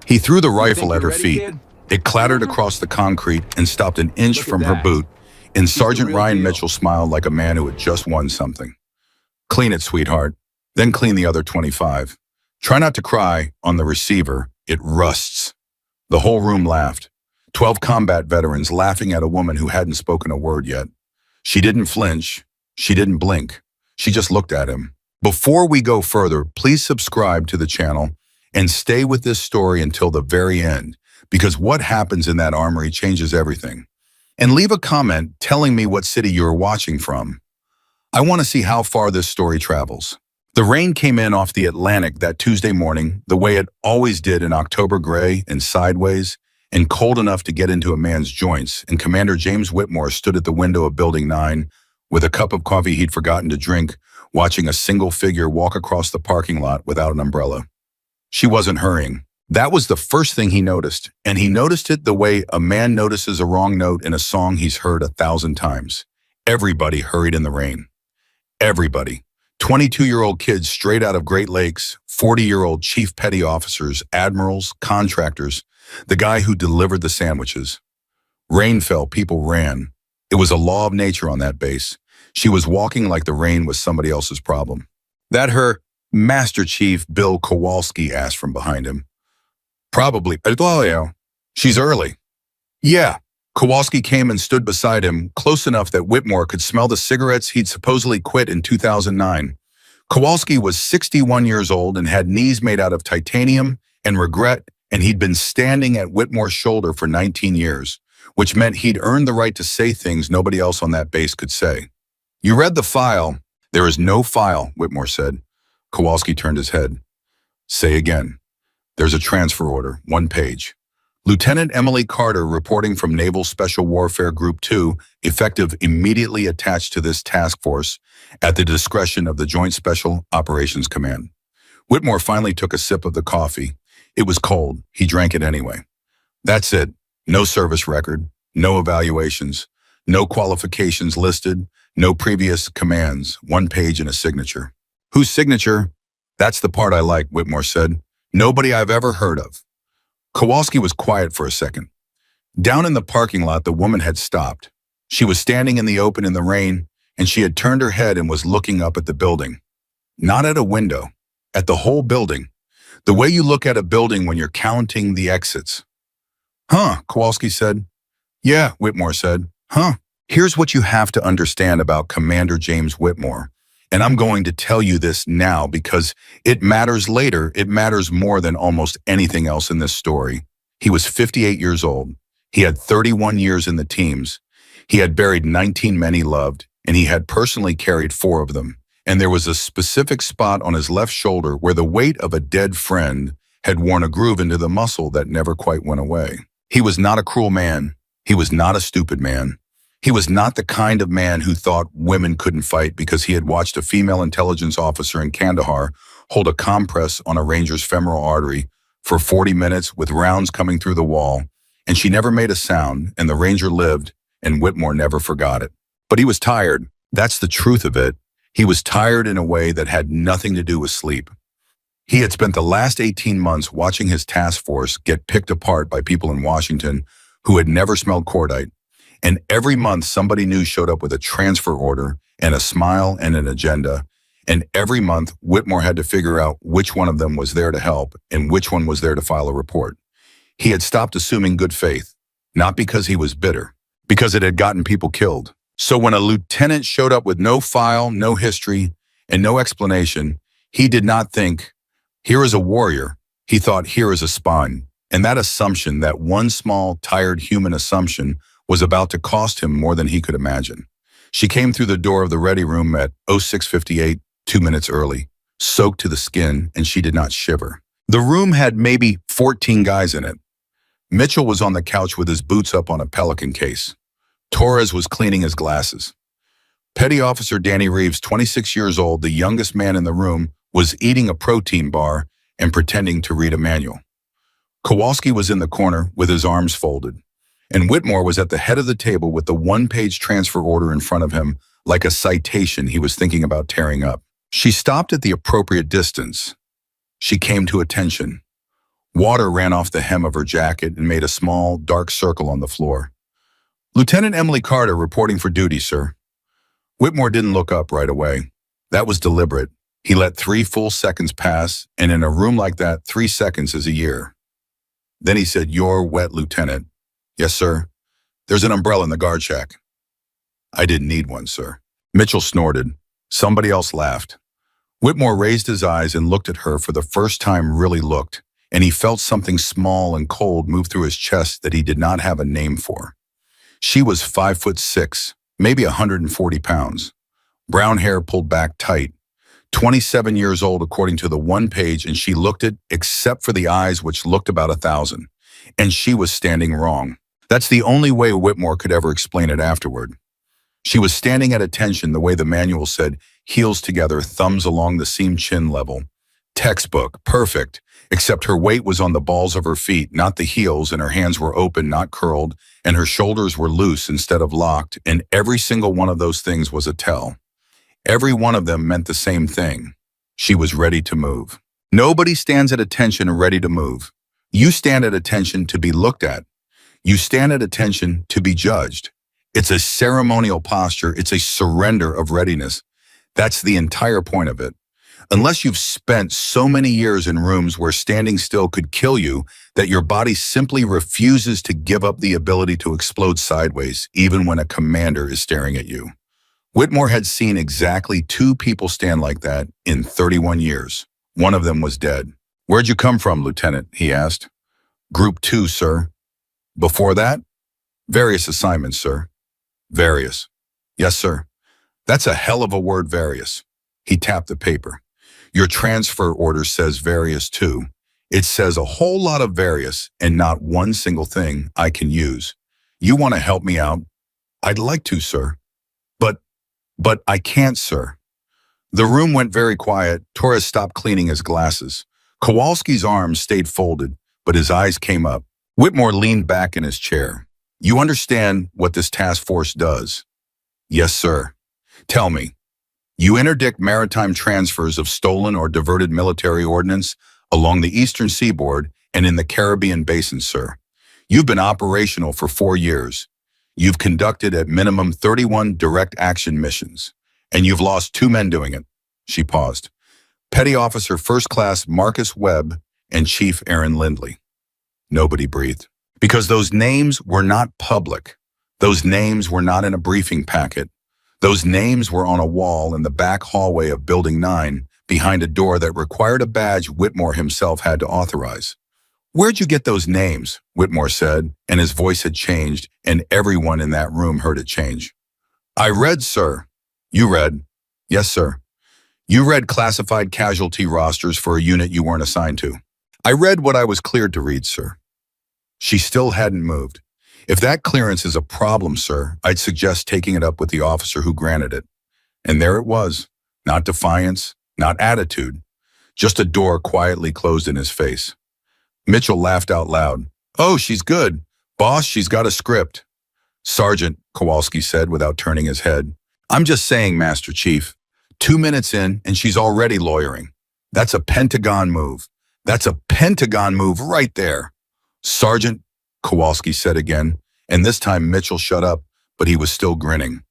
He threw the You think rifle at you're her ready, feet. kid? It clattered across the concrete and stopped an inch Look at from her that. boot, and He's the Sergeant real Ryan deal. Mitchell smiled like a man who had just won something. Clean it, sweetheart. Then clean the other 25. Try not to cry on the receiver. It rusts. The whole room laughed. 12 combat veterans laughing at a woman who hadn't spoken a word yet. She didn't flinch. She didn't blink. She just looked at him. Before we go further, please subscribe to the channel and stay with this story until the very end, because what happens in that armory changes everything. And leave a comment telling me what city you're watching from. I want to see how far this story travels. The rain came in off the Atlantic that Tuesday morning, the way it always did in October, gray and sideways, and cold enough to get into a man's joints, and Commander James Whitmore stood at the window of Building 9 with a cup of coffee he'd forgotten to drink, watching a single figure walk across the parking lot without an umbrella. She wasn't hurrying. That was the first thing he noticed, and he noticed it the way a man notices a wrong note in a song he's heard 1,000 times. Everybody hurried in the rain. Everybody. 22-year-old kids straight out of Great Lakes, 40-year-old chief petty officers, admirals, contractors, the guy who delivered the sandwiches. Rain fell, people ran. It was a law of nature on that base. She was walking like the rain was somebody else's problem. That her Master Chief Bill Kowalski asked from behind him. Probably. She's early. Yeah. Kowalski came and stood beside him, close enough that Whitmore could smell the cigarettes he'd supposedly quit in 2009. Kowalski was 61 years old and had knees made out of titanium and regret, and he'd been standing at Whitmore's shoulder for 19 years, which meant he'd earned the right to say things nobody else on that base could say. You read the file. There is no file, Whitmore said. Kowalski turned his head. Say again. There's a transfer order, 1 page. Lieutenant Emily Carter, reporting from Naval Special Warfare Group 2, effective immediately attached to this task force at the discretion of the Joint Special Operations Command. Whitmore finally took a sip of the coffee. It was cold. He drank it anyway. That's it. No service record, no evaluations, no qualifications listed, no previous commands, 1 page and a signature. Whose signature? That's the part I like, Whitmore said. Nobody I've ever heard of. Kowalski was quiet for a second. Down in the parking lot, the woman had stopped. She was standing in the open in the rain, and she had turned her head and was looking up at the building. Not at a window, at the whole building. The way you look at a building when you're counting the exits. Huh, Kowalski said. Yeah, Whitmore said. Huh. Here's what you have to understand about Commander James Whitmore. And I'm going to tell you this now because it matters later. It matters more than almost anything else in this story. He was 58 years old. He had 31 years in the teams. He had buried 19 men he loved, and he had personally carried 4 of them. And there was a specific spot on his left shoulder where the weight of a dead friend had worn a groove into the muscle that never quite went away. He was not a cruel man. He was not a stupid man. He was not the kind of man who thought women couldn't fight because he had watched a female intelligence officer in Kandahar hold a compress on a ranger's femoral artery for 40 minutes with rounds coming through the wall, and she never made a sound, and the ranger lived, and Whitmore never forgot it. But he was tired. That's the truth of it. He was tired in a way that had nothing to do with sleep. He had spent the last 18 months watching his task force get picked apart by people in Washington who had never smelled cordite. And every month, somebody new showed up with a transfer order and a smile and an agenda. And every month, Whitmore had to figure out which one of them was there to help and which one was there to file a report. He had stopped assuming good faith, not because he was bitter, because it had gotten people killed. So when a lieutenant showed up with no file, no history, and no explanation, he did not think, here is a warrior. He thought, here is a spine. And that assumption, that one small, tired human assumption, was about to cost him more than he could imagine. She came through the door of the ready room at 06:58, 2 minutes early, soaked to the skin, and she did not shiver. The room had maybe 14 guys in it. Mitchell was on the couch with his boots up on a Pelican case. Torres was cleaning his glasses. Petty Officer Danny Reeves, 26 years old, the youngest man in the room, was eating a protein bar and pretending to read a manual. Kowalski was in the corner with his arms folded. And Whitmore was at the head of the table with the 1-page transfer order in front of him, like a citation he was thinking about tearing up. She stopped at the appropriate distance. She came to attention. Water ran off the hem of her jacket and made a small, dark circle on the floor. Lieutenant Emily Carter reporting for duty, sir. Whitmore didn't look up right away. That was deliberate. He let 3 full seconds pass, and in a room like that, 3 seconds is a year. Then he said, "You're wet, Lieutenant." "Yes, sir." "There's an umbrella in the guard shack." "I didn't need one, sir." Mitchell snorted. Somebody else laughed. Whitmore raised his eyes and looked at her for the first time, really looked, and he felt something small and cold move through his chest that he did not have a name for. She was 5'6", maybe 140 pounds. Brown hair pulled back tight. 27 years old according to the one page, and she looked it, except for the eyes which looked about 1,000. And she was standing wrong. That's the only way Whitmore could ever explain it afterward. She was standing at attention the way the manual said, heels together, thumbs along the seam chin level. Textbook, perfect, except her weight was on the balls of her feet, not the heels, and her hands were open, not curled, and her shoulders were loose instead of locked, and every single one of those things was a tell. Every one of them meant the same thing. She was ready to move. Nobody stands at attention ready to move. You stand at attention to be looked at. You stand at attention to be judged. It's a ceremonial posture. It's a surrender of readiness. That's the entire point of it. Unless you've spent so many years in rooms where standing still could kill you that your body simply refuses to give up the ability to explode sideways, even when a commander is staring at you. Whitmore had seen exactly 2 people stand like that in 31 years. One of them was dead. "Where'd you come from, Lieutenant?" he asked. "Group 2, sir." "Before that?" "Various assignments, sir." "Various." "Yes, sir." "That's a hell of a word, various." He tapped the paper. "Your transfer order says various too. It says a whole lot of various and not one single thing I can use. You want to help me out?" "I'd like to, sir." But I can't, sir." The room went very quiet. Torres stopped cleaning his glasses. Kowalski's arms stayed folded, but his eyes came up. Whitmore leaned back in his chair. "You understand what this task force does?" "Yes, sir." "Tell me. You interdict maritime transfers of stolen or diverted military ordnance along the eastern seaboard and in the Caribbean basin, sir. You've been operational for 4 years. You've conducted at minimum 31 direct action missions, and you've lost 2 men doing it." She paused. "Petty Officer First Class Marcus Webb and Chief Aaron Lindley." Nobody breathed. Because those names were not public. Those names were not in a briefing packet. Those names were on a wall in the back hallway of Building 9, behind a door that required a badge Whitmore himself had to authorize. "Where'd you get those names?" Whitmore said, and his voice had changed, and everyone in that room heard it change. "I read, sir." "You read?" "Yes, sir." "You read classified casualty rosters for a unit you weren't assigned to." "I read what I was cleared to read, sir." She still hadn't moved. "If that clearance is a problem, sir, I'd suggest taking it up with the officer who granted it." And there it was. Not defiance, not attitude, just a door quietly closed in his face. Mitchell laughed out loud. "Oh, she's good. Boss, she's got a script." "Sergeant," Kowalski said without turning his head. "I'm just saying, Master Chief. 2 minutes in and she's already lawyering. That's a Pentagon move. That's a Pentagon move right there." "Sergeant," Kowalski said again, and this time Mitchell shut up, but he was still grinning.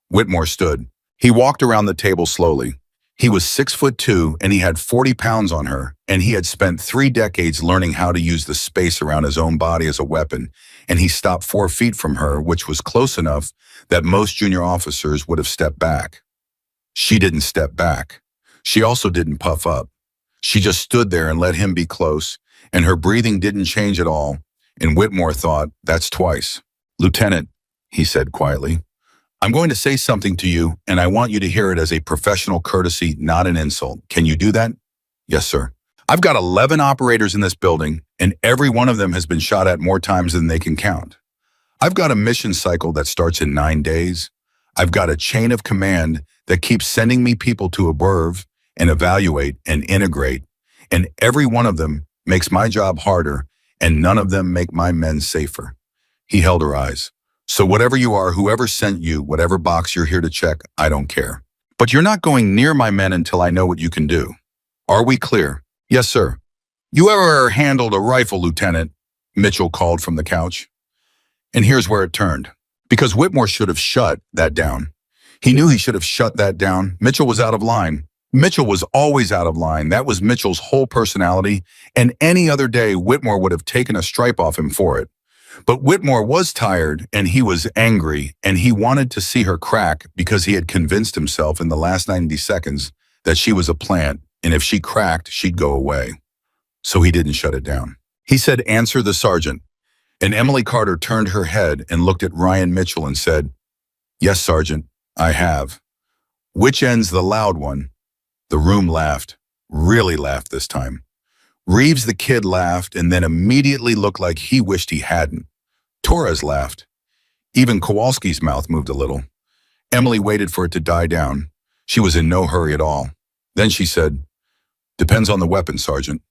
Whitmore stood. He walked around the table slowly. He was 6'2", and he had 40 pounds on her, and he had spent 3 decades learning how to use the space around his own body as a weapon, and he stopped 4 feet from her, which was close enough that most junior officers would have stepped back. She didn't step back. She also didn't puff up. She just stood there and let him be close, and her breathing didn't change at all, and Whitmore thought, "That's twice." "Lieutenant," he said quietly, "I'm going to say something to you, and I want you to hear it as a professional courtesy, not an insult. Can you do that?" "Yes, sir." "I've got 11 operators in this building, and every one of them has been shot at more times than they can count. I've got a mission cycle that starts in 9 days. I've got a chain of command that keeps sending me people to observe and evaluate and integrate, and every one of them makes my job harder, and none of them make my men safer." He held her eyes. "So whatever you are, whoever sent you, whatever box you're here to check, I don't care. But you're not going near my men until I know what you can do. Are we clear?" "Yes, sir." You ever handled a rifle, Lieutenant? Mitchell called from the couch. And here's where it turned. Because Whitmore should have shut that down. He knew he should have shut that down. Mitchell was out of line. Mitchell was always out of line. That was Mitchell's whole personality, and any other day, Whitmore would have taken a stripe off him for it. But Whitmore was tired, and he was angry, and he wanted to see her crack because he had convinced himself in the last 90 seconds that she was a plant, and if she cracked, she'd go away. So he didn't shut it down. He said, "Answer the sergeant." And Emily Carter turned her head and looked at Ryan Mitchell and said, "Yes, Sergeant, I have." "Which end's the loud one?" The room laughed, really laughed this time. Reeves the kid laughed and then immediately looked like he wished he hadn't. Torres laughed. Even Kowalski's mouth moved a little. Emily waited for it to die down. She was in no hurry at all. Then she said, "Depends on the weapon, Sergeant."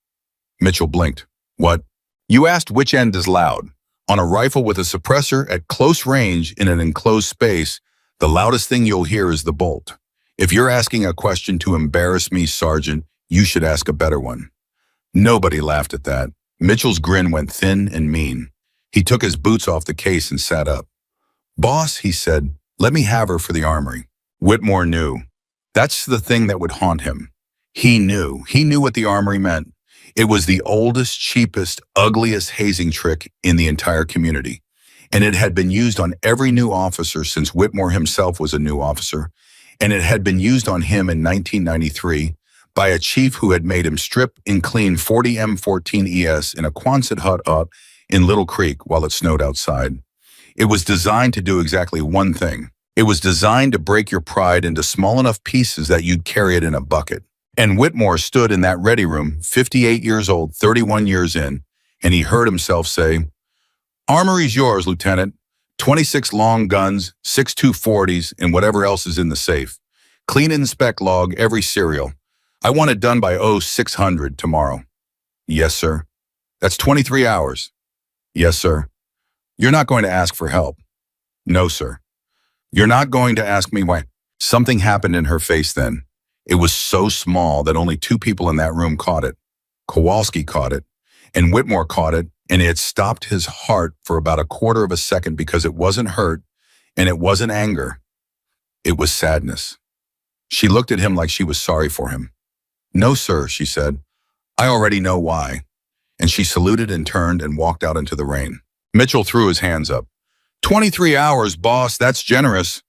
Mitchell blinked. "What?" "You asked which end is loud. On a rifle with a suppressor at close range in an enclosed space, the loudest thing you'll hear is the bolt. If you're asking a question to embarrass me, Sergeant, you should ask a better one." Nobody laughed at that. Mitchell's grin went thin and mean. He took his boots off the case and sat up. "Boss," he said, "let me have her for the armory." Whitmore knew. That's the thing that would haunt him. He knew. He knew what the armory meant. It was the oldest, cheapest, ugliest hazing trick in the entire community. And it had been used on every new officer since Whitmore himself was a new officer. And it had been used on him in 1993 by a chief who had made him strip and clean 40 M14 ES in a Quonset hut in Little Creek while it snowed outside. It was designed to do exactly one thing. It was designed to break your pride into small enough pieces that you'd carry it in a bucket. And Whitmore stood in that ready room, 58 years old, 31 years in, and he heard himself say, "Armory's yours, Lieutenant. 26 long guns, 6 240s, and whatever else is in the safe. Clean and inspect log every serial. I want it done by 0600 tomorrow." "Yes, sir." "That's 23 hours." "Yes, sir." "You're not going to ask for help." "No, sir." "You're not going to ask me why." Something happened in her face then. It was so small that only two people in that room caught it. Kowalski caught it, and Whitmore caught it, and it stopped his heart for about a quarter of a second because it wasn't hurt, and it wasn't anger. It was sadness. She looked at him like she was sorry for him. "No, sir," she said. "I already know why." And she saluted and turned and walked out into the rain. Mitchell threw his hands up. 23 hours, boss, that's generous.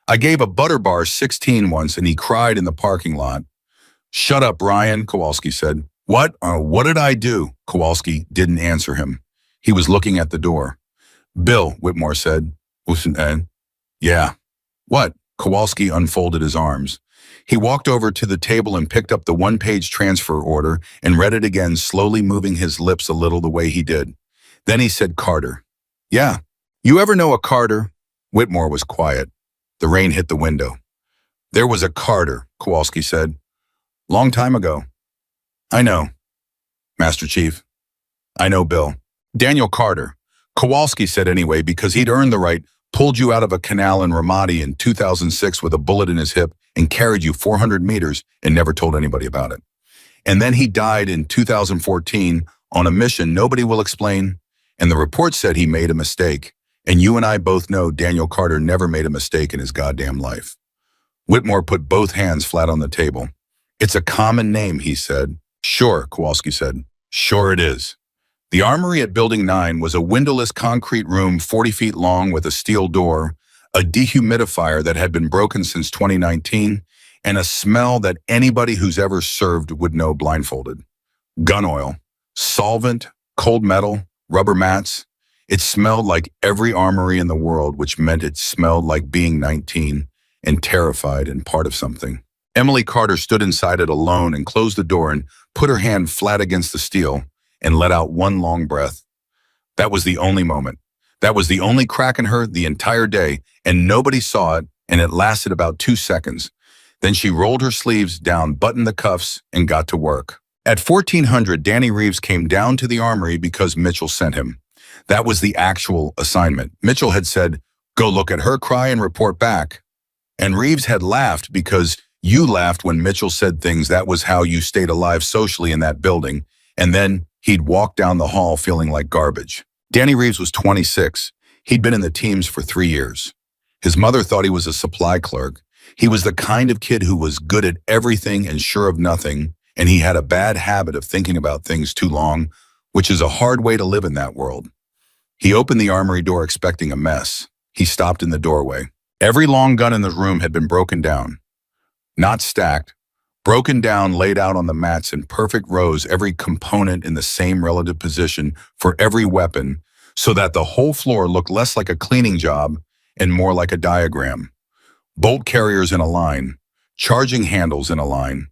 I gave a butter bar 16 once and he cried in the parking lot. "Shut up, Ryan," Kowalski said. What did I do?" Kowalski didn't answer him. He was looking at the door. "Bill," Whitmore said. "Yeah." "What?" Kowalski unfolded his arms. He walked over to the table and picked up the one-page transfer order and read it again, slowly moving his lips a little the way he did. Then he said, "Carter." "Yeah." "You ever know a Carter?" Whitmore was quiet. The rain hit the window. "There was a Carter," Kowalski said. "Long time ago." "I know, Master Chief." "I know, Bill." "Daniel Carter." Kowalski said anyway because he'd earned the right, pulled you out of a canal in Ramadi in 2006 with a bullet in his hip and carried you 400 meters and never told anybody about it. And then he died in 2014 on a mission nobody will explain, and the report said he made a mistake. And you and I both know Daniel Carter never made a mistake in his goddamn life. Whitmore put both hands flat on the table. "It's a common name," he said. "Sure," Kowalski said. "Sure it is." The armory at Building 9 was a windowless concrete room 40 feet long with a steel door, a dehumidifier that had been broken since 2019, and a smell that anybody who's ever served would know blindfolded. Gun oil, solvent, cold metal, rubber mats. It smelled like every armory in the world, which meant it smelled like being 19 and terrified and part of something. Emily Carter stood inside it alone and closed the door and put her hand flat against the steel and let out one long breath. That was the only moment. That was the only crack in her the entire day, and nobody saw it, and it lasted about 2 seconds. Then she rolled her sleeves down, buttoned the cuffs, and got to work. At 1400, Danny Reeves came down to the armory because Mitchell sent him. That was the actual assignment. Mitchell had said, "Go look at her cry and report back." And Reeves had laughed because you laughed when Mitchell said things that was how you stayed alive socially in that building, And then he'd walk down the hall feeling like garbage. Danny Reeves was 26. He'd been in the teams for 3 years. His mother thought he was a supply clerk. He was the kind of kid who was good at everything and sure of nothing, and he had a bad habit of thinking about things too long, which is a hard way to live in that world. He opened the armory door expecting a mess. He stopped in the doorway. Every long gun in the room had been broken down. Not stacked, broken down, laid out on the mats in perfect rows, every component in the same relative position for every weapon, so that the whole floor looked less like a cleaning job and more like a diagram. Bolt carriers in a line, charging handles in a line,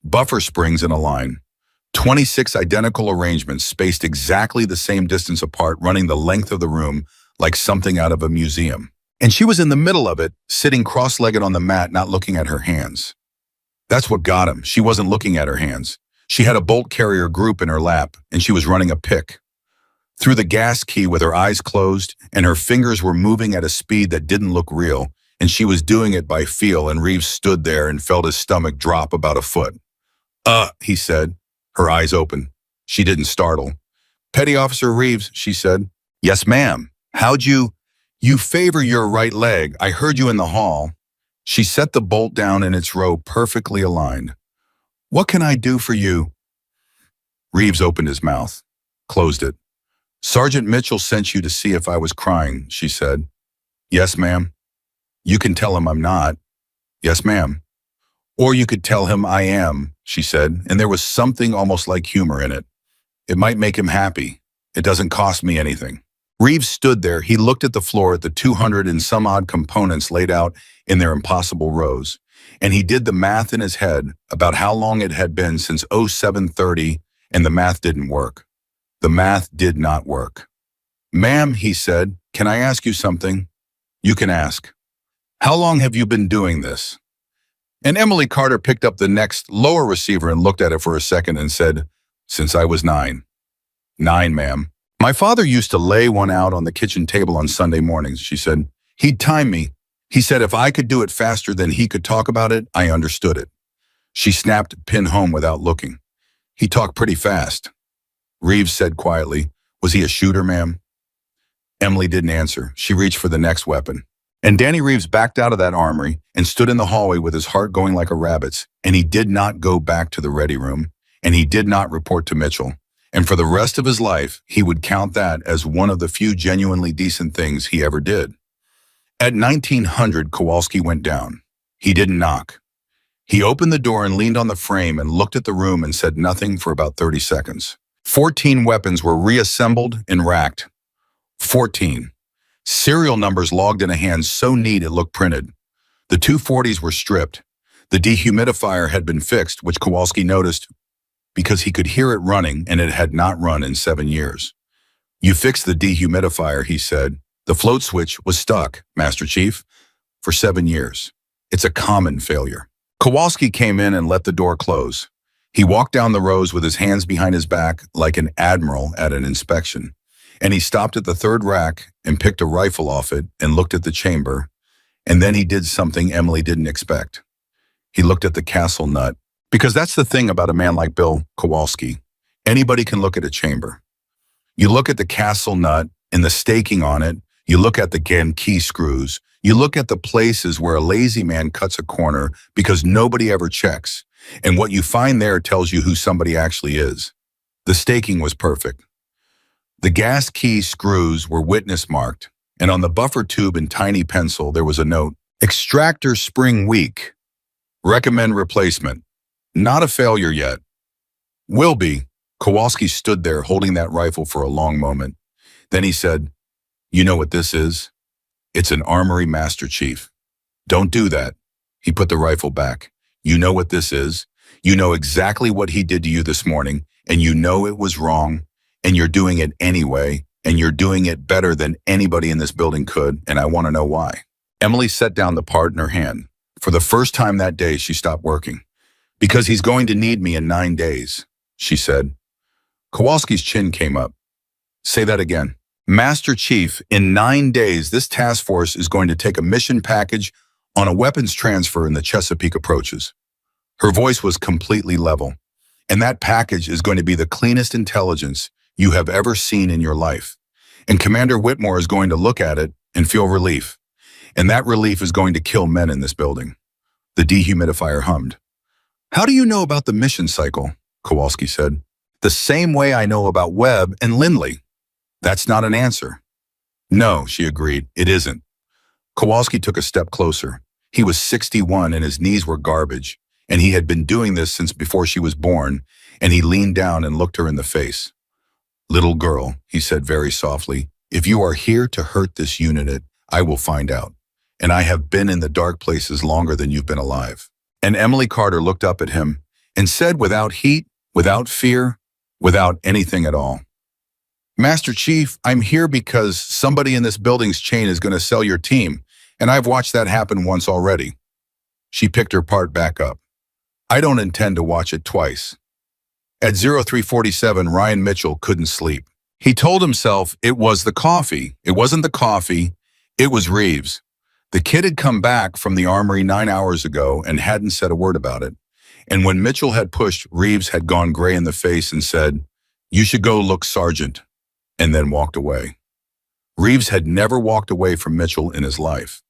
buffer springs in a line, 26 identical arrangements spaced exactly the same distance apart, running the length of the room like something out of a museum. And she was in the middle of it, sitting cross-legged on the mat, not looking at her hands. That's what got him. She wasn't looking at her hands. She had a bolt carrier group in her lap, and she was running a pick. Through the gas key with her eyes closed, and her fingers were moving at a speed that didn't look real, and she was doing it by feel, and Reeves stood there and felt his stomach drop about a foot. He said, her eyes open. She didn't startle. Petty Officer Reeves, she said. Yes, ma'am. How'd you favor your right leg. I heard you in the hall. She set the bolt down in its row perfectly aligned. What can I do for you? Reeves opened his mouth, closed it. Sergeant Mitchell sent you to see if I was crying, she said. Yes, ma'am. You can tell him I'm not. Yes, ma'am. Or you could tell him I am, she said, and there was something almost like humor in it. It might make him happy. It doesn't cost me anything. Reeves stood there. He looked at the floor at the 200 and some odd components laid out in their impossible rows, and he did the math in his head about how long it had been since 0730, and the math didn't work. The math did not work. Ma'am, he said, can I ask you something? You can ask. How long have you been doing this? And Emily Carter picked up the next lower receiver and looked at it for a second and said, since I was 9. 9, ma'am. My father used to lay one out on the kitchen table on Sunday mornings, she said. He'd time me. He said if I could do it faster than he could talk about it, I understood it. She snapped pin home without looking. He talked pretty fast. Reeves said quietly, was he a shooter, ma'am? Emily didn't answer. She reached for the next weapon. And Danny Reeves backed out of that armory and stood in the hallway with his heart going like a rabbit's, and he did not go back to the ready room, and he did not report to Mitchell. And for the rest of his life, he would count that as one of the few genuinely decent things he ever did. At 1900, Kowalski went down. He didn't knock. He opened the door and leaned on the frame and looked at the room and said nothing for about 30 seconds. 14 weapons were reassembled and racked. 14. Serial numbers logged in a hand so neat it looked printed. The 240s were stripped. The dehumidifier had been fixed, which Kowalski noticed because he could hear it running and it had not run in 7 years. You fixed the dehumidifier, he said. The float switch was stuck, Master Chief, for 7 years. It's a common failure. Kowalski came in and let the door close. He walked down the rows with his hands behind his back like an admiral at an inspection. And he stopped at the third rack and picked a rifle off it and looked at the chamber. And then he did something Emily didn't expect. He looked at the castle nut. Because that's the thing about a man like Bill Kowalski. Anybody can look at a chamber. You look at the castle nut and the staking on it. You look at the key screws. You look at the places where a lazy man cuts a corner because nobody ever checks. And what you find there tells you who somebody actually is. The staking was perfect. The gas key screws were witness marked, and on the buffer tube in tiny pencil there was a note, extractor spring weak. Recommend replacement. Not a failure yet. Will be. Kowalski stood there holding that rifle for a long moment. Then he said, you know what this is? It's an armory Master Chief. Don't do that. He put the rifle back. You know what this is? You know exactly what he did to you this morning, and you know it was wrong. And you're doing it anyway, and you're doing it better than anybody in this building could, and I want to know why. Emily set down the part in her hand. For the first time that day, she stopped working. Because he's going to need me in 9 days, she said. Kowalski's chin came up. Say that again. Master Chief, in 9 days, this task force is going to take a mission package on a weapons transfer in the Chesapeake approaches. Her voice was completely level. And that package is going to be the cleanest intelligence you have ever seen in your life. And Commander Whitmore is going to look at it and feel relief. And that relief is going to kill men in this building. The dehumidifier hummed. How do you know about the mission cycle? Kowalski said. The same way I know about Webb and Lindley. That's not an answer. No, she agreed, it isn't. Kowalski took a step closer. He was 61 and his knees were garbage, and he had been doing this since before she was born, and he leaned down and looked her in the face. Little girl, he said very softly, if you are here to hurt this unit, I will find out. And I have been in the dark places longer than you've been alive. And Emily Carter looked up at him and said without heat, without fear, without anything at all, Master Chief, I'm here because somebody in this building's chain is going to sell your team, and I've watched that happen once already. She picked her part back up. I don't intend to watch it twice. At 0347, Ryan Mitchell couldn't sleep. He told himself it was the coffee. It wasn't the coffee. It was Reeves. The kid had come back from the armory 9 hours ago and hadn't said a word about it. And when Mitchell had pushed, Reeves had gone gray in the face and said, "You should go look, Sergeant," and then walked away. Reeves had never walked away from Mitchell in his life.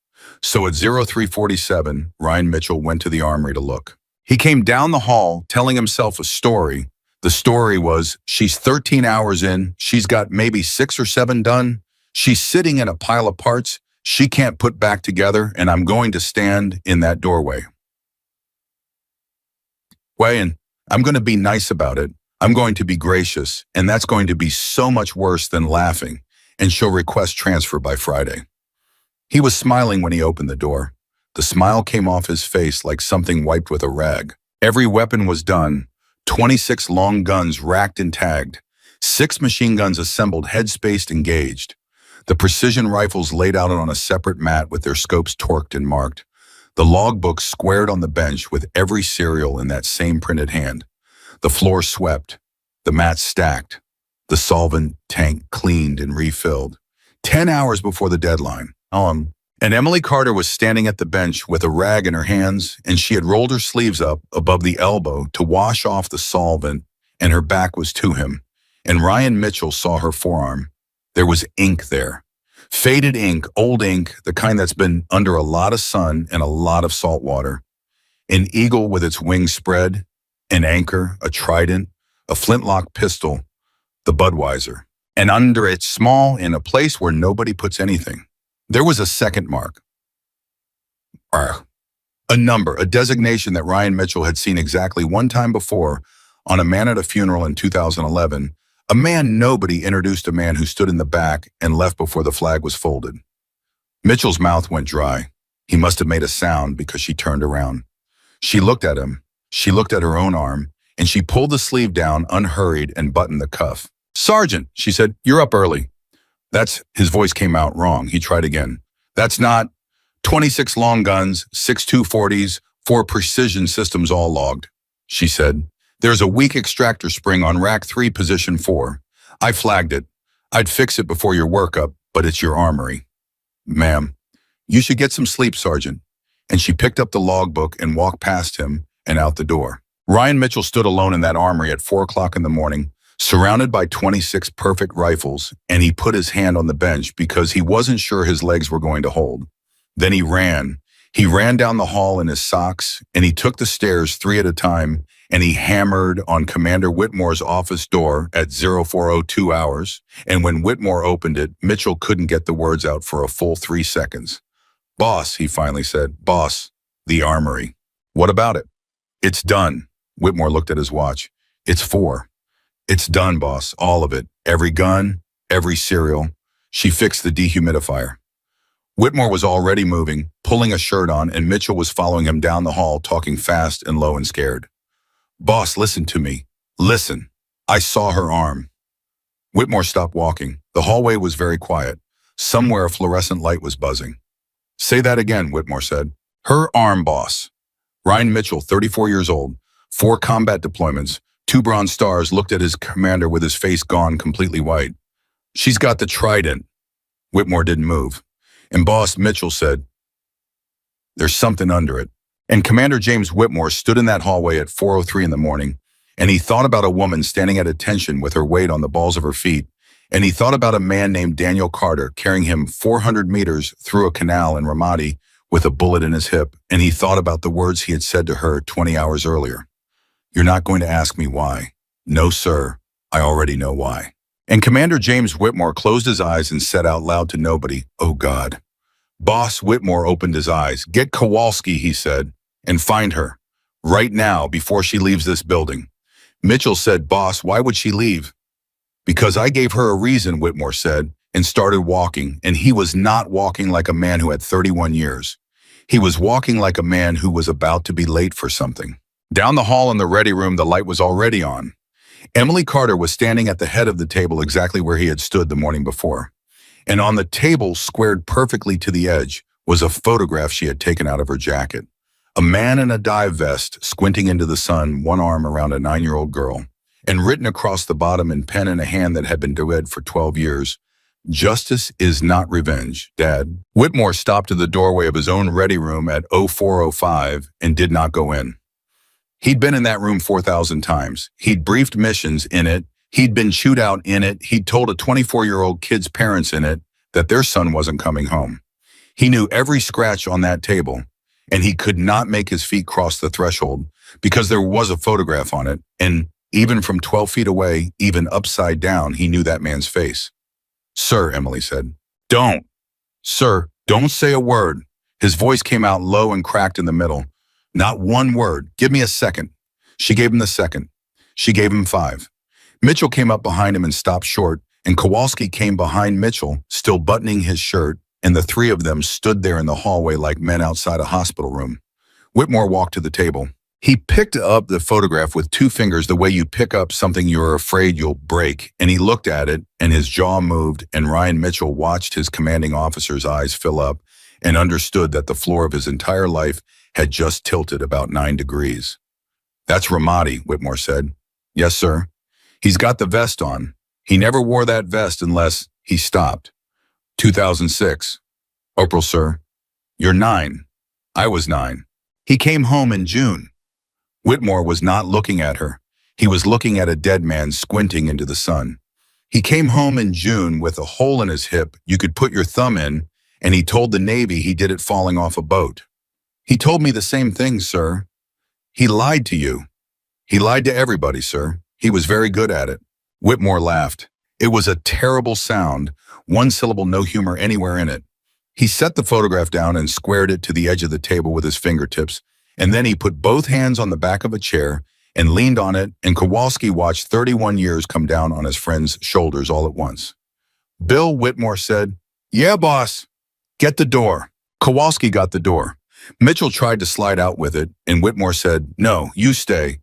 So at 0347, Ryan Mitchell went to the armory to look. He came down the hall telling himself a story. The story was, she's 13 hours in, she's got maybe 6 or 7 done. She's sitting in a pile of parts she can't put back together, and I'm going to stand in that doorway. And I'm going to be nice about it. I'm going to be gracious, and that's going to be so much worse than laughing, and she'll request transfer by Friday. He was smiling when he opened the door. The smile came off his face like something wiped with a rag. Every weapon was done, 26 long guns racked and tagged, 6 machine guns assembled, head-spaced, engaged. The precision rifles laid out on a separate mat with their scopes torqued and marked. The logbooks squared on the bench with every serial in that same printed hand. The floor swept, the mat stacked, the solvent tank cleaned and refilled. 10 hours before the deadline. And Emily Carter was standing at the bench with a rag in her hands, and she had rolled her sleeves up above the elbow to wash off the solvent, and her back was to him. And Ryan Mitchell saw her forearm. There was ink there. Faded ink, old ink, the kind that's been under a lot of sun and a lot of salt water. An eagle with its wings spread, an anchor, a trident, a flintlock pistol, the Budweiser. And under it, small, in a place where nobody puts anything, there was a second mark. A number, a designation that Ryan Mitchell had seen exactly one time before on a man at a funeral in 2011, a man nobody introduced a man who stood in the back and left before the flag was folded. Mitchell's mouth went dry. He must have made a sound because she turned around. She looked at him. She looked at her own arm, and she pulled the sleeve down, unhurried, and buttoned the cuff. "Sergeant," she said, "you're up early." His voice came out wrong. He tried again. "That's not 26 long guns, 6 240s, 4 precision systems all logged," she said. "There's a weak extractor spring on rack 3, position 4. I flagged it. I'd fix it before your workup, but it's your armory." "Ma'am, you should get some sleep, Sergeant." And she picked up the logbook and walked past him and out the door. Ryan Mitchell stood alone in that armory at 4 o'clock in the morning, surrounded by 26 perfect rifles, and he put his hand on the bench because he wasn't sure his legs were going to hold. Then he ran. He ran down the hall in his socks, and he took the stairs 3 at a time, and he hammered on Commander Whitmore's office door at 0402 hours, and when Whitmore opened it, Mitchell couldn't get the words out for a full 3 seconds. "Boss," he finally said. "Boss, the armory." "What about it?" "It's done." Whitmore looked at his watch. "It's 4. It's done, boss, all of it. Every gun, every serial." She fixed the dehumidifier. Whitmore was already moving, pulling a shirt on, and Mitchell was following him down the hall, talking fast and low and scared. "Boss, listen to me. Listen. I saw her arm." Whitmore stopped walking. The hallway was very quiet. Somewhere a fluorescent light was buzzing. "Say that again," Whitmore said. "Her arm, boss." Ryan Mitchell, 34 years old, 4 combat deployments, 2 Bronze Stars, looked at his commander with his face gone completely white. "She's got the trident." Whitmore didn't move. And Boss, Mitchell said, "There's something under it." And Commander James Whitmore stood in that hallway at 4:03 in the morning, And he thought about a woman standing at attention with her weight on the balls of her feet. And he thought about a man named Daniel Carter carrying him 400 meters through a canal in Ramadi with a bullet in his hip. And he thought about the words he had said to her 20 hours earlier. You're not going to ask me why. No, sir. I already know why. And Commander James Whitmore closed his eyes and said out loud to nobody, oh God. Boss Whitmore opened his eyes. Get Kowalski, he said, and find her. Right now, before she leaves this building. Mitchell said, Boss, why would she leave? Because I gave her a reason, Whitmore said, and started walking, and he was not walking like a man who had 31 years. He was walking like a man who was about to be late for something. Down the hall in the ready room, the light was already on. Emily Carter was standing at the head of the table exactly where he had stood the morning before. And on the table, squared perfectly to the edge, was a photograph she had taken out of her jacket. A man in a dive vest, squinting into the sun, one arm around a 9-year-old girl, and written across the bottom in pen in a hand that had been dead for 12 years, Justice is not revenge, Dad. Whitmore stopped at the doorway of his own ready room at 0405 and did not go in. He'd been in that room 4,000 times. He'd briefed missions in it. He'd been chewed out in it. He'd told a 24-year-old kid's parents in it that their son wasn't coming home. He knew every scratch on that table, and he could not make his feet cross the threshold because there was a photograph on it, and even from 12 feet away, even upside down, he knew that man's face. Sir, Emily said. Don't. Sir, don't say a word. His voice came out low and cracked in the middle. Not one word. Give me a second. She gave him the second. She gave him 5. Mitchell came up behind him and stopped short, and Kowalski came behind Mitchell, still buttoning his shirt, and the three of them stood there in the hallway like men outside a hospital room. Whitmore walked to the table. He picked up the photograph with 2 fingers the way you pick up something you're afraid you'll break, and he looked at it, and his jaw moved, and Ryan Mitchell watched his commanding officer's eyes fill up and understood that the floor of his entire life had just tilted about 9 degrees. That's Ramadi, Whitmore said. Yes, sir. He's got the vest on. He never wore that vest unless he stopped. 2006. April, sir. You're 9. I was 9. He came home in June. Whitmore was not looking at her. He was looking at a dead man squinting into the sun. He came home in June with a hole in his hip you could put your thumb in, and he told the Navy he did it falling off a boat. He told me the same thing, sir. He lied to you. He lied to everybody, sir. He was very good at it. Whitmore laughed. It was a terrible sound, 1 syllable, no humor anywhere in it. He set the photograph down and squared it to the edge of the table with his fingertips, and then he put both hands on the back of a chair and leaned on it, and Kowalski watched 31 years come down on his friend's shoulders all at once. Bill, Whitmore said, Yeah, boss. Get the door. Kowalski got the door. Mitchell tried to slide out with it, and Whitmore said, No, you stay.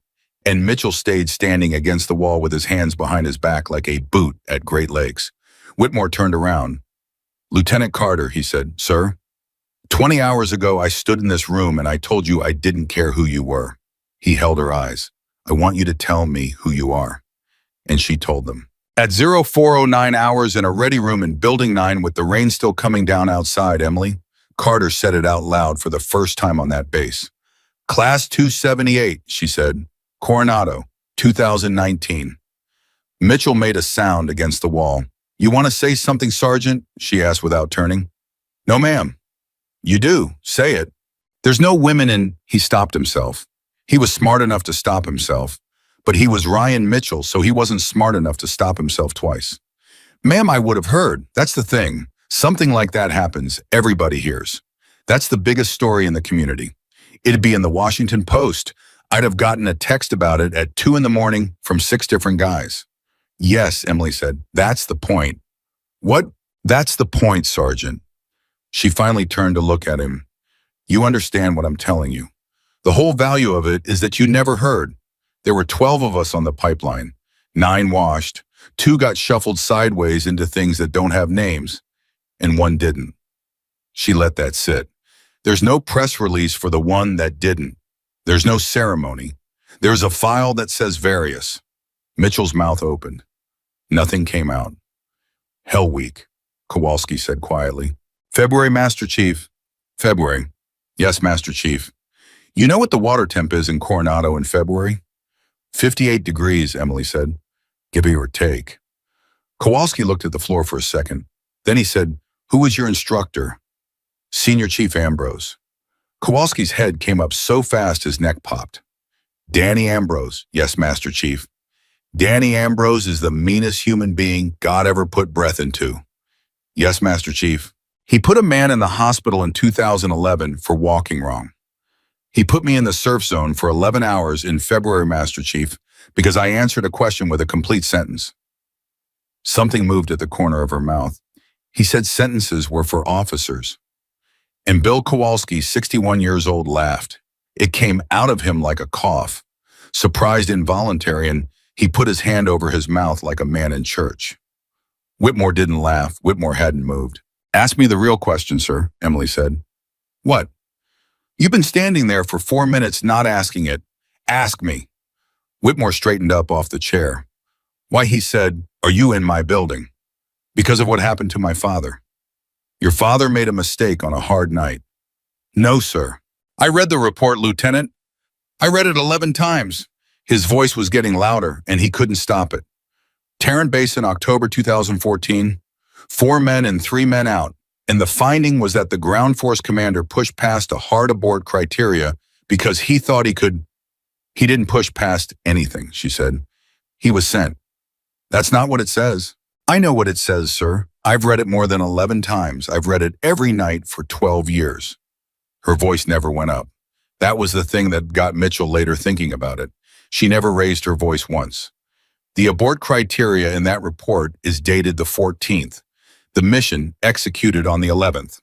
And Mitchell stayed standing against the wall with his hands behind his back like a boot at Great Lakes. Whitmore turned around. Lieutenant Carter, he said, Sir, 20 hours ago I stood in this room and I told you I didn't care who you were. He held her eyes. I want you to tell me who you are. And she told them. At 0409 hours in a ready room in Building 9 with the rain still coming down outside, Emily, Carter said it out loud for the first time on that base. Class 278, she said. Coronado, 2019. Mitchell made a sound against the wall. You want to say something, Sergeant? She asked without turning. No, ma'am. You do. Say it. There's no women in... He stopped himself. He was smart enough to stop himself, but he was Ryan Mitchell, so he wasn't smart enough to stop himself twice. Ma'am, I would have heard. That's the thing. Something like that happens. Everybody hears. That's the biggest story in the community. It'd be in the Washington Post. I'd have gotten a text about it at 2 in the morning from 6 different guys. Yes, Emily said. That's the point. What? That's the point, Sergeant. She finally turned to look at him. You understand what I'm telling you. The whole value of it is that you never heard. There were 12 of us on the pipeline. 9 washed. 2 got shuffled sideways into things that don't have names. And 1 didn't. She let that sit. There's no press release for the one that didn't. There's no ceremony. There's a file that says various. Mitchell's mouth opened. Nothing came out. Hell Week, Kowalski said quietly. February, Master Chief. February. Yes, Master Chief. You know what the water temp is in Coronado in February? "58 degrees," Emily said. "Give or take." Kowalski looked at the floor for a second. Then he said, "Who was your instructor?" "Senior Chief Ambrose." Kowalski's head came up so fast his neck popped. "Danny Ambrose, yes, Master Chief. Danny Ambrose is the meanest human being God ever put breath into." "Yes, Master Chief." "He put a man in the hospital in 2011 for walking wrong. He put me in the surf zone for 11 hours in February, Master Chief, because I answered a question with a complete sentence." Something moved at the corner of her mouth. He said sentences were for officers. And Bill Kowalski, 61 years old, laughed. It came out of him like a cough, surprised, involuntary, and he put his hand over his mouth like a man in church. Whitmore didn't laugh. Whitmore hadn't moved. "Ask me the real question, sir," Emily said. "What?" "You've been standing there for 4 minutes not asking it. Ask me." Whitmore straightened up off the chair. "Why," he said, "are you in my building?" "Because of what happened to my father." "Your father made a mistake on a hard night." "No, sir. I read the report, Lieutenant. I read it 11 times. His voice was getting louder, and he couldn't stop it. "Tarrant Basin, October 2014. 4 men and 3 men out. And the finding was that the ground force commander pushed past a hard abort criteria because he thought he could. He didn't push past anything," she said. "He was sent." "That's not what it says." "I know what it says, sir. I've read it more than 11 times. I've read it every night for 12 years. Her voice never went up. That was the thing that got Mitchell later thinking about it. She never raised her voice once. "The abort criteria in that report is dated the 14th. The mission executed on the 11th.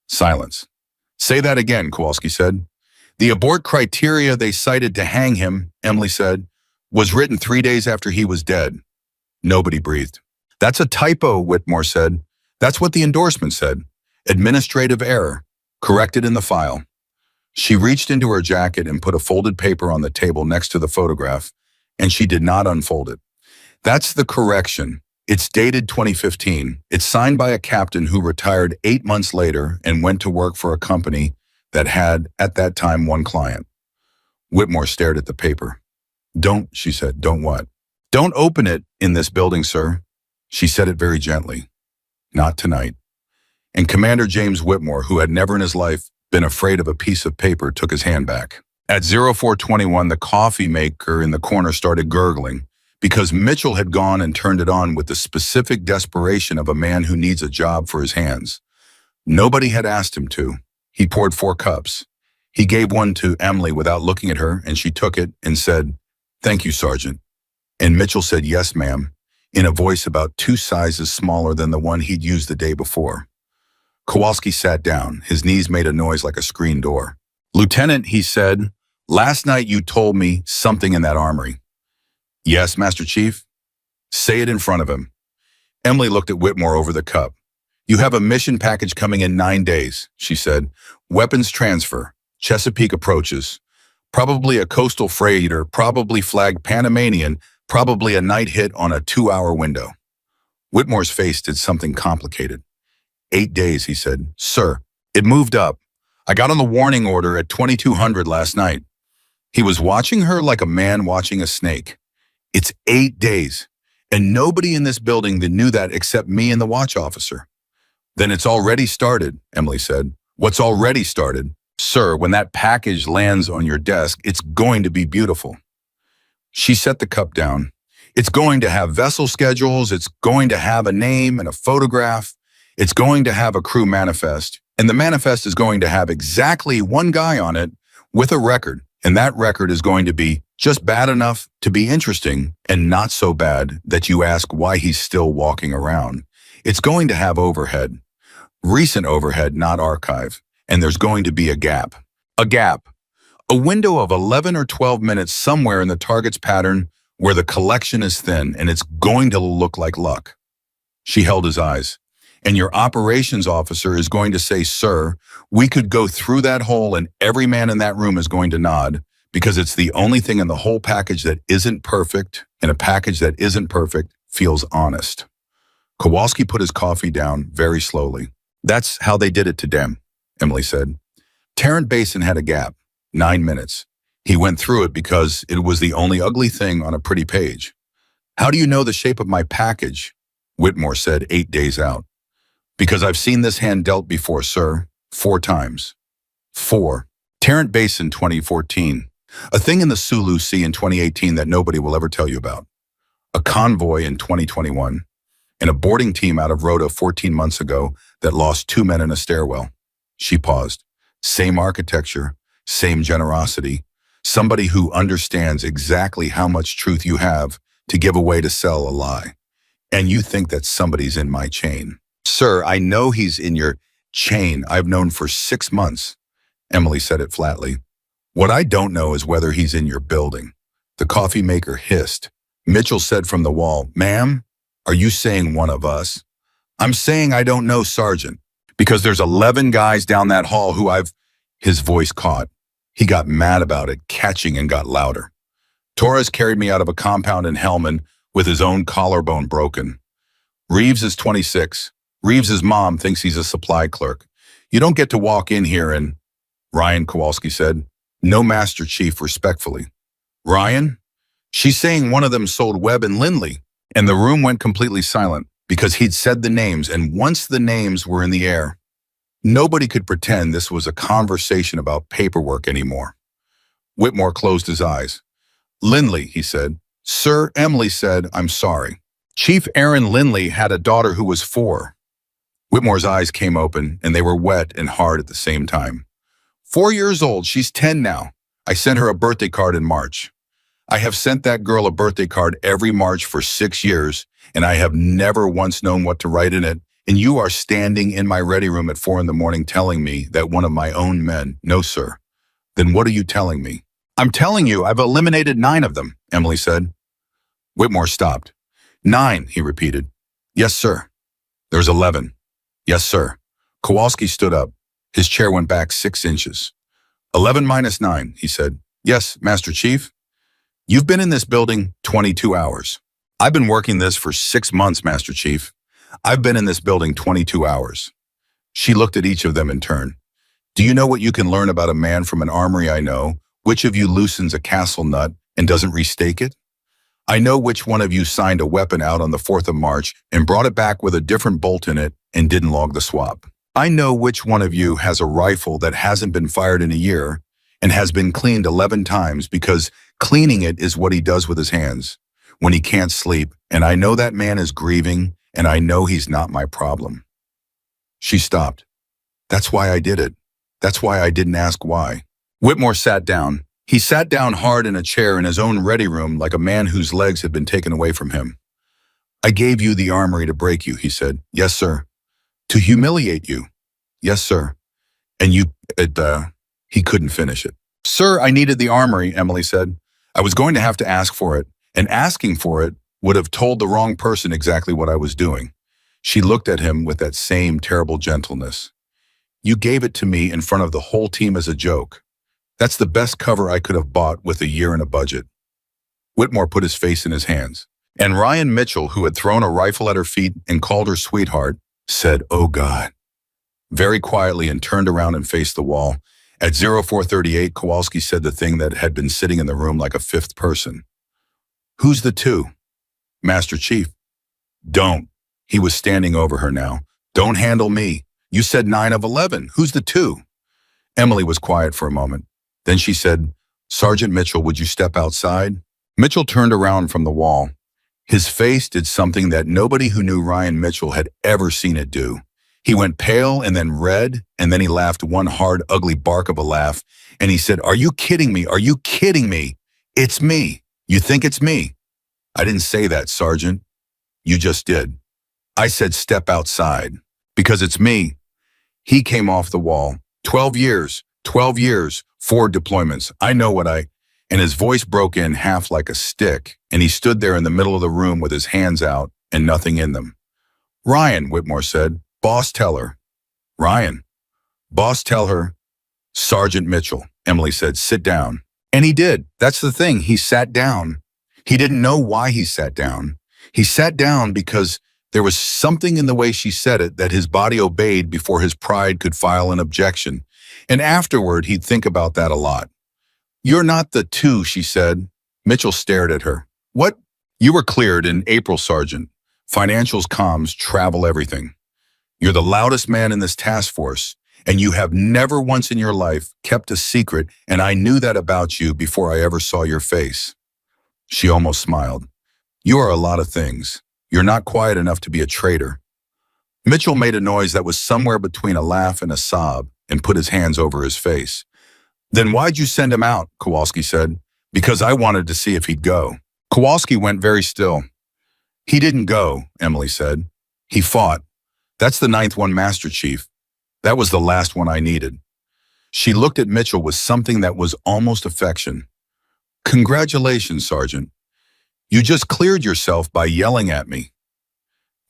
Silence. "Say that again," Kowalski said. "The abort criteria they cited to hang him," Emily said, "was written 3 days after he was dead." Nobody breathed. "That's a typo," Whitmore said. "That's what the endorsement said. Administrative error. Corrected in the file." She reached into her jacket and put a folded paper on the table next to the photograph, and she did not unfold it. "That's the correction. It's dated 2015. It's signed by a captain who retired 8 months later and went to work for a company that had, at that time, 1 client." Whitmore stared at the paper. "Don't," she said. "Don't what?" "Don't open it in this building, sir." She said it very gently. "Not tonight." And Commander James Whitmore, who had never in his life been afraid of a piece of paper, took his hand back. At 0421, the coffee maker in the corner started gurgling because Mitchell had gone and turned it on with the specific desperation of a man who needs a job for his hands. Nobody had asked him to. He poured 4 cups. He gave one to Emily without looking at her, and she took it and said, "Thank you, Sergeant." And Mitchell said, "Yes, ma'am," in a voice about 2 sizes smaller than the one he'd used the day before. Kowalski sat down. His knees made a noise like a screen door. "Lieutenant," he said, "last night you told me something in that armory." "Yes, Master Chief." "Say it in front of him." Emily looked at Whitmore over the cup. "You have a mission package coming in 9 days," she said. "Weapons transfer. Chesapeake approaches. Probably a coastal freighter, probably flagged Panamanian, probably a night hit on a 2-hour window." Whitmore's face did something complicated. 8 days, he said. "Sir, it moved up. I got on the warning order at 2200 last night." He was watching her like a man watching a snake. "It's 8 days, and nobody in this building that knew that except me and the watch officer." "Then it's already started," Emily said. "What's already started? Sir, when that package lands on your desk, it's going to be beautiful." She set the cup down. "It's going to have vessel schedules. It's going to have a name and a photograph. It's going to have a crew manifest. And the manifest is going to have exactly 1 guy on it with a record. And that record is going to be just bad enough to be interesting and not so bad that you ask why he's still walking around. It's going to have overhead. Recent overhead, not archive. And there's going to be a gap. A gap. A window of 11 or 12 minutes somewhere in the target's pattern where the collection is thin, and it's going to look like luck." She held his eyes. "And your operations officer is going to say, 'Sir, we could go through that hole and every man in that room is going to nod because it's the only thing in the whole package that isn't perfect, and a package that isn't perfect feels honest.'" Kowalski put his coffee down very slowly. "That's how they did it to Dem," Emily said. "Tarrant Basin had a gap, 9 minutes. He went through it because it was the only ugly thing on a pretty page. How do you know the shape of my package? Whitmore said 8 days out. Because I've seen this hand dealt before, sir. 4 times. 4. Tarrant Basin 2014. A thing in the Sulu Sea in 2018 that nobody will ever tell you about. A convoy in 2021. And a boarding team out of Rhoda 14 months ago that lost 2 men in a stairwell. She paused. Same architecture, same generosity. Somebody who understands exactly how much truth you have to give away to sell a lie. And you think that somebody's in my chain. Sir, I know he's in your chain I've known for 6 months. Emily said it flatly. What I don't know is whether he's in your building. The coffee maker hissed. Mitchell said from the wall, Ma'am, are you saying one of us? I'm saying I don't know, Sergeant, because there's 11 guys down that hall who His voice caught. He got mad about it, catching and got louder. Torres carried me out of a compound in Hellman with his own collarbone broken. Reeves is 26. Reeves's mom thinks he's a supply clerk. You don't get to walk in here and, Ryan, Kowalski said. No, Master Chief, respectfully. Ryan? She's saying one of them sold Webb and Lindley. And the room went completely silent because he'd said the names, and once the names were in the air, nobody could pretend this was a conversation about paperwork anymore. Whitmore closed his eyes. Lindley, he said. Sir, Emily said, I'm sorry. Chief Aaron Lindley had a daughter who was 4. Whitmore's eyes came open, and they were wet and hard at the same time. 4 years old, she's 10 now. I sent her a birthday card in March. I have sent that girl a birthday card every March for 6 years, and I have never once known what to write in it, and you are standing in my ready room at 4 a.m. telling me that one of my own men, no, sir. Then what are you telling me? I'm telling you, I've eliminated 9 of them, Emily said. Whitmore stopped. 9, he repeated. Yes, sir. There's 11. Yes, sir. Kowalski stood up. His chair went back 6 inches. 11 minus 9, he said. Yes, Master Chief. You've been in this building 22 hours. I've been working this for 6 months, Master Chief. I've been in this building 22 hours. She looked at each of them in turn. Do you know what you can learn about a man from an armory I know? Which of you loosens a castle nut and doesn't restake it? I know which one of you signed a weapon out on the 4th of March and brought it back with a different bolt in it and didn't log the swap. I know which one of you has a rifle that hasn't been fired in a year and has been cleaned 11 times because cleaning it is what he does with his hands when he can't sleep, and I know that man is grieving, and I know he's not my problem. She stopped. That's why I did it. That's why I didn't ask why. Whitmore sat down. He sat down hard in a chair in his own ready room like a man whose legs had been taken away from him. I gave you the armory to break you, he said. Yes, sir. To humiliate you. Yes, sir. And he couldn't finish it. Sir, I needed the armory, Emily said. I was going to have to ask for it, and asking for it would have told the wrong person exactly what I was doing. She looked at him with that same terrible gentleness. You gave it to me in front of the whole team as a joke. That's the best cover I could have bought with a year and a budget. Whitmore put his face in his hands, and Ryan Mitchell, who had thrown a rifle at her feet and called her sweetheart, said, Oh God, very quietly and turned around and faced the wall. At 0438, Kowalski said the thing that had been sitting in the room like a 5th person. Who's the 2? Master Chief. Don't. He was standing over her now. Don't handle me. You said 9 of 11. Who's the 2? Emily was quiet for a moment. Then she said, Sergeant Mitchell, would you step outside? Mitchell turned around from the wall. His face did something that nobody who knew Ryan Mitchell had ever seen it do. He went pale and then red, and then he laughed one hard, ugly bark of a laugh, and he said, Are you kidding me? Are you kidding me? It's me. You think it's me? I didn't say that, Sergeant. You just did. I said step outside, because it's me. He came off the wall. 12 years, 4 deployments. I know what and his voice broke in half like a stick, and he stood there in the middle of the room with his hands out and nothing in them. Ryan, Whitmore said, Boss, tell her. Ryan. Boss, tell her. Sergeant Mitchell, Emily said, sit down. And he did. That's the thing. He sat down. He didn't know why he sat down. He sat down because there was something in the way she said it that his body obeyed before his pride could file an objection. And afterward, he'd think about that a lot. You're not the two, she said. Mitchell stared at her. What? You were cleared in April, Sergeant. Financials, comms, travel, everything. You're the loudest man in this task force, and you have never once in your life kept a secret, and I knew that about you before I ever saw your face. She almost smiled. You are a lot of things. You're not quiet enough to be a traitor. Mitchell made a noise that was somewhere between a laugh and a sob and put his hands over his face. Then why'd you send him out? Kowalski said. Because I wanted to see if he'd go. Kowalski went very still. He didn't go, Emily said. He fought. That's the ninth one, Master Chief. That was the last one I needed. She looked at Mitchell with something that was almost affection. Congratulations, Sergeant. You just cleared yourself by yelling at me.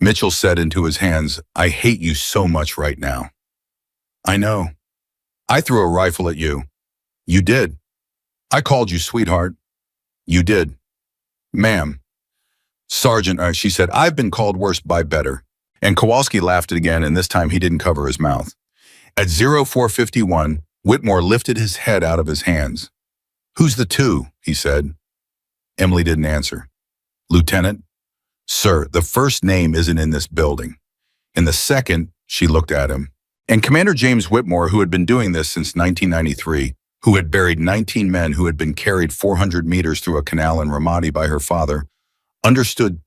Mitchell said into his hands, I hate you so much right now. I know. I threw a rifle at you. You did. I called you sweetheart. You did. Ma'am. Sergeant, she said, I've been called worse by better. And Kowalski laughed again, and this time he didn't cover his mouth. At 0451, Whitmore lifted his head out of his hands. Who's the two? He said. Emily didn't answer. Lieutenant? Sir, the first name isn't in this building. In the second, she looked at him. And Commander James Whitmore, who had been doing this since 1993, who had buried 19 men who had been carried 400 meters through a canal in Ramadi by her father, understood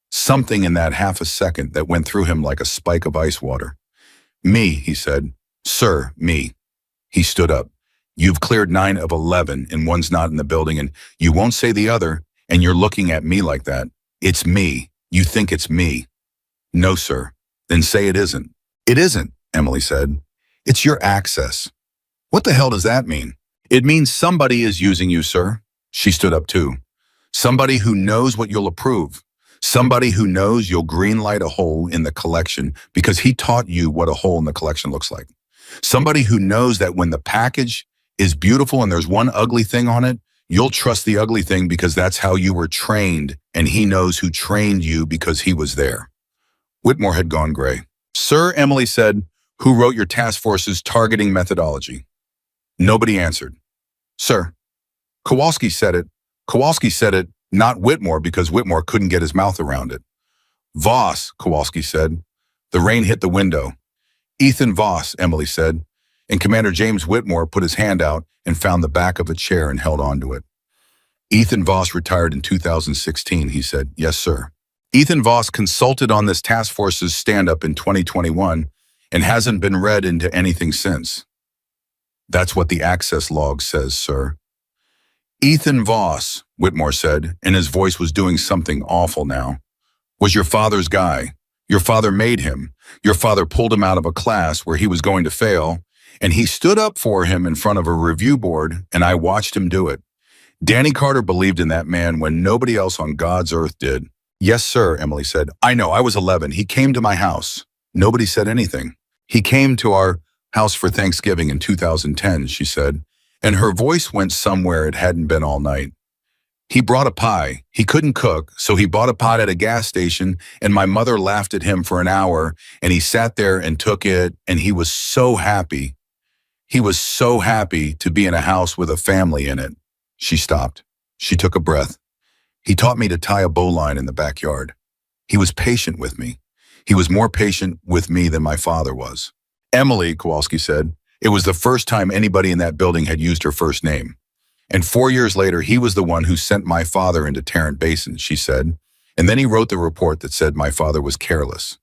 something in that half a second that went through him like a spike of ice water. Me, he said. Sir, me. He stood up. You've cleared 9 of 11 and one's not in the building and you won't say the other and you're looking at me like that. It's me. You think it's me. No, sir. Then say it isn't. It isn't, Emily said. It's your access. What the hell does that mean? It means somebody is using you, sir. She stood up too. Somebody who knows what you'll approve. Somebody who knows you'll greenlight a hole in the collection because he taught you what a hole in the collection looks like. Somebody who knows that when the package is beautiful and there's one ugly thing on it, you'll trust the ugly thing because that's how you were trained, and he knows who trained you because he was there. Whitmore had gone gray. Sir, Emily said, who wrote your task force's targeting methodology? Nobody answered. Sir. Kowalski said it. Kowalski said it, not Whitmore, because Whitmore couldn't get his mouth around it. Voss, Kowalski said. The rain hit the window. Ethan Voss, Emily said, and Commander James Whitmore put his hand out and found the back of a chair and held onto it. Ethan Voss retired in 2016, he said. Yes, sir. Ethan Voss consulted on this task force's stand-up in 2021 and hasn't been read into anything since. That's what the access log says, sir. Ethan Voss, Whitmore said, and his voice was doing something awful now, was your father's guy. Your father made him. Your father pulled him out of a class where he was going to fail, and he stood up for him in front of a review board, and I watched him do it. Danny Carter believed in that man when nobody else on God's earth did. Yes, sir, Emily said. I know, I was 11. He came to my house. Nobody said anything. He came to our house for Thanksgiving in 2010, she said, and her voice went somewhere it hadn't been all night. He brought a pie. He couldn't cook, so he bought a pie at a gas station, and my mother laughed at him for an hour, and he sat there and took it, and he was so happy. He was so happy to be in a house with a family in it. She stopped. She took a breath. He taught me to tie a bowline in the backyard. He was patient with me. He was more patient with me than my father was. Emily, Kowalski said, it was the first time anybody in that building had used her first name. And 4 years later, he was the one who sent my father into Tarrant Basin, she said. And then he wrote the report that said my father was careless.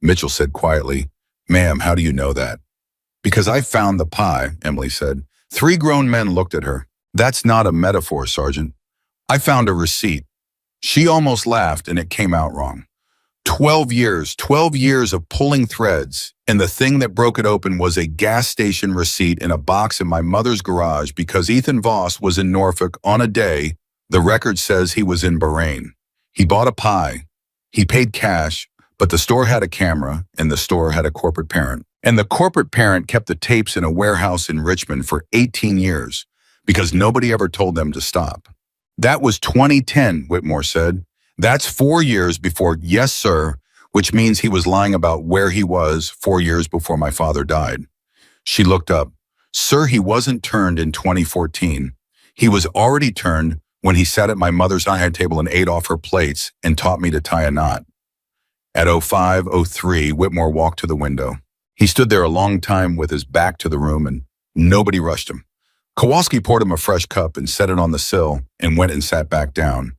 Mitchell said quietly, Ma'am, how do you know that? Because I found the pie, Emily said. 3 grown men looked at her. That's not a metaphor, Sergeant. I found a receipt. She almost laughed and it came out wrong. 12 years of pulling threads, and the thing that broke it open was a gas station receipt in a box in my mother's garage because Ethan Voss was in Norfolk on a day, the record says he was in Bahrain. He bought a pie. He paid cash, but the store had a camera and the store had a corporate parent. And the corporate parent kept the tapes in a warehouse in Richmond for 18 years because nobody ever told them to stop. That was 2010, Whitmore said. That's 4 years before yes, sir, which means he was lying about where he was 4 years before my father died. She looked up. Sir, he wasn't turned in 2014. He was already turned when he sat at my mother's dining table and ate off her plates and taught me to tie a knot. At 05:03, Whitmore walked to the window. He stood there a long time with his back to the room and nobody rushed him. Kowalski poured him a fresh cup and set it on the sill and went and sat back down.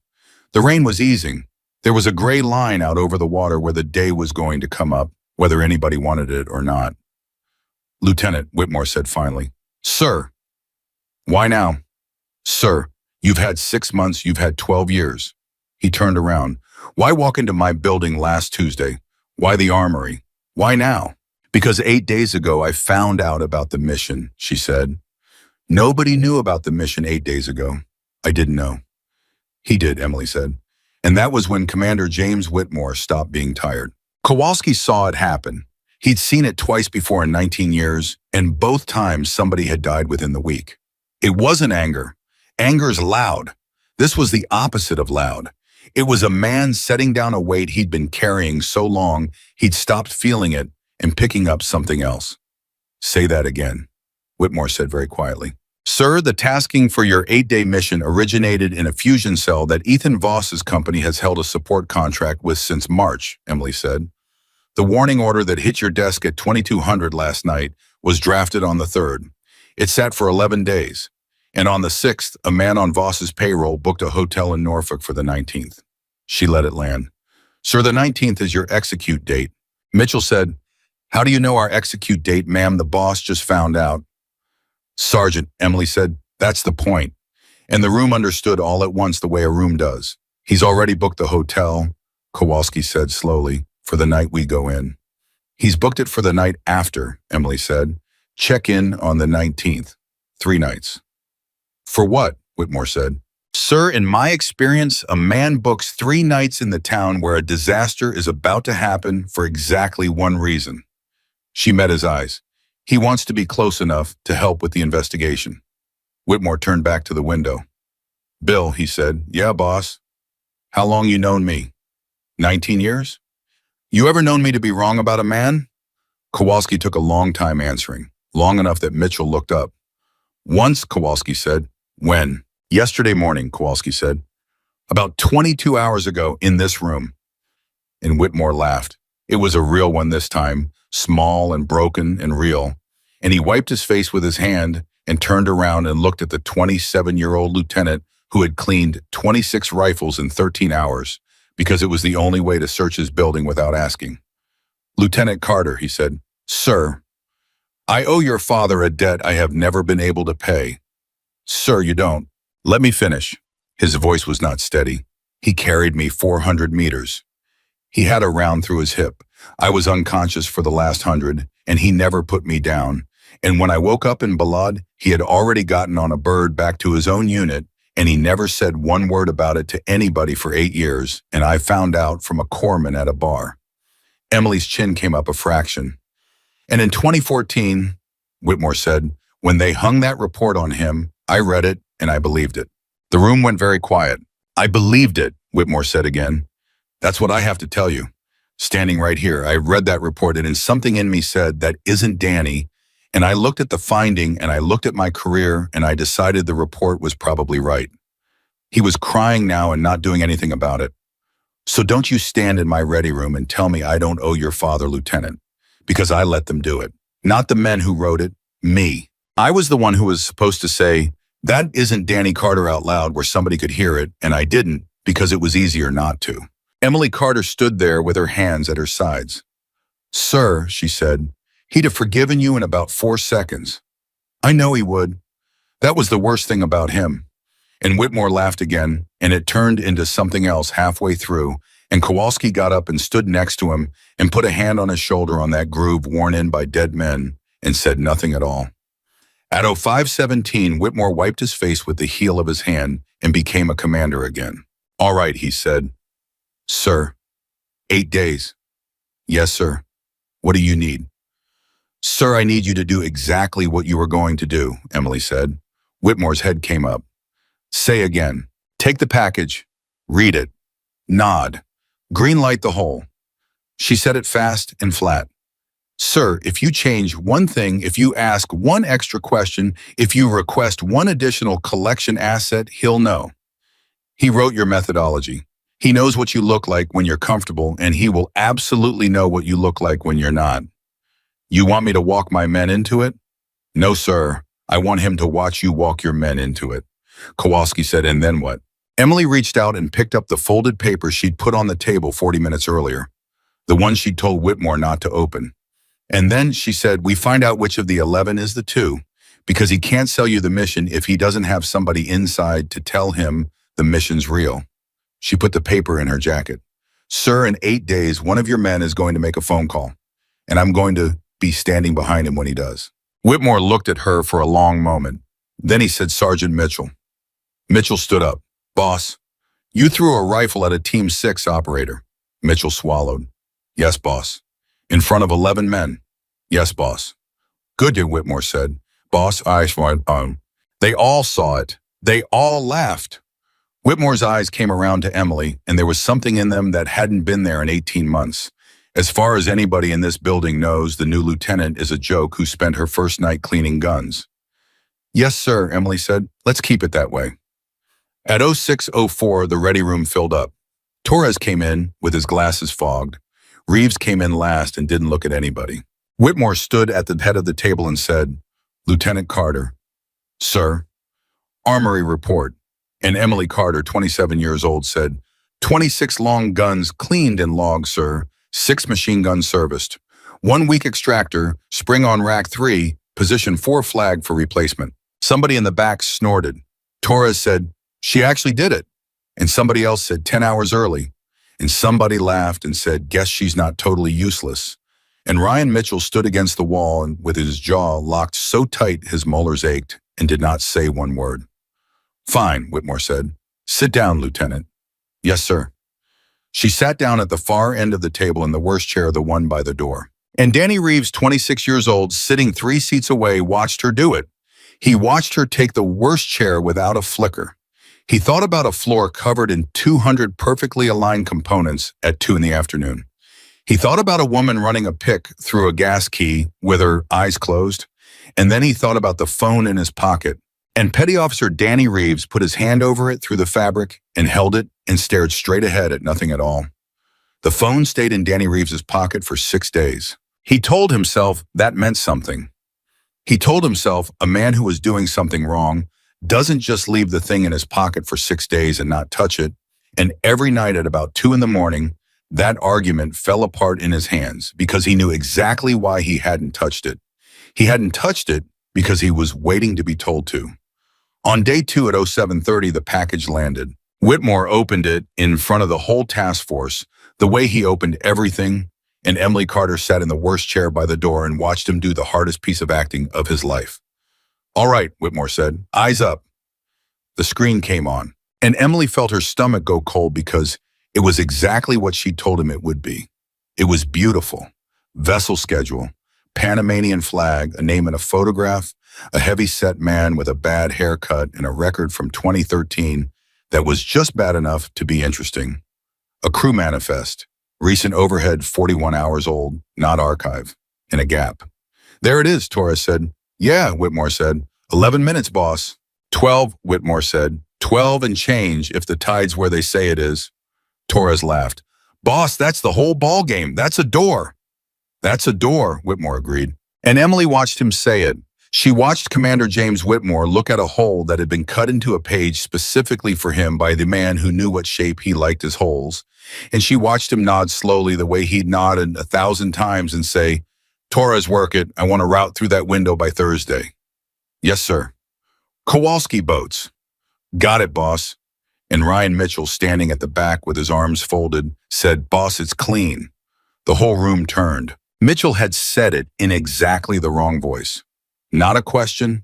The rain was easing. There was a gray line out over the water where the day was going to come up, whether anybody wanted it or not. "Lieutenant," Whitmore said finally. "Sir." "Why now?" "Sir, you've had 6 months, you've had 12 years. He turned around. "Why walk into my building last Tuesday? Why the armory? Why now?" "Because 8 days ago I found out about the mission," she said. "Nobody knew about the mission 8 days ago. I didn't know." "He did," Emily said. "And that was when Commander James Whitmore stopped being tired." Kowalski saw it happen. He'd seen it twice before in 19 years, and both times somebody had died within the week. It wasn't anger. Anger's loud. This was the opposite of loud. It was a man setting down a weight he'd been carrying so long he'd stopped feeling it and picking up something else. "Say that again," Whitmore said very quietly. "Sir, the tasking for your 8-day mission originated in a fusion cell that Ethan Voss's company has held a support contract with since March," Emily said. "The warning order that hit your desk at 2200 last night was drafted on the 3rd. It sat for 11 days. And on the 6th, a man on Voss's payroll booked a hotel in Norfolk for the 19th. She let it land. "Sir, the 19th is your execute date." Mitchell said, "How do you know our execute date, ma'am? The boss just found out." "Sergeant," Emily said, "that's the point." And the room understood all at once the way a room does. "He's already booked the hotel," Kowalski said slowly, "for the night we go in." "He's booked it for the night after," Emily said. "Check in on the 19th. 3 nights. "For what?" Whitmore said. "Sir, in my experience, a man books 3 nights in the town where a disaster is about to happen for exactly one reason." She met his eyes. "He wants to be close enough to help with the investigation." Whitmore turned back to the window. "Bill," he said. "Yeah, boss." "How long you known me?" 19 years? "You ever known me to be wrong about a man?" Kowalski took a long time answering, long enough that Mitchell looked up. "Once," Kowalski said. "When?" "Yesterday morning," Kowalski said. "About 22 hours ago in this room." And Whitmore laughed. It was a real one this time, small and broken and real. And he wiped his face with his hand and turned around and looked at the 27-year-old lieutenant who had cleaned 26 rifles in 13 hours because it was the only way to search his building without asking. "Lieutenant Carter," he said. "Sir, I owe your father a debt I have never been able to pay." "Sir, you don't." "Let me finish." His voice was not steady. "He carried me 400 meters. He had a round through his hip. I was unconscious for the last 100, and he never put me down. And when I woke up in Balad, he had already gotten on a bird back to his own unit, and he never said one word about it to anybody for 8 years, and I found out from a corpsman at a bar." Emily's chin came up a fraction. "And in 2014, Whitmore said, when they hung that report on him, I read it and I believed it." The room went very quiet. "I believed it," Whitmore said again. "That's what I have to tell you. Standing right here, I read that report and something in me said, that isn't Danny. And I looked at the finding and I looked at my career and I decided the report was probably right." He was crying now and not doing anything about it. "So don't you stand in my ready room and tell me I don't owe your father, Lieutenant, because I let them do it. Not the men who wrote it, me. I was the one who was supposed to say, 'That isn't Danny Carter' out loud where somebody could hear it, and I didn't because it was easier not to." Emily Carter stood there with her hands at her sides. "Sir," she said, "he'd have forgiven you in about 4 seconds. I know he would. That was the worst thing about him." And Whitmore laughed again, and it turned into something else halfway through, and Kowalski got up and stood next to him and put a hand on his shoulder on that groove worn in by dead men and said nothing at all. At 05:17, Whitmore wiped his face with the heel of his hand and became a commander again. "All right," he said. "Sir." 8 days. "Yes, sir. What do you need?" "Sir, I need you to do exactly what you were going to do," Emily said. Whitmore's head came up. "Say again. Take the package. Read it. Nod. Green light the whole." She said it fast and flat. Sir, if you change one thing, if you ask one extra question, if you request one additional collection asset, he'll know. He wrote your methodology. He knows what you look like when you're comfortable, and he will absolutely know what you look like when you're not. You want me to walk my men into it? No, sir. I want him to watch you walk your men into it. Kowalski said, and then what? Emily reached out and picked up the folded paper she'd put on the table 40 minutes earlier, the one she'd told Whitmore not to open. And then she said, we find out which of the 11 is the 2, because he can't sell you the mission if he doesn't have somebody inside to tell him the mission's real. She put the paper in her jacket. Sir, in 8 days, one of your men is going to make a phone call, and I'm going to be standing behind him when he does. Whitmore looked at her for a long moment. Then he said, Sergeant Mitchell. Mitchell stood up. Boss, you threw a rifle at a Team 6 operator. Mitchell swallowed. Yes, boss. In front of 11 men. Yes, boss. Good, Whitmore said. Boss, I saw it. They all saw it. They all laughed. Whitmore's eyes came around to Emily, and there was something in them that hadn't been there in 18 months. As far as anybody in this building knows, the new lieutenant is a joke who spent her first night cleaning guns. Yes, sir, Emily said. Let's keep it that way. At 06:04, the ready room filled up. Torres came in with his glasses fogged. Reeves came in last and didn't look at anybody. Whitmore stood at the head of the table and said, Lieutenant Carter. Sir. Armory report. And Emily Carter, 27 years old, said, 26 long guns cleaned and logged, sir. 6 machine guns serviced. 1 weak extractor, spring on rack 3, position 4 flag for replacement. Somebody in the back snorted. Torres said, she actually did it. And somebody else said 10 hours early. And somebody laughed and said, guess she's not totally useless. And Ryan Mitchell stood against the wall and with his jaw locked so tight his molars ached and did not say one word. Fine, Whitmore said. Sit down, Lieutenant. Yes, sir. She sat down at the far end of the table in the worst chair, the one by the door. And Danny Reeves, 26 years old, sitting 3 seats away, watched her do it. He watched her take the worst chair without a flicker. He thought about a floor covered in 200 perfectly aligned components at 2 in the afternoon. He thought about a woman running a pick through a gas key with her eyes closed. And then he thought about the phone in his pocket. And Petty Officer Danny Reeves put his hand over it through the fabric and held it and stared straight ahead at nothing at all. The phone stayed in Danny Reeves's pocket for 6 days. He told himself that meant something. He told himself a man who was doing something wrong doesn't just leave the thing in his pocket for 6 days and not touch it. And every night at about 2 in the morning, that argument fell apart in his hands because he knew exactly why he hadn't touched it. He hadn't touched it because he was waiting to be told to. On day 2 at 07:30, the package landed. Whitmore opened it in front of the whole task force, the way he opened everything, and Emily Carter sat in the worst chair by the door and watched him do the hardest piece of acting of his life. All right, Whitmore said, eyes up. The screen came on, and Emily felt her stomach go cold because it was exactly what she told him it would be. It was beautiful. Vessel schedule, Panamanian flag, a name in a photograph, a heavy-set man with a bad haircut, and a record from 2013 that was just bad enough to be interesting. A crew manifest, recent overhead 41 hours old, not archive, and a gap. There it is, Torres said. Yeah, Whitmore said. 11 minutes, boss. 12, Whitmore said. 12 and change if the tide's where they say it is. Torres laughed. Boss, that's the whole ball game. That's a door. That's a door, Whitmore agreed. And Emily watched him say it. She watched Commander James Whitmore look at a hole that had been cut into a page specifically for him by the man who knew what shape he liked his holes. And she watched him nod slowly the way he'd nodded 1,000 times and say, Torres, work it. I want to route through that window by Thursday. Yes, sir. Kowalski boats. Got it, boss. And Ryan Mitchell, standing at the back with his arms folded, said, Boss, it's clean. The whole room turned. Mitchell had said it in exactly the wrong voice. Not a question,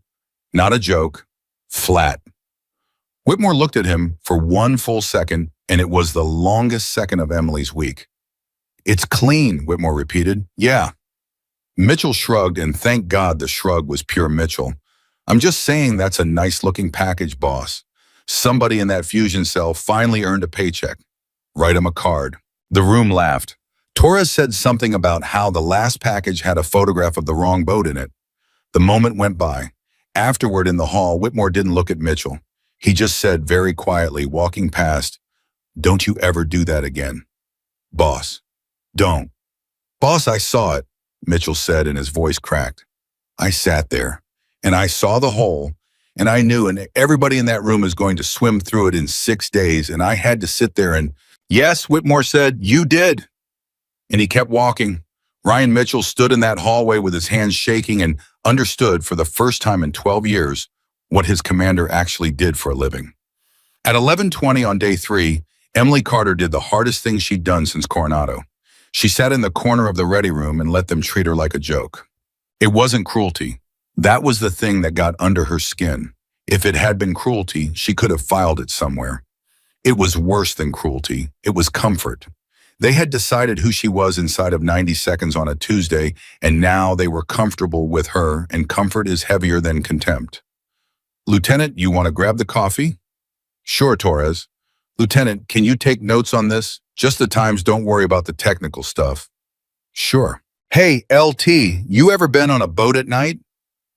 not a joke, flat. Whitmore looked at him for 1 full second, and it was the longest second of Emily's week. It's clean, Whitmore repeated. Yeah. Mitchell shrugged, and thank God the shrug was pure Mitchell. I'm just saying that's a nice-looking package, boss. Somebody in that fusion cell finally earned a paycheck. Write him a card. The room laughed. Torres said something about how the last package had a photograph of the wrong boat in it. The moment went by. Afterward in the hall, Whitmore didn't look at Mitchell. He just said very quietly, walking past, "Don't you ever do that again. Boss, don't." "Boss, I saw it," Mitchell said, and his voice cracked. "I sat there, and I saw the hole, and I knew, and everybody in that room is going to swim through it in 6 days, and I had to sit there and—" "Yes," Whitmore said, "you did." And he kept walking. Ryan Mitchell stood in that hallway with his hands shaking and understood for the first time in 12 years what his commander actually did for a living. At 11:20 on day 3, Emily Carter did the hardest thing she'd done since Coronado. She sat in the corner of the ready room and let them treat her like a joke. It wasn't cruelty. That was the thing that got under her skin. If it had been cruelty, she could have filed it somewhere. It was worse than cruelty. It was comfort. They had decided who she was inside of 90 seconds on a Tuesday, and now they were comfortable with her, and comfort is heavier than contempt. "Lieutenant, you want to grab the coffee?" "Sure, Torres." "Lieutenant, can you take notes on this? Just the times, don't worry about the technical stuff." "Sure." "Hey, LT, you ever been on a boat at night?"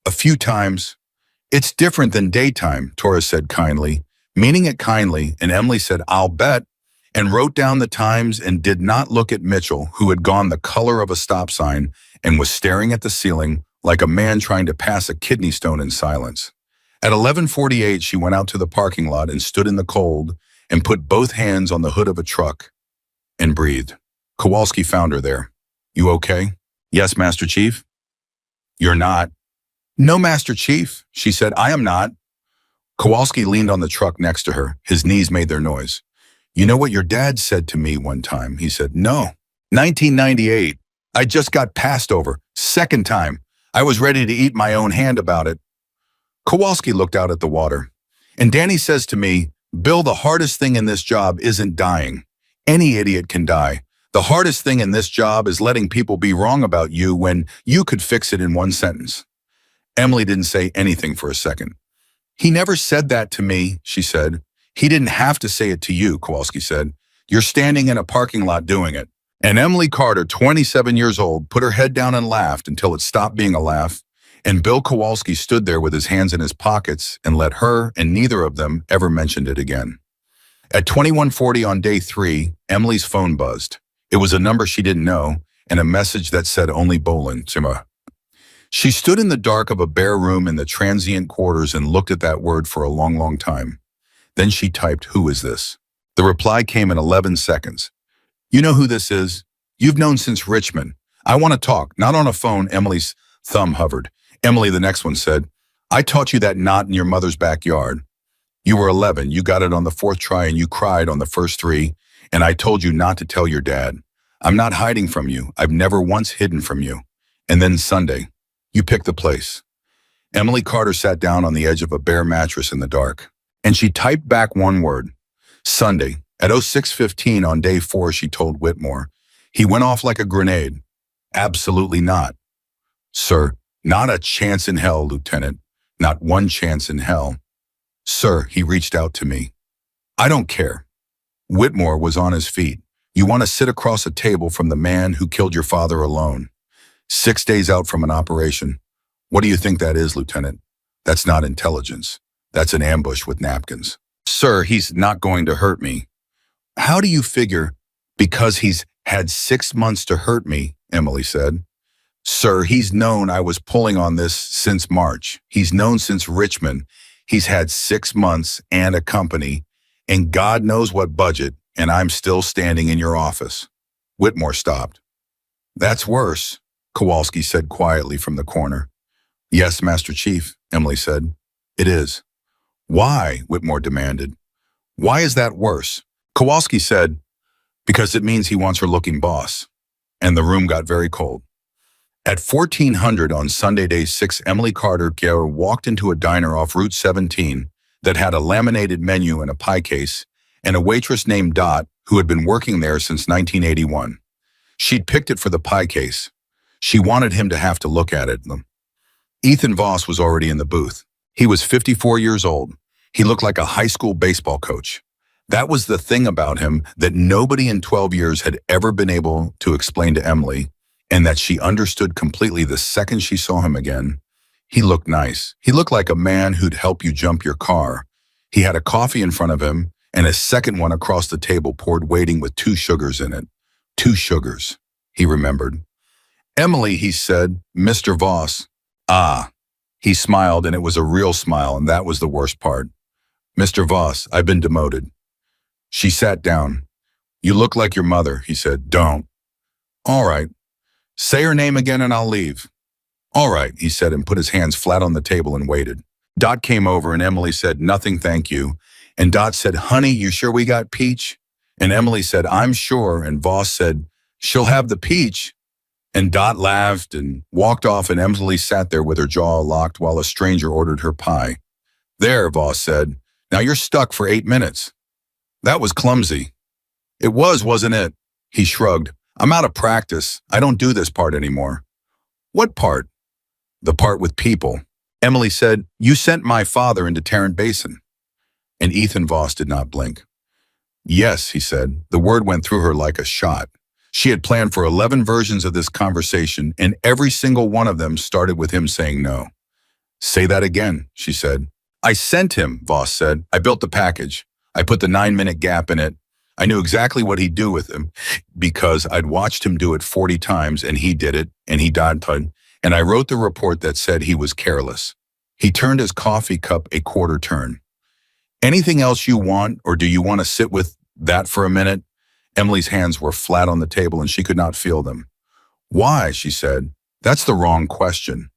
"A few times." "It's different than daytime," Torres said kindly, meaning it kindly, and Emily said, "I'll bet," and wrote down the times and did not look at Mitchell, who had gone the color of a stop sign and was staring at the ceiling like a man trying to pass a kidney stone in silence. At 11:48, she went out to the parking lot and stood in the cold and put both hands on the hood of a truck and breathed. Kowalski found her there. "You okay?" "Yes, Master Chief." "You're not." "No, Master Chief," she said. "I am not." Kowalski leaned on the truck next to her. His knees made their noise. "You know what your dad said to me one time?" He said. "No." 1998. I just got passed over. Second time. I was ready to eat my own hand about it. Kowalski looked out at the water. "And Danny says to me, Bill, the hardest thing in this job isn't dying. Any idiot can die. The hardest thing in this job is letting people be wrong about you when you could fix it in one sentence." Emily didn't say anything for a second. "He never said that to me," she said. "He didn't have to say it to you," Kowalski said. "You're standing in a parking lot doing it." And Emily Carter, 27 years old, put her head down and laughed until it stopped being a laugh, and Bill Kowalski stood there with his hands in his pockets and let her and neither of them ever mentioned it again. At 21:40 on day 3, Emily's phone buzzed. It was a number she didn't know and a message that said only Bolin, Sima. She stood in the dark of a bare room in the transient quarters and looked at that word for a long, long time. Then she typed, "Who is this?" The reply came in 11 seconds. "You know who this is? You've known since Richmond. I want to talk, not on a phone." Emily's thumb hovered. Emily, the next one, said, "I taught you that knot in your mother's backyard. You were 11, you got it on the 4th try and you cried on the first 3, and I told you not to tell your dad. I'm not hiding from you. I've never once hidden from you. And then Sunday, you picked the place." Emily Carter sat down on the edge of a bare mattress in the dark, and she typed back one word, "Sunday." At 06:15 on day 4, she told Whitmore, "He went off like a grenade." "Absolutely not." "Sir, not a chance in hell, Lieutenant. Not one chance in hell." "Sir, he reached out to me." "I don't care." Whitmore was on his feet. "You want to sit across a table from the man who killed your father alone. 6 days out from an operation. What do you think that is, Lieutenant? That's not intelligence. That's an ambush with napkins." "Sir, he's not going to hurt me." "How do you figure? Because he's had 6 months to hurt me," Emily said. "Sir, he's known I was pulling on this since March. He's known since Richmond. He's had 6 months and a company, and God knows what budget, and I'm still standing in your office." Whitmore stopped. "That's worse," Kowalski said quietly from the corner. "Yes, Master Chief," Emily said. "It is." "Why?" Whitmore demanded. "Why is that worse?" Kowalski said, "Because it means he wants her looking boss." And the room got very cold. At 1400 on Sunday day 6, Emily Carter walked into a diner off Route 17 that had a laminated menu and a pie case, and a waitress named Dot who had been working there since 1981. She'd picked it for the pie case. She wanted him to have to look at it. Ethan Voss was already in the booth. He was 54 years old. He looked like a high school baseball coach. That was the thing about him that nobody in 12 years had ever been able to explain to Emily, and that she understood completely the second she saw him again. He looked nice. He looked like a man who'd help you jump your car. He had a coffee in front of him, and a second one across the table poured waiting with 2 sugars in it. 2 sugars, he remembered. Emily, he said, Mr. Voss. Ah. He smiled, and it was a real smile, and that was the worst part. Mr. Voss, I've been demoted. She sat down. You look like your mother, he said. Don't. All right. Say her name again and I'll leave. All right, he said and put his hands flat on the table and waited. Dot came over and Emily said, nothing, thank you. And Dot said, honey, you sure we got peach? And Emily said, I'm sure. And Voss said, she'll have the peach. And Dot laughed and walked off, and Emily sat there with her jaw locked while a stranger ordered her pie. There, Voss said. Now you're stuck for 8 minutes. That was clumsy. It was, wasn't it? He shrugged. I'm out of practice. I don't do this part anymore. What part? The part with people. Emily said, you sent my father into Tarrant Basin. And Ethan Voss did not blink. Yes, he said. The word went through her like a shot. She had planned for 11 versions of this conversation, and every single one of them started with him saying no. Say that again, she said. I sent him, Voss said. I built the package. I put the 9-minute gap in it. I knew exactly what he'd do with him because I'd watched him do it 40 times, and he did it, and he died. And I wrote the report that said he was careless. He turned his coffee cup a quarter turn. Anything else you want, or do you want to sit with that for a minute? Emily's hands were flat on the table and she could not feel them. Why, she said. That's the wrong question.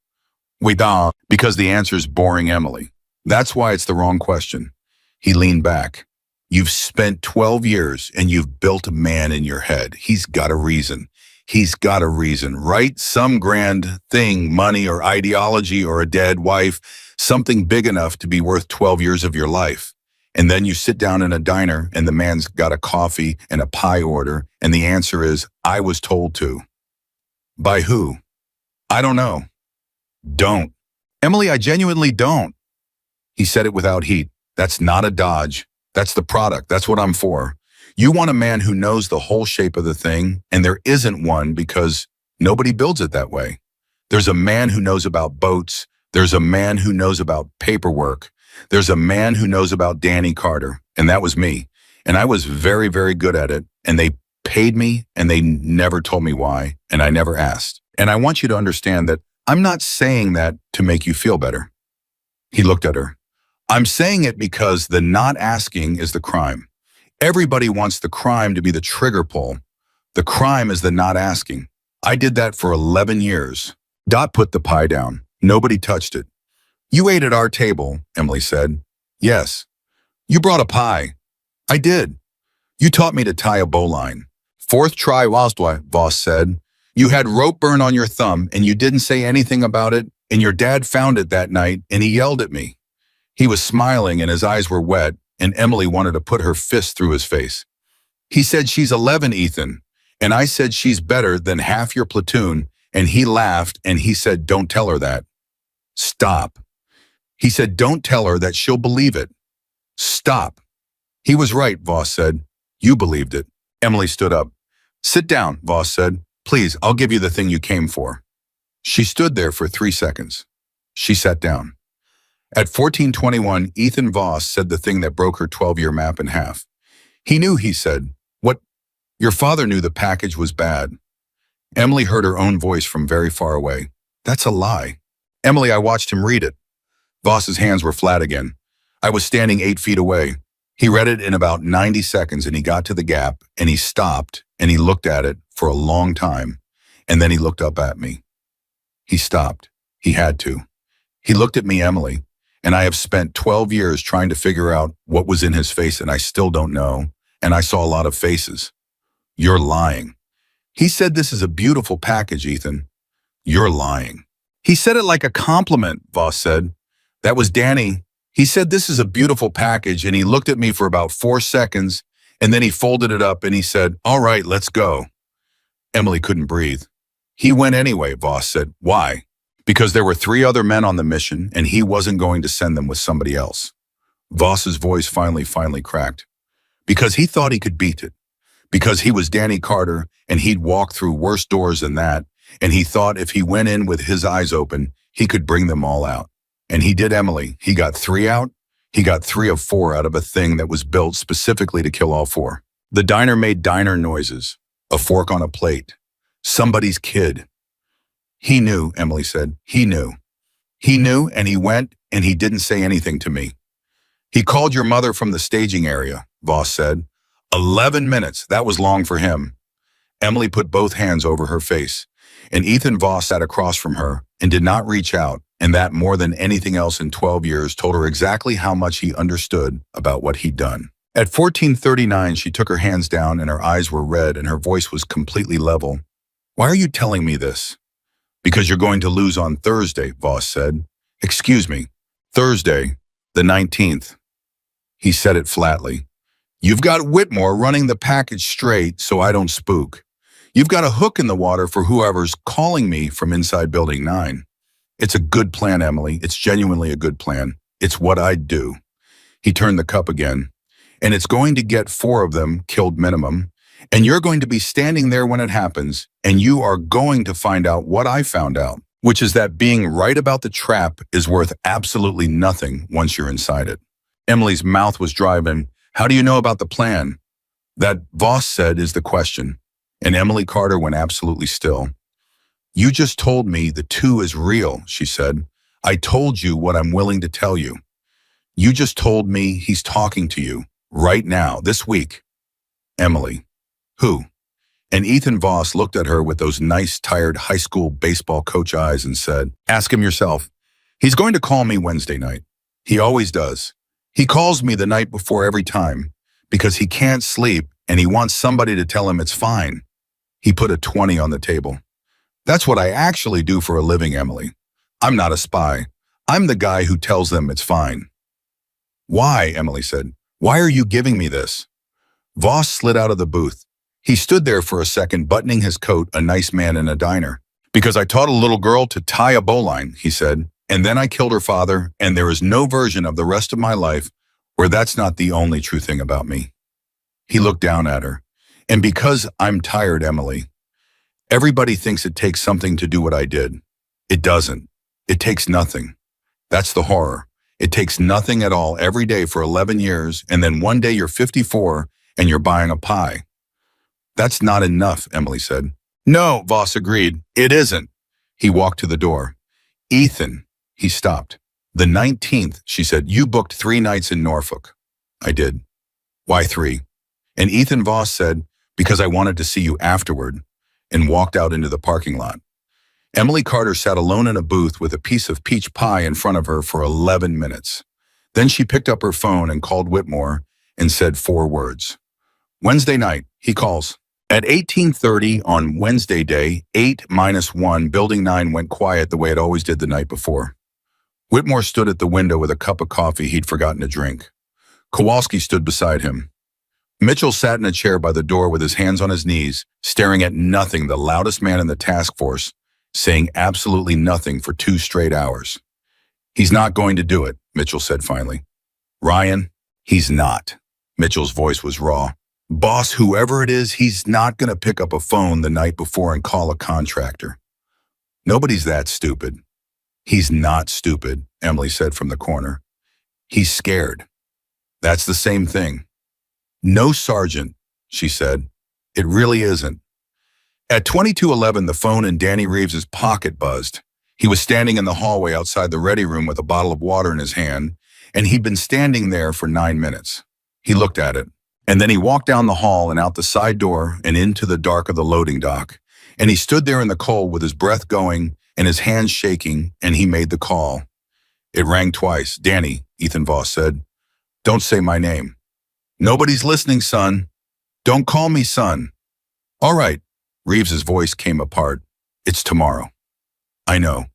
We don't, because the answer's boring, Emily. That's why it's the wrong question. He leaned back. You've spent 12 years and you've built a man in your head. He's got a reason. He's got a reason, right? Some grand thing, money or ideology or a dead wife, something big enough to be worth 12 years of your life. And then you sit down in a diner and the man's got a coffee and a pie order, and the answer is, I was told to. By who? I don't know. Don't. Emily, I genuinely don't. He said it without heat. That's not a dodge. That's the product. That's what I'm for. You want a man who knows the whole shape of the thing, and there isn't one because nobody builds it that way. There's a man who knows about boats. There's a man who knows about paperwork. There's a man who knows about Danny Carter, and that was me. And I was very, very good at it, and they paid me, and they never told me why, and I never asked. And I want you to understand that I'm not saying that to make you feel better. He looked at her. I'm saying it because the not asking is the crime. Everybody wants the crime to be the trigger pull. The crime is the not asking. I did that for 11 years. Dot put the pie down. Nobody touched it. You ate at our table, Emily said. Yes. You brought a pie. I did. You taught me to tie a bowline. 4th try, Voss said. You had rope burn on your thumb and you didn't say anything about it, and your dad found it that night and he yelled at me. He was smiling and his eyes were wet, and Emily wanted to put her fist through his face. He said, she's 11, Ethan. And I said, she's better than half your platoon, and he laughed and he said, don't tell her that. Stop. He said, don't tell her that, she'll believe it. Stop. He was right, Voss said. You believed it. Emily stood up. Sit down, Voss said. Please, I'll give you the thing you came for. She stood there for 3 seconds. She sat down. At 14:21, Ethan Voss said the thing that broke her 12-year map in half. He knew, he said. What? Your father knew the package was bad. Emily heard her own voice from very far away. That's a lie. Emily, I watched him read it. Voss's hands were flat again. I was standing 8 feet away. He read it in about 90 seconds and he got to the gap and he stopped and he looked at it for a long time, and then he looked up at me. He stopped. He had to. He looked at me, Emily, and I have spent 12 years trying to figure out what was in his face, and I still don't know, and I saw a lot of faces. You're lying. He said this is a beautiful package, Ethan. You're lying. He said it like a compliment, Voss said. That was Danny. He said this is a beautiful package, and he looked at me for about 4 seconds, and then he folded it up and he said, all right, let's go. Emily couldn't breathe. He went anyway, Voss said. Why? Because there were 3 other men on the mission, and he wasn't going to send them with somebody else. Voss's voice finally cracked. Because he thought he could beat it. Because he was Danny Carter and he'd walk through worse doors than that, and he thought if he went in with his eyes open, he could bring them all out. And he did, Emily. He got 3 out. He got 3 of 4 out of a thing that was built specifically to kill all 4. The diner made diner noises. A fork on a plate. Somebody's kid. He knew, Emily said. He knew. He knew, and he went, and he didn't say anything to me. He called your mother from the staging area, Voss said. 11 minutes. That was long for him. Emily put both hands over her face, and Ethan Voss sat across from her and did not reach out, and that more than anything else in 12 years told her exactly how much he understood about what he'd done. At 14:39, she took her hands down and her eyes were red and her voice was completely level. Why are you telling me this? Because you're going to lose on Thursday, Voss said. Excuse me, Thursday, the 19th. He said it flatly. You've got Whitmore running the package straight so I don't spook. You've got a hook in the water for whoever's calling me from inside Building 9. It's a good plan, Emily. It's genuinely a good plan. It's what I'd do. He turned the cup again. And it's going to get 4 of them killed minimum. And you're going to be standing there when it happens, and you are going to find out what I found out, which is that being right about the trap is worth absolutely nothing once you're inside it. Emily's mouth was driving. How do you know about the plan? That, Voss said, is the question. And Emily Carter went absolutely still. You just told me the 2 is real, she said. I told you what I'm willing to tell you. You just told me he's talking to you. Right now, this week. Emily. Who? And Ethan Voss looked at her with those nice, tired high school baseball coach eyes and said, ask him yourself. He's going to call me Wednesday night. He always does. He calls me the night before every time because he can't sleep and he wants somebody to tell him it's fine. He put a 20 on the table. That's what I actually do for a living, Emily. I'm not a spy. I'm the guy who tells them it's fine. Why? Emily said. Why are you giving me this? Voss slid out of the booth. He stood there for a second, buttoning his coat, a nice man in a diner. Because I taught a little girl to tie a bowline, he said, and then I killed her father, and there is no version of the rest of my life where that's not the only true thing about me. He looked down at her. And because I'm tired, Emily, everybody thinks it takes something to do what I did. It doesn't. It takes nothing. That's the horror. It takes nothing at all every day for 11 years, and then one day you're 54 and you're buying a pie. That's not enough, Emily said. No, Voss agreed. It isn't. He walked to the door. Ethan, he stopped. The 19th, she said, you booked 3 nights in Norfolk. I did. Why 3? And Ethan Voss said, because I wanted to see you afterward, and walked out into the parking lot. Emily Carter sat alone in a booth with a piece of peach pie in front of her for 11 minutes. Then she picked up her phone and called Whitmore and said 4 words. Wednesday night, he calls. At 18:30 on Wednesday day, 8-1, Building 9 went quiet the way it always did the night before. Whitmore stood at the window with a cup of coffee he'd forgotten to drink. Kowalski stood beside him. Mitchell sat in a chair by the door with his hands on his knees, staring at nothing, the loudest man in the task force, saying absolutely nothing for 2 straight hours. He's not going to do it, Mitchell said finally. Ryan, he's not. Mitchell's voice was raw. Boss, whoever it is, he's not going to pick up a phone the night before and call a contractor. Nobody's that stupid. He's not stupid, Emily said from the corner. He's scared. That's the same thing. No, Sergeant, she said. It really isn't. At 22:11, the phone in Danny Reeves's pocket buzzed. He was standing in the hallway outside the ready room with a bottle of water in his hand, and he'd been standing there for 9 minutes. He looked at it, and then he walked down the hall and out the side door and into the dark of the loading dock, and he stood there in the cold with his breath going and his hands shaking, and he made the call. It rang twice. Danny, Ethan Voss said, don't say my name. Nobody's listening, son. Don't call me son. All right. Reeves's voice came apart. It's tomorrow. I know.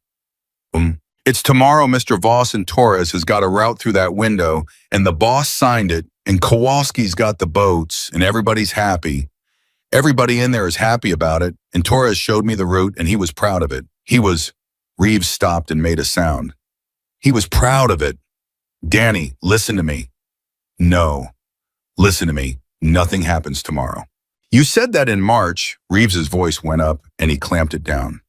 It's tomorrow. Mr. Voss and Torres has got a route through that window, and the boss signed it, and Kowalski's got the boats, and everybody's happy. Everybody in there is happy about it, and Torres showed me the route, and he was proud of it. Reeves stopped and made a sound. He was proud of it. Danny, listen to me. No. Listen to me. Nothing happens tomorrow. You said that in March. Reeves's voice went up and he clamped it down.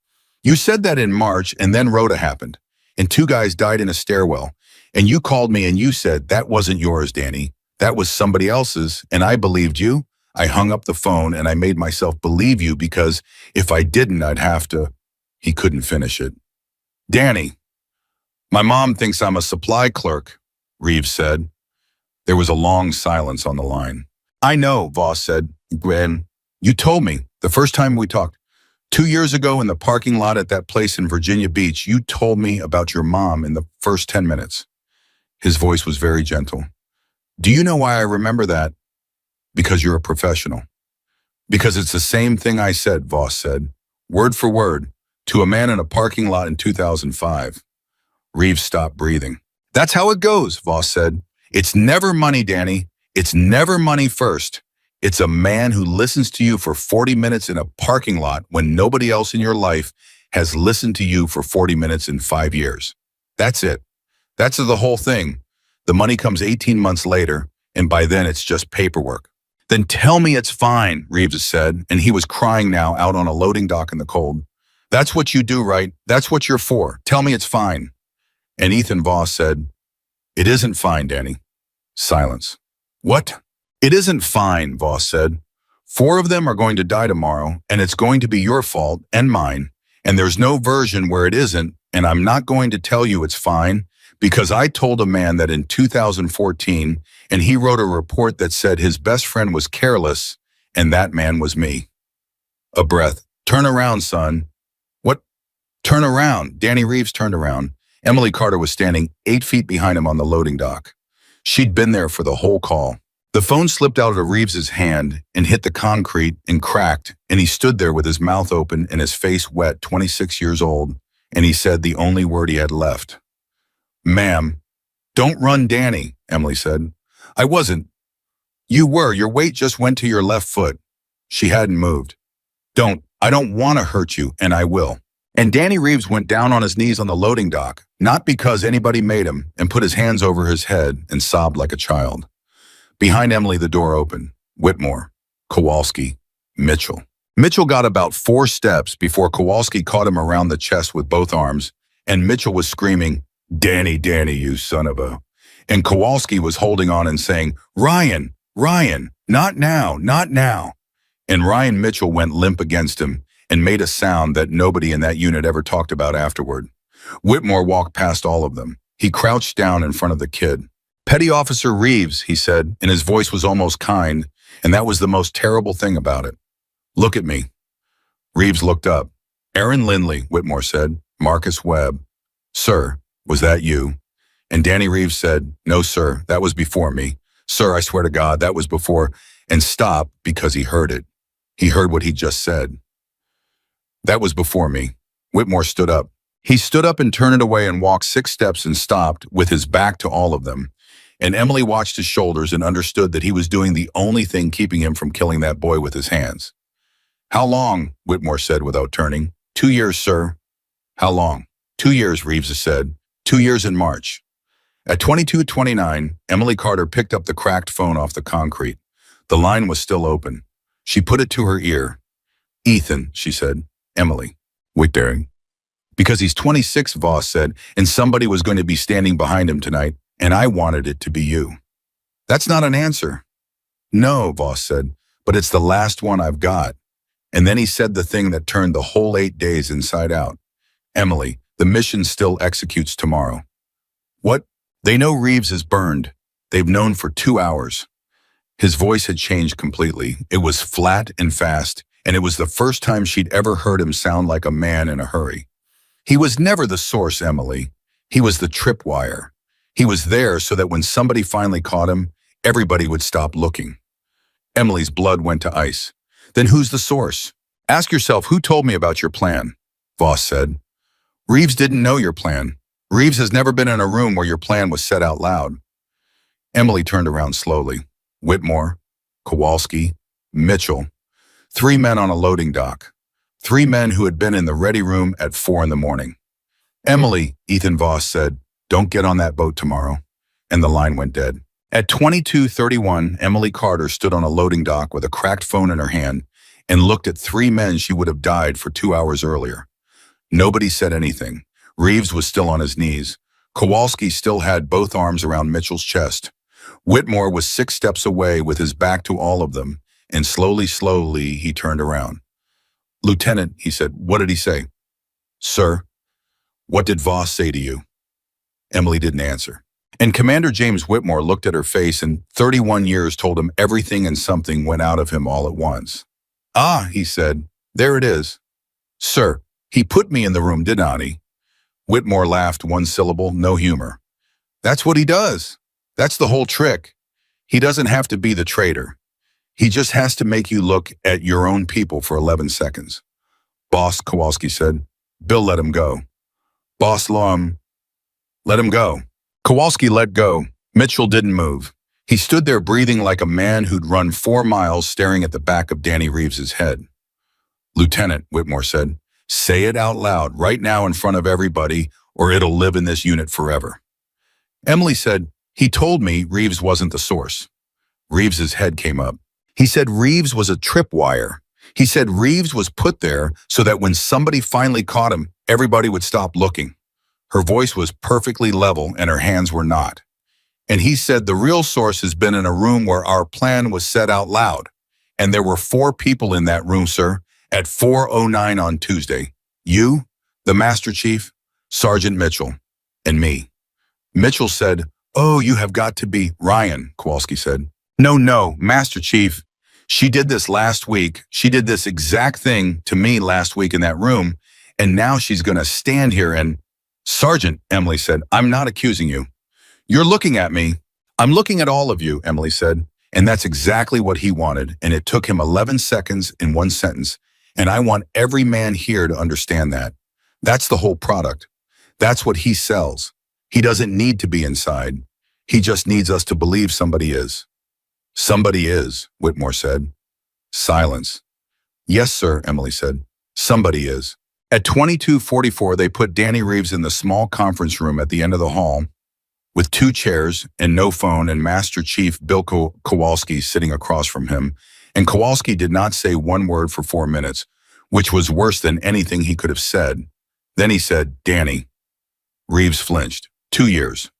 You said that in March and then Rhoda happened and two guys died in a stairwell. And you called me and you said that wasn't yours, Danny. That was somebody else's, and I believed you. I hung up the phone and I made myself believe you because if I didn't, I'd have to. He couldn't finish it. Danny, my mom thinks I'm a supply clerk, Reeves said. There was a long silence on the line. I know, Voss said. Gwen, you told me the first time we talked. 2 years ago in the parking lot at that place in Virginia Beach, you told me about your mom in the first 10 minutes. His voice was very gentle. Do you know why I remember that? Because you're a professional. Because it's the same thing I said, Voss said, word for word, to a man in a parking lot in 2005. Reeves stopped breathing. That's how it goes, Voss said. It's never money, Danny. It's never money first. It's a man who listens to you for 40 minutes in a parking lot when nobody else in your life has listened to you for 40 minutes in 5 years. That's it. That's the whole thing. The money comes 18 months later, and by then it's just paperwork. Then tell me it's fine, Reeves said, and he was crying now out on a loading dock in the cold. That's what you do, right? That's what you're for. Tell me it's fine. And Ethan Voss said, it isn't fine, Danny. Silence. What? It isn't fine, Voss said. 4 of them are going to die tomorrow, and it's going to be your fault and mine, and there's no version where it isn't, and I'm not going to tell you it's fine, because I told a man that in 2014, and he wrote a report that said his best friend was careless, and that man was me. A breath. Turn around, son. What? Turn around. Danny Reeves turned around. Emily Carter was standing 8 feet behind him on the loading dock. She'd been there for the whole call. The phone slipped out of Reeves's hand and hit the concrete and cracked, and he stood there with his mouth open and his face wet, 26 years old, and he said the only word he had left. Ma'am, don't run, Danny, Emily said. I wasn't. You were. Your weight just went to your left foot. She hadn't moved. I don't want to hurt you, and I will. And Danny Reeves went down on his knees on the loading dock, not because anybody made him, and put his hands over his head and sobbed like a child. Behind Emily, the door opened. Whitmore, Kowalski, Mitchell. Mitchell got about 4 steps before Kowalski caught him around the chest with both arms, and Mitchell was screaming, Danny, Danny, you son of a... And Kowalski was holding on and saying, Ryan, Ryan, not now, not now. And Ryan Mitchell went limp against him and made a sound that nobody in that unit ever talked about afterward. Whitmore walked past all of them. He crouched down in front of the kid. Petty Officer Reeves, he said, and his voice was almost kind, and that was the most terrible thing about it. Look at me. Reeves looked up. Aaron Lindley, Whitmore said. Marcus Webb. Sir, was that you? And Danny Reeves said, no, sir, that was before me. Sir, I swear to God, that was before, and stopped because he heard it. He heard what he just said. That was before me. Whitmore stood up. He stood up and turned away and walked 6 steps and stopped with his back to all of them. And Emily watched his shoulders and understood that he was doing the only thing keeping him from killing that boy with his hands. How long? Whitmore said without turning. 2 years, sir. How long? 2 years, Reeves said. 2 years in March. At 22:29, Emily Carter picked up the cracked phone off the concrete. The line was still open. She put it to her ear. Ethan, she said. Emily. Whitberry. Because he's 26, Voss said, and somebody was going to be standing behind him tonight, and I wanted it to be you. That's not an answer. No, Voss said, but it's the last one I've got. And then he said the thing that turned the whole 8 days inside out. Emily, the mission still executes tomorrow. What? They know Reeves is burned. They've known for 2 hours. His voice had changed completely. It was flat and fast, and it was the first time she'd ever heard him sound like a man in a hurry. He was never the source, Emily. He was the tripwire. He was there so that when somebody finally caught him, everybody would stop looking. Emily's blood went to ice. Then who's the source? Ask yourself, who told me about your plan? Voss said. Reeves didn't know your plan. Reeves has never been in a room where your plan was said out loud. Emily turned around slowly. Whitmore, Kowalski, Mitchell. 3 men on a loading dock. 3 men who had been in the ready room at 4 in the morning. Emily, Ethan Voss said, don't get on that boat tomorrow. And the line went dead. At 22:31, Emily Carter stood on a loading dock with a cracked phone in her hand and looked at three men she would have died for 2 hours earlier. Nobody said anything. Reeves was still on his knees. Kowalski still had both arms around Mitchell's chest. Whitmore was 6 steps away with his back to all of them, and slowly, he turned around. "Lieutenant," he said, "what did he say?" "Sir, what did Voss say to you?" Emily didn't answer. And Commander James Whitmore looked at her face, and 31 years told him everything and something went out of him all at once. "Ah," he said, "there it is. Sir, he put me in the room, didn't he?" Whitmore laughed, one syllable, no humor. "That's what he does. That's the whole trick. He doesn't have to be the traitor. He just has to make you look at your own people for 11 seconds. "Boss," Kowalski said, "Bill let him go." "Boss, let him go." Kowalski let go. Mitchell didn't move. He stood there breathing like a man who'd run 4 miles, staring at the back of Danny Reeves's head. "Lieutenant," Whitmore said, "say it out loud right now in front of everybody, or it'll live in this unit forever." Emily said, "He told me Reeves wasn't the source." Reeves's head came up. He said Reeves was a tripwire. He said Reeves was put there so that when somebody finally caught him, everybody would stop looking. Her voice was perfectly level and her hands were not. "And he said the real source has been in a room where our plan was said out loud. And there were 4 people in that room, sir, at 4:09 on Tuesday. You, the Master Chief, Sergeant Mitchell, and me." Mitchell said, "Oh, you have got to be Ryan," Kowalski said. No, Master Chief. She did this last week. She did this exact thing to me last week in that room, and now she's going to stand here and..." "Sergeant," Emily said, "I'm not accusing you. You're looking at me. I'm looking at all of you," Emily said. And that's exactly what he wanted, and it took him 11 seconds in one sentence. And I want every man here to understand that. That's the whole product. That's what he sells. He doesn't need to be inside. He just needs us to believe somebody is. "Somebody is," Whitmore said. Silence. "Yes, sir," Emily said. "Somebody is." At 22:44, they put Danny Reeves in the small conference room at the end of the hall with 2 chairs and no phone, and Master Chief Bill Kowalski sitting across from him. And Kowalski did not say one word for 4 minutes, which was worse than anything he could have said. Then he said, "Danny." Reeves flinched. 2 years.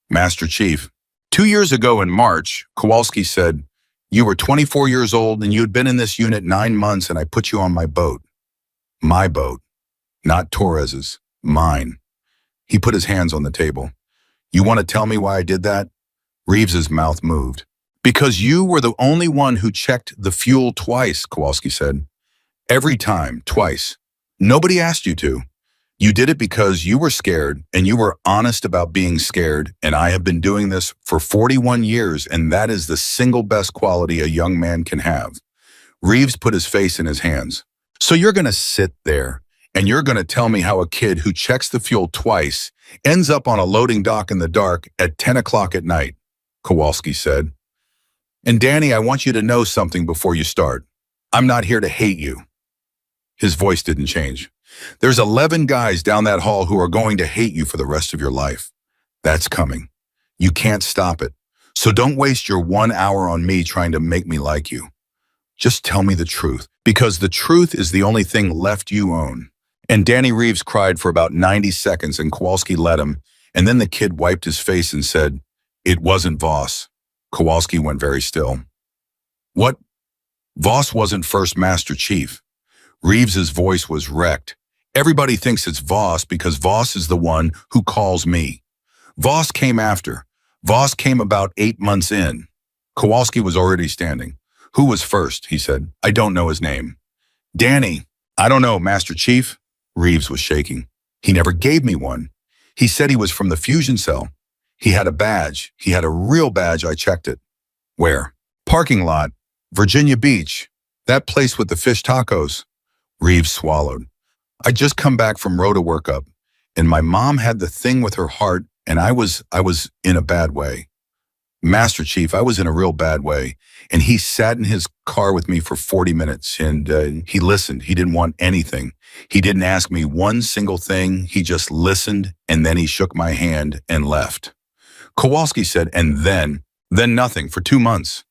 "Master Chief." 2 years ago in March, Kowalski said, "You were 24 years old and you had been in this unit 9 months, and I put you on my boat." My boat. Not Torres's. Mine. He put his hands on the table. "You want to tell me why I did that?" Reeves's mouth moved. "Because you were the only one who checked the fuel twice," Kowalski said. "Every time, twice. Nobody asked you to. You did it because you were scared, and you were honest about being scared, and I have been doing this for 41 years, and that is the single best quality a young man can have." Reeves put his face in his hands. "So you're going to sit there, and you're going to tell me how a kid who checks the fuel twice ends up on a loading dock in the dark at 10 o'clock at night," Kowalski said. "And Danny, I want you to know something before you start. I'm not here to hate you." His voice didn't change. "There's 11 guys down that hall who are going to hate you for the rest of your life. That's coming. You can't stop it. So don't waste your 1 hour on me trying to make me like you. Just tell me the truth, because the truth is the only thing left you own." And Danny Reeves cried for about 90 seconds, and Kowalski let him, and then the kid wiped his face and said, "It wasn't Voss." Kowalski went very still. "What? Voss wasn't first Master Chief." Reeves's voice was wrecked. "Everybody thinks it's Voss because Voss is the one who calls me. Voss came after. Voss came about 8 months in." Kowalski was already standing. "Who was first?" he said. "I don't know his name." "Danny." "I don't know, Master Chief." Reeves was shaking. "He never gave me one. He said he was from the fusion cell. He had a badge. He had a real badge. I checked it." "Where?" "Parking lot. Virginia Beach. That place with the fish tacos." Reeves swallowed. "I'd just come back from rota workup, and my mom had the thing with her heart, and I was in a bad way. Master Chief, I was in a real bad way. And he sat in his car with me for 40 minutes, and he listened. He didn't want anything. He didn't ask me one single thing. He just listened, and then he shook my hand and left." Kowalski said, "And then Then nothing for 2 months.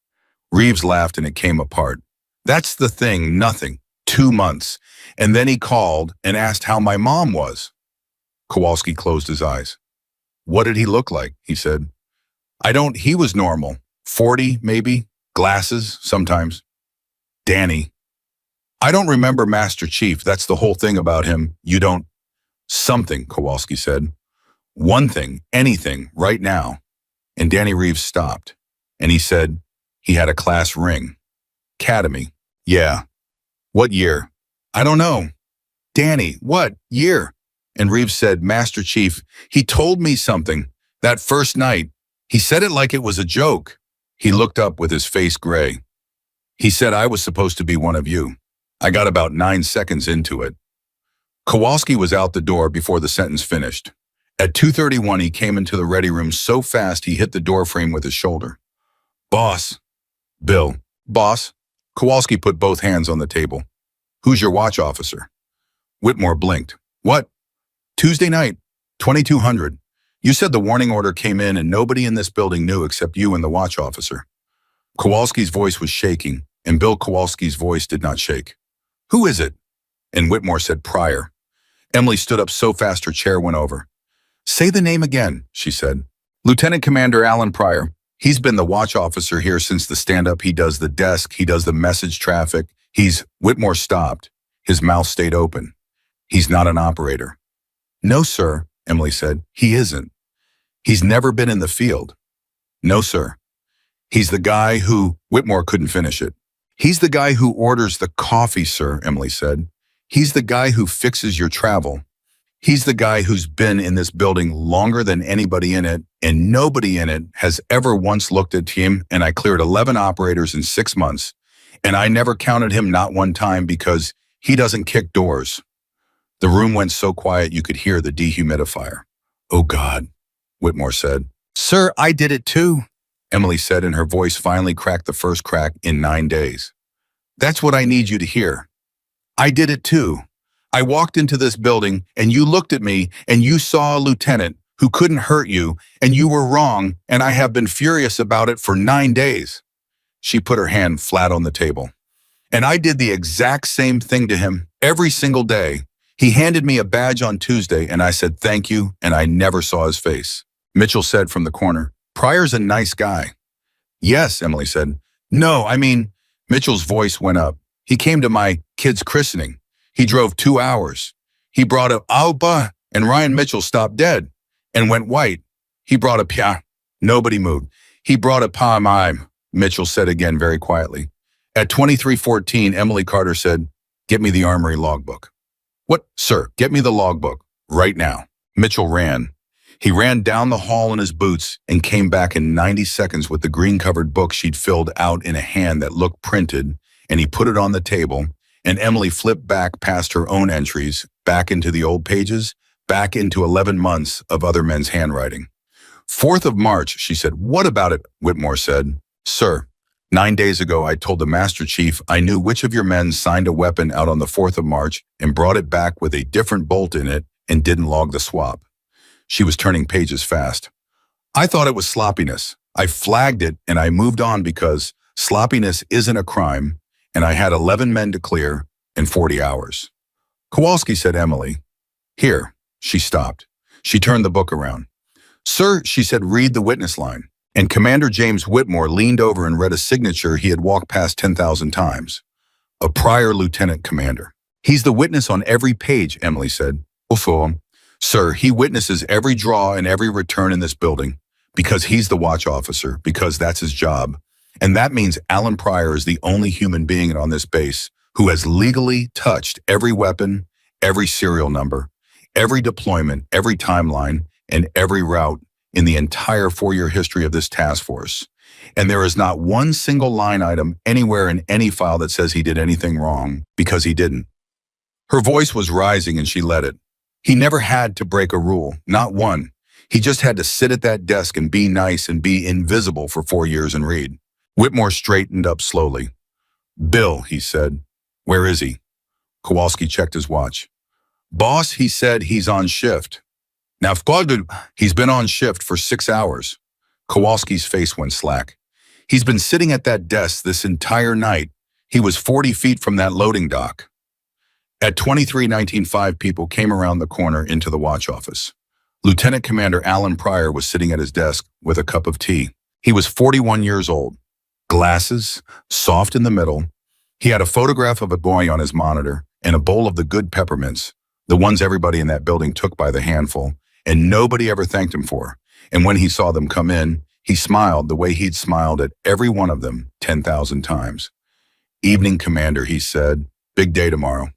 Reeves laughed and it came apart. That's the thing, nothing. 2 months. And then he called and asked how my mom was. Kowalski closed his eyes. What did he look like? He said. He was normal. 40, maybe. Glasses, sometimes. Danny. I don't remember Master Chief. That's the whole thing about him. You don't. Something, Kowalski said. One thing, anything, right now. And Danny Reeves stopped. And he said he had a class ring. Academy. Yeah. What year? I don't know. Danny, what year? And Reeves said, Master Chief, he told me something. That first night. He said it like it was a joke. He looked up with his face gray. He said I was supposed to be one of you. I got about 9 seconds into it. Kowalski was out the door before the sentence finished. At 2:31, he came into the ready room so fast he hit the door frame with his shoulder. Boss. Bill. Boss. Kowalski put both hands on the table. Who's your watch officer? Whitmore blinked. What? Tuesday night, 2200. You said the warning order came in and nobody in this building knew except you and the watch officer. Kowalski's voice was shaking, and Bill Kowalski's voice did not shake. Who is it? And Whitmore said Pryor. Emily stood up so fast her chair went over. Say the name again, she said. Lieutenant Commander Alan Pryor. He's been the watch officer here since the stand-up. He does the desk. He does the message traffic. Whitmore stopped. His mouth stayed open. He's not an operator. No, sir, Emily said. He isn't. He's never been in the field. No, sir. He's the guy who... Whitmore couldn't finish it. He's the guy who orders the coffee, sir, Emily said. He's the guy who fixes your travel. He's the guy who's been in this building longer than anybody in it, and nobody in it has ever once looked at him, and I cleared 11 operators in 6 months, and I never counted him not one time because he doesn't kick doors. The room went so quiet you could hear the dehumidifier. Oh, God, Whitmore said. Sir, I did it too, Emily said, and her voice finally cracked the first crack in 9 days. That's what I need you to hear. I did it too. I walked into this building and you looked at me and you saw a lieutenant who couldn't hurt you and you were wrong and I have been furious about it for 9 days. She put her hand flat on the table. And I did the exact same thing to him every single day. He handed me a badge on Tuesday and I said thank you and I never saw his face. Mitchell said from the corner, Pryor's a nice guy. Yes, Emily said. No, Mitchell's voice went up. He came to my kid's christening. He drove 2 hours. He brought a Alba and Ryan Mitchell stopped dead and went white. He brought a pia. Nobody moved. He brought a palm, Mitchell said again very quietly. At 23:14, Emily Carter said, get me the armory logbook. What, sir? Get me the logbook right now. Mitchell ran. He ran down the hall in his boots and came back in 90 seconds with the green-covered book she'd filled out in a hand that looked printed, and he put it on the table, and Emily flipped back past her own entries, back into the old pages, back into 11 months of other men's handwriting. 4th of March, she said. What about it? Whitmore said. Sir, 9 days ago I told the Master Chief I knew which of your men signed a weapon out on the 4th of March and brought it back with a different bolt in it and didn't log the swap. She was turning pages fast. I thought it was sloppiness. I flagged it and I moved on because sloppiness isn't a crime, and I had 11 men to clear in 40 hours. Kowalski said, Emily. Here. She stopped. She turned the book around. Sir, she said, read the witness line. And Commander James Whitmore leaned over and read a signature he had walked past 10,000 times. A Pryor lieutenant commander. He's the witness on every page, Emily said. Sir, he witnesses every draw and every return in this building because he's the watch officer, because that's his job. And that means Alan Pryor is the only human being on this base who has legally touched every weapon, every serial number, every deployment, every timeline, and every route in the entire 4-year history of this task force. And there is not one single line item anywhere in any file that says he did anything wrong, because he didn't. Her voice was rising and she let it. He never had to break a rule, not one. He just had to sit at that desk and be nice and be invisible for 4 years and read. Whitmore straightened up slowly. Bill, he said. Where is he? Kowalski checked his watch. Boss, he said he's on shift. Now, he's been on shift for 6 hours. Kowalski's face went slack. He's been sitting at that desk this entire night. He was 40 feet from that loading dock. At 23:19, five people came around the corner into the watch office. Lieutenant Commander Alan Pryor was sitting at his desk with a cup of tea. He was 41 years old. Glasses, soft in the middle. He had a photograph of a boy on his monitor and a bowl of the good peppermints, the ones everybody in that building took by the handful, and nobody ever thanked him for. And when he saw them come in, he smiled the way he'd smiled at every one of them 10,000 times. "Evening, Commander," he said. "Big day tomorrow."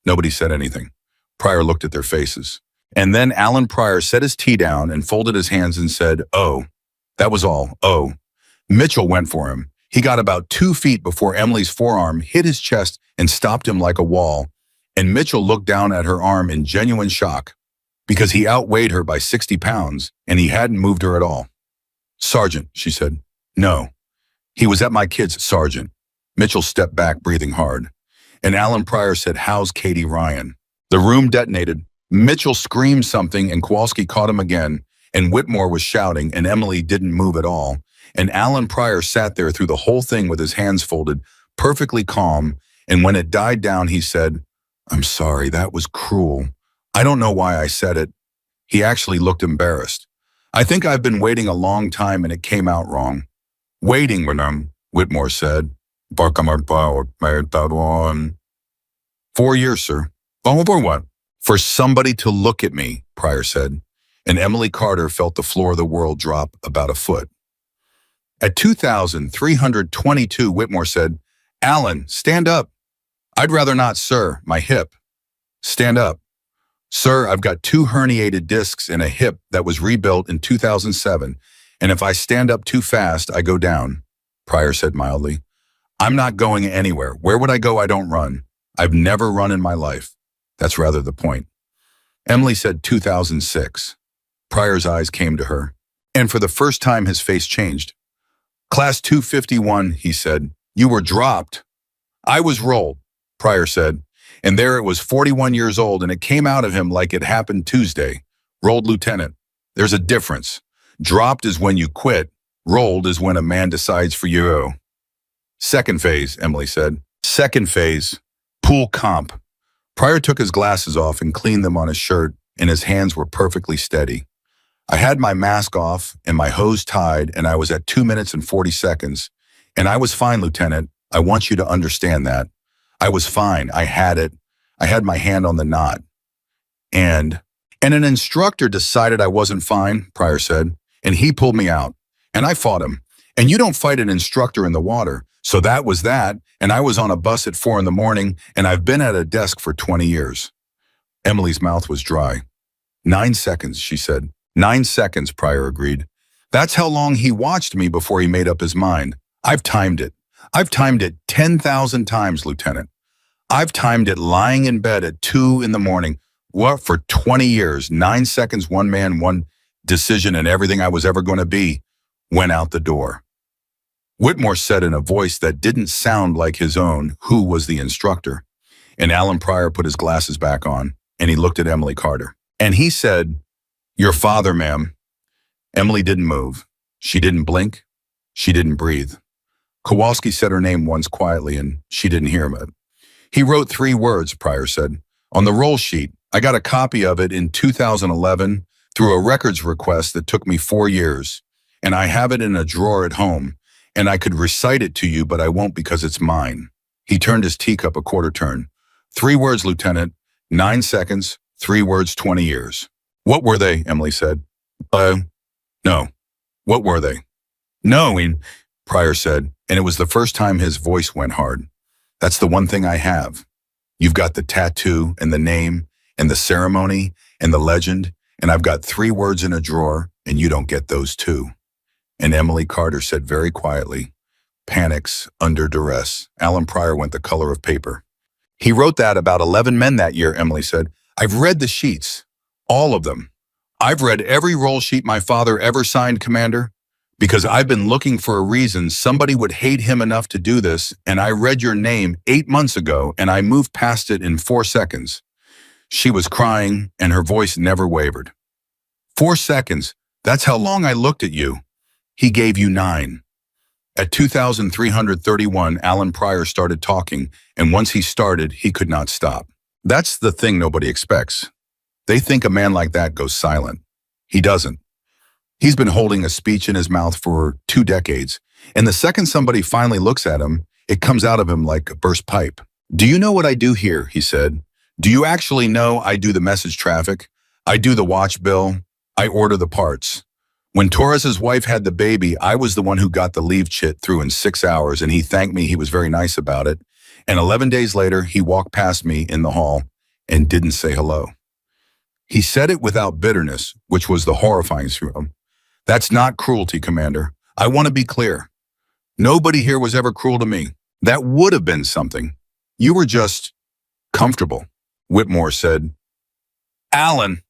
Nobody said anything. Pryor looked at their faces. And then Alan Pryor set his tea down and folded his hands and said, "Oh." That was all. "Oh." Mitchell went for him. He got about 2 feet before Emily's forearm hit his chest and stopped him like a wall, and Mitchell looked down at her arm in genuine shock because he outweighed her by 60 pounds and he hadn't moved her at all. "Sergeant," she said. "No." "He was at my kids, Sergeant." Mitchell stepped back, breathing hard. And Alan Pryor said, "How's Katie Ryan?" The room detonated. Mitchell screamed something and Kowalski caught him again, and Whitmore was shouting and Emily didn't move at all. And Alan Pryor sat there through the whole thing with his hands folded, perfectly calm, and when it died down, he said, "I'm sorry, that was cruel. I don't know why I said it." He actually looked embarrassed. "I think I've been waiting a long time and it came out wrong." "Waiting, madame," Whitmore said. 4 years, sir." "For what?" "For somebody to look at me," Pryor said, and Emily Carter felt the floor of the world drop about a foot. At 2,322, Whitmore said, "Alan, stand up." "I'd rather not, sir. My hip." "Stand up." "Sir, I've got 2 herniated discs in a hip that was rebuilt in 2007, and if I stand up too fast, I go down," Pryor said mildly. "I'm not going anywhere. Where would I go? I don't run. I've never run in my life." "That's rather the point." Emily said 2006. Pryor's eyes came to her, and for the first time his face changed. "Class 251, he said. "You were dropped." "I was rolled," Pryor said, and there it was, 41 years old, and it came out of him like it happened Tuesday. "Rolled lieutenant. There's a difference. Dropped is when you quit. Rolled is when a man decides for you." "Second phase," Emily said. "Second phase. Pool comp." Pryor took his glasses off and cleaned them on his shirt, and his hands were perfectly steady. "I had my mask off and my hose tied, and I was at 2 minutes and 40 seconds. And I was fine, Lieutenant. I want you to understand that. I was fine. I had it. I had my hand on the knot. And an instructor decided I wasn't fine," Pryor said, "and he pulled me out. And I fought him. And you don't fight an instructor in the water. So that was that, and I was on a bus at 4 in the morning, and I've been at a desk for 20 years. Emily's mouth was dry. 9 seconds, she said. 9 seconds, Pryor agreed. "That's how long he watched me before he made up his mind. I've timed it. I've timed it 10,000 times, Lieutenant. I've timed it lying in bed at 2 in the morning. What, for 20 years, 9 seconds, one man, one decision, and everything I was ever going to be went out the door." Whitmore said in a voice that didn't sound like his own, who was the instructor. And Alan Pryor put his glasses back on, and he looked at Emily Carter. And he said, "Your father, ma'am." Emily didn't move. She didn't blink. She didn't breathe. Kowalski said her name once quietly, and she didn't hear him. "He wrote 3 words, Pryor said, on the roll sheet. I got a copy of it in 2011 through a records request that took me 4 years, and I have it in a drawer at home. And I could recite it to you, but I won't because it's mine." He turned his teacup a quarter turn. 3 words, Lieutenant. 9 seconds. 3 words, 20 years. "What were they?" Emily said. No. What were they?" "No," Pryor said, and it was the first time his voice went hard. "That's the one thing I have. You've got the tattoo and the name and the ceremony and the legend, and I've got 3 words in a drawer, and you don't get those too." And Emily Carter said very quietly, "Panics under duress." Alan Pryor went the color of paper. "He wrote that about 11 men that year," Emily said. "I've read the sheets. All of them. I've read every roll sheet my father ever signed, Commander, because I've been looking for a reason somebody would hate him enough to do this, and I read your name 8 months ago, and I moved past it in 4 seconds. She was crying, and her voice never wavered. 4 seconds. That's how long I looked at you. He gave you 9. At 2,331, Alan Pryor started talking, and once he started, he could not stop. That's the thing nobody expects. They think a man like that goes silent. He doesn't. He's been holding a speech in his mouth for 2 decades, and the second somebody finally looks at him, it comes out of him like a burst pipe. Do you know what I do here? He said. Do you actually know I do the message traffic? I do the watch bill. I order the parts. When Torres's wife had the baby, I was the one who got the leave chit through in 6 hours, and he thanked me. He was very nice about it. And 11 days later, he walked past me in the hall and didn't say hello. He said it without bitterness, which was the horrifying to him. That's not cruelty, Commander. I want to be clear. Nobody here was ever cruel to me. That would have been something. You were just comfortable, Whitmore said. Alan.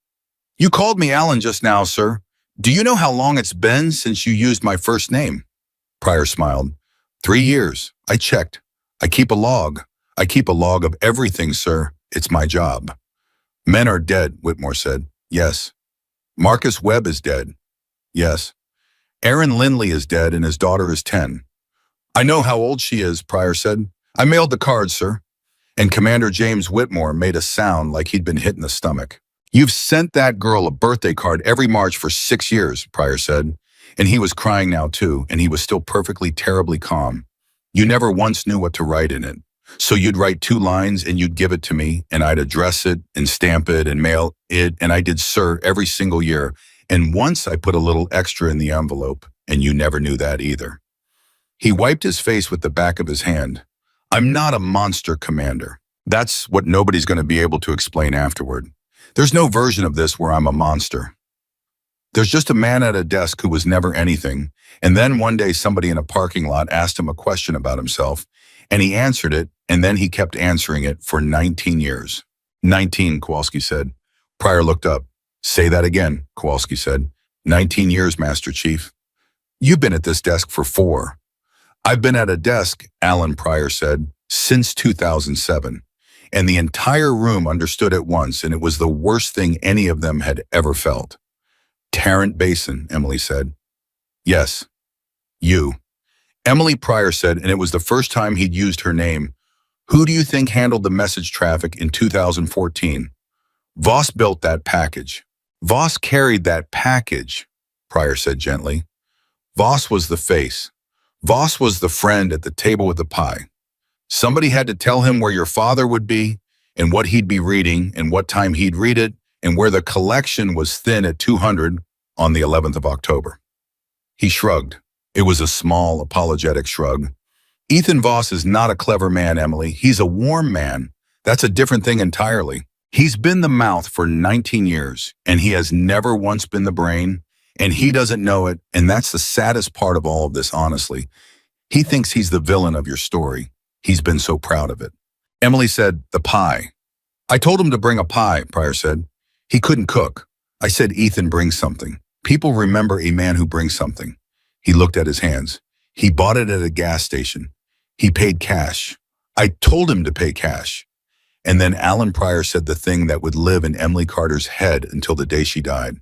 You called me Alan just now, sir. Do you know how long it's been since you used my first name? Pryor smiled. 3 years. I checked. I keep a log. I keep a log of everything, sir. It's my job. Men are dead, Whitmore said. Yes. Marcus Webb is dead. Yes. Aaron Lindley is dead and his daughter is 10. I know how old she is, Pryor said. I mailed the cards, sir. And Commander James Whitmore made a sound like he'd been hit in the stomach. You've sent that girl a birthday card every March for 6 years, Pryor said. And he was crying now too, and he was still perfectly, terribly calm. You never once knew what to write in it. So you'd write 2 lines and you'd give it to me, and I'd address it and stamp it and mail it, and I did sir every single year. And once I put a little extra in the envelope, and you never knew that either. He wiped his face with the back of his hand. I'm not a monster, Commander. That's what nobody's going to be able to explain afterward. There's no version of this where I'm a monster. There's just a man at a desk who was never anything, and then one day somebody in a parking lot asked him a question about himself, and he answered it, and then he kept answering it for 19 years. 19, Kowalski said. Pryor looked up. Say that again, Kowalski said. 19 years, Master Chief. You've been at this desk for 4. I've been at a desk, Alan Pryor said, since 2007. And the entire room understood at once, and it was the worst thing any of them had ever felt. Tarrant Basin, Emily said. Yes, you. Emily Pryor said, and it was the first time he'd used her name. Who do you think handled the message traffic in 2014? Voss built that package. Voss carried that package, Pryor said gently. Voss was the face. Voss was the friend at the table with the pie. Somebody had to tell him where your father would be, and what he'd be reading, and what time he'd read it, and where the collection was thin at 200 on the 11th of October. He shrugged. It was a small, apologetic shrug. Ethan Voss is not a clever man, Emily. He's a warm man. That's a different thing entirely. He's been the mouth for 19 years, and he has never once been the brain, and he doesn't know it, and that's the saddest part of all of this, honestly. He thinks he's the villain of your story. He's been so proud of it. Emily said, the pie. I told him to bring a pie, Pryor said. He couldn't cook. I said, Ethan, bring something. People remember a man who brings something. He looked at his hands. He bought it at a gas station. He paid cash. I told him to pay cash. And then Alan Pryor said the thing that would live in Emily Carter's head until the day she died.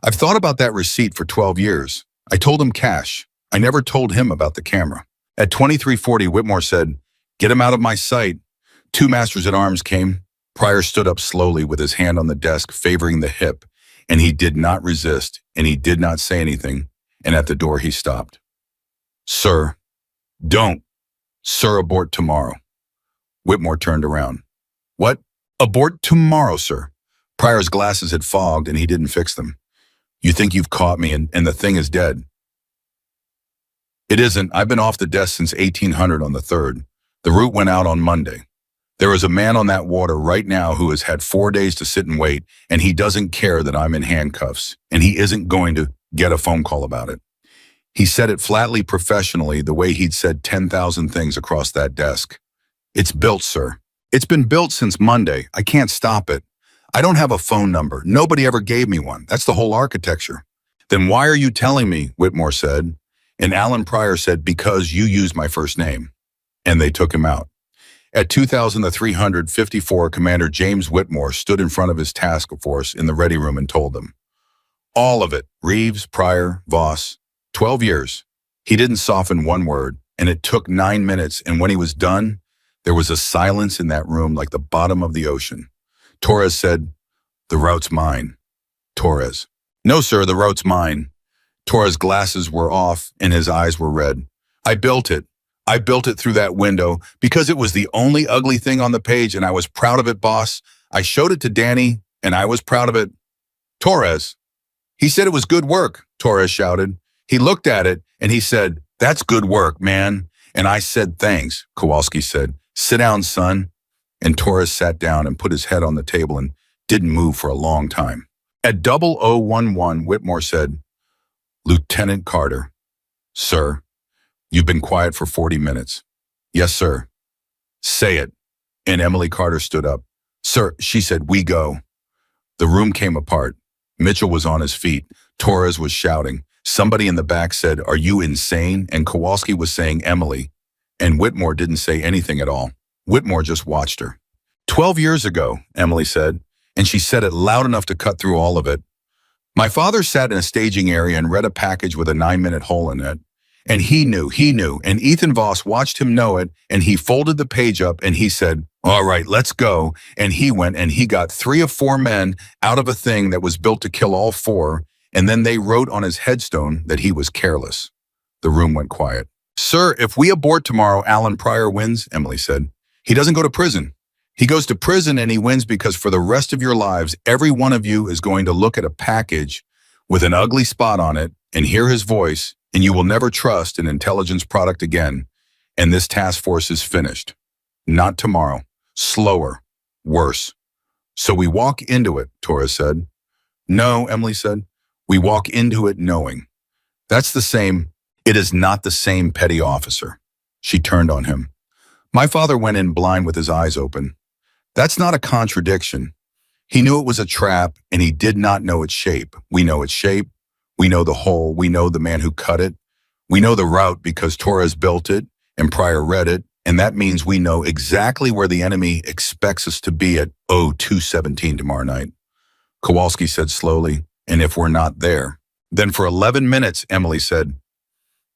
I've thought about that receipt for 12 years. I told him cash. I never told him about the camera. At 2340, Whitmore said, get him out of my sight. 2 masters at arms came. Pryor stood up slowly with his hand on the desk, favoring the hip, and he did not resist, and he did not say anything, and at the door he stopped. Sir, don't. Sir, abort tomorrow. Whitmore turned around. What? Abort tomorrow, sir. Pryor's glasses had fogged, and he didn't fix them. You think you've caught me, and the thing is dead. It isn't. I've been off the desk since 1800 on the 3rd. The route went out on Monday. There is a man on that water right now who has had 4 days to sit and wait, and he doesn't care that I'm in handcuffs, and he isn't going to get a phone call about it. He said it flatly professionally, the way he'd said 10,000 things across that desk. It's built, sir. It's been built since Monday. I can't stop it. I don't have a phone number. Nobody ever gave me one. That's the whole architecture. Then why are you telling me, Whitmore said. And Alan Pryor said, because you used my first name. And they took him out. At 2,354, Commander James Whitmore stood in front of his task force in the ready room and told them, all of it, Reeves, Pryor, Voss, 12 years. He didn't soften one word, and it took 9 minutes, and when he was done, there was a silence in that room like the bottom of the ocean. Torres said, "The route's mine." Torres. "No, sir, the route's mine." Torres' glasses were off and his eyes were red. "I built it. I built it through that window because it was the only ugly thing on the page and I was proud of it, boss. I showed it to Danny and I was proud of it." Torres. "He said it was good work," Torres shouted. "He looked at it and he said, 'That's good work, man.' And I said, 'Thanks,'" Kowalski said. "Sit down, son." And Torres sat down and put his head on the table and didn't move for a long time. At 0011, Whitmore said, "Lieutenant Carter." "Sir, you've been quiet for 40 minutes. "Yes, sir." "Say it." And Emily Carter stood up. "Sir," she said, "we go." The room came apart. Mitchell was on his feet. Torres was shouting. Somebody in the back said, "Are you insane?" And Kowalski was saying, "Emily." And Whitmore didn't say anything at all. Whitmore just watched her. 12 years ago, Emily said, and she said it loud enough to cut through all of it. "My father sat in a staging area and read a package with a 9-minute hole in it. And he knew, and Ethan Voss watched him know it, and he folded the page up and he said, 'All right, let's go.' And he went and he got 3 of 4 men out of a thing that was built to kill all 4, and then they wrote on his headstone that he was careless." The room went quiet. "Sir, if we abort tomorrow, Alan Pryor wins," Emily said. "He doesn't go to prison. He goes to prison and he wins because for the rest of your lives, every one of you is going to look at a package with an ugly spot on it and hear his voice, and you will never trust an intelligence product again. And this task force is finished. Not tomorrow. Slower. Worse." "So we walk into it," Torres said. "No," Emily said. "We walk into it knowing. That's the same. It is not the same, petty officer." She turned on him. "My father went in blind with his eyes open. That's not a contradiction. He knew it was a trap, and he did not know its shape. We know its shape. We know the hole. We know the man who cut it. We know the route because Torres built it and Pryor read it, and that means we know exactly where the enemy expects us to be at 0217 tomorrow night." Kowalski said slowly, "And if we're not there?" "Then for 11 minutes, Emily said,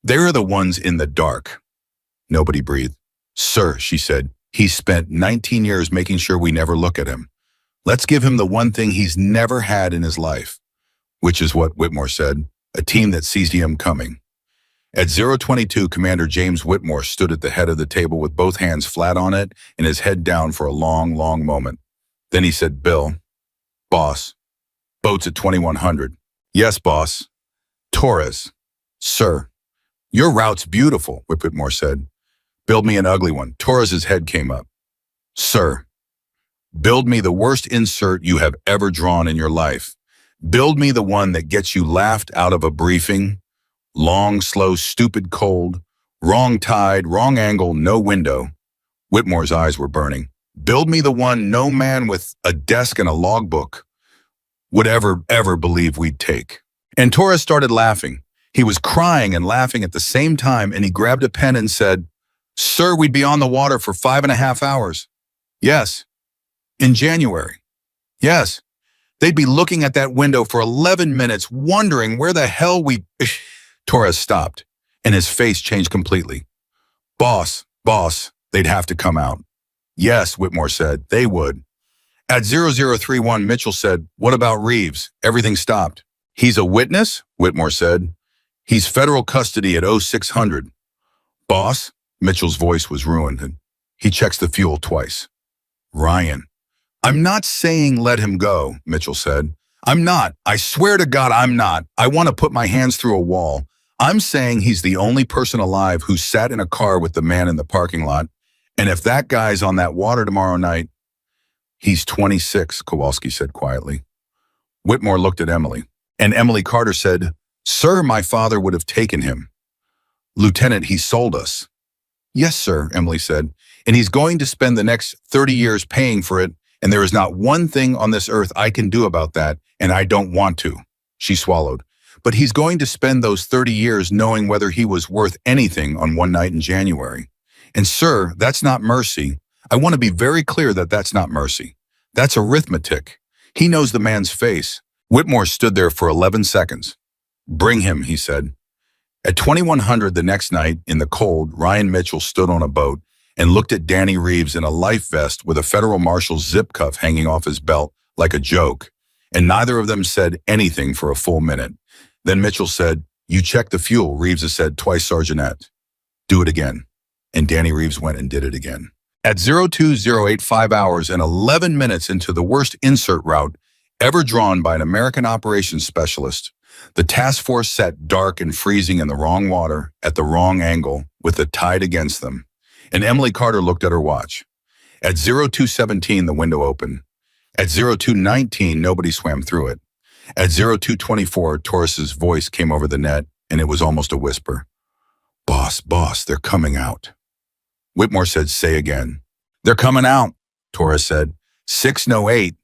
"they're the ones in the dark." Nobody breathed. "Sir," she said, "he spent 19 years making sure we never look at him. Let's give him the one thing he's never had in his life." Which is what Whitmore said, "a team that sees him coming." At 022, Commander James Whitmore stood at the head of the table with both hands flat on it and his head down for a long, long moment. Then he said, "Bill, boss, boat's at 2100. "Yes, boss." "Torres." "Sir." "Your route's beautiful," Whitmore said. "Build me an ugly one." Torres's head came up. "Sir." "Build me the worst insert you have ever drawn in your life. Build me the one that gets you laughed out of a briefing. Long, slow, stupid, cold. Wrong tide, wrong angle, no window." Whitmore's eyes were burning. "Build me the one no man with a desk and a logbook would ever believe we'd take." And Torres started laughing. He was crying and laughing at the same time, and he grabbed a pen and said, "Sir, we'd be on the water for 5.5 hours. Yes. In January. Yes. They'd be looking at that window for 11 minutes, wondering where the hell we..." Torres stopped, and his face changed completely. Boss, they'd have to come out." "Yes," Whitmore said, "they would." At 0031, Mitchell said, "What about Reeves? Everything stopped." "He's a witness," Whitmore said. "He's federal custody at 0600. "Boss," Mitchell's voice was ruined, and he checks the fuel twice. "Ryan." "I'm not saying let him go," Mitchell said. "I'm not. I swear to God I'm not. I want to put my hands through a wall. I'm saying he's the only person alive who sat in a car with the man in the parking lot. And if that guy's on that water tomorrow night..." "He's 26, Kowalski said quietly. Whitmore looked at Emily, and Emily Carter said, "Sir, my father would have taken him." "Lieutenant, he sold us." "Yes, sir," Emily said, "and he's going to spend the next 30 years paying for it, and there is not one thing on this earth I can do about that, and I don't want to." She swallowed. "But he's going to spend those 30 years knowing whether he was worth anything on one night in January. And sir, that's not mercy. I want to be very clear that that's not mercy. That's arithmetic. He knows the man's face." Whitmore stood there for 11 seconds. "Bring him," he said. At 2100 the next night, in the cold, Ryan Mitchell stood on a boat and looked at Danny Reeves in a life vest with a federal marshal's zip cuff hanging off his belt like a joke, and neither of them said anything for a full minute. Then Mitchell said, "You checked the fuel," Reeves said twice, "Sergeanette. Do it again." And Danny Reeves went and did it again. At 02085 hours and 11 minutes into the worst insert route ever drawn by an American operations specialist, the task force sat dark and freezing in the wrong water at the wrong angle with the tide against them. And Emily Carter looked at her watch. At 0217, the window opened. At 0219, nobody swam through it. At 0224, Torres's voice came over the net, and it was almost a whisper. "Boss, boss, they're coming out." Whitmore said, "Say again." "They're coming out," Torres said. 608.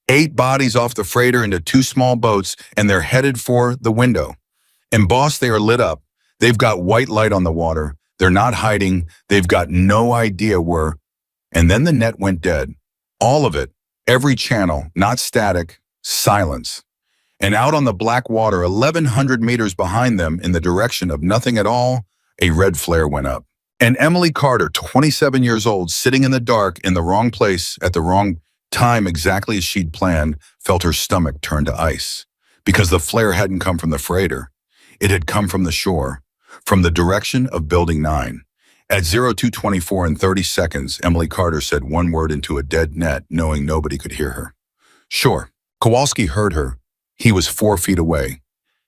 8 bodies off the freighter into 2 small boats, and they're headed for the window. And boss, they are lit up. They've got white light on the water. They're not hiding. They've got no idea where. And then the net went dead. All of it. Every channel, not static, silence. And out on the black water, 1,100 meters behind them in the direction of nothing at all, a red flare went up. And Emily Carter, 27 years old, sitting in the dark in the wrong place at the wrong time, exactly as she'd planned, felt her stomach turn to ice. Because the flare hadn't come from the freighter. It had come from the shore, from the direction of Building 9. At 0224 and 30 seconds, Emily Carter said one word into a dead net, knowing nobody could hear her. "Sure." Kowalski heard her. He was 4 feet away.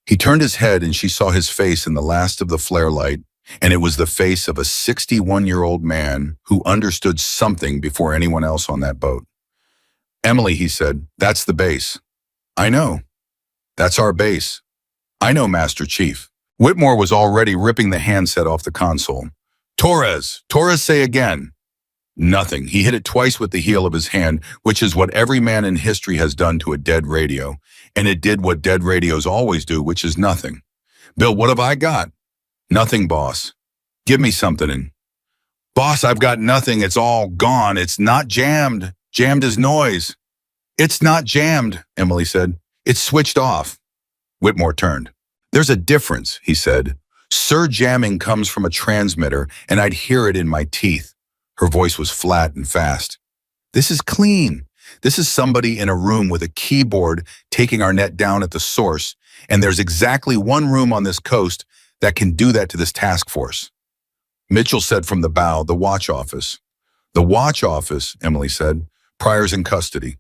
He turned his head and she saw his face in the last of the flare light, and it was the face of a 61-year-old man who understood something before anyone else on that boat. "Emily," he said, "that's the base." "I know. That's our base." "I know, Master Chief." Whitmore was already ripping the handset off the console. "Torres! Torres, say again." Nothing. He hit it twice with the heel of his hand, which is what every man in history has done to a dead radio. And it did what dead radios always do, which is nothing. "Bill, what have I got?" "Nothing, boss." "Give me something." And, "Boss, I've got nothing. It's all gone. It's not jammed. Jammed is noise." "It's not jammed," Emily said. "It's switched off." Whitmore turned. "There's a difference," he said. "Sir, jamming comes from a transmitter, and I'd hear it in my teeth." Her voice was flat and fast. "This is clean. This is somebody in a room with a keyboard taking our net down at the source, and there's exactly one room on this coast that can do that to this task force." Mitchell said from the bow, "The watch office." "The watch office," Emily said. "Pryor's in custody."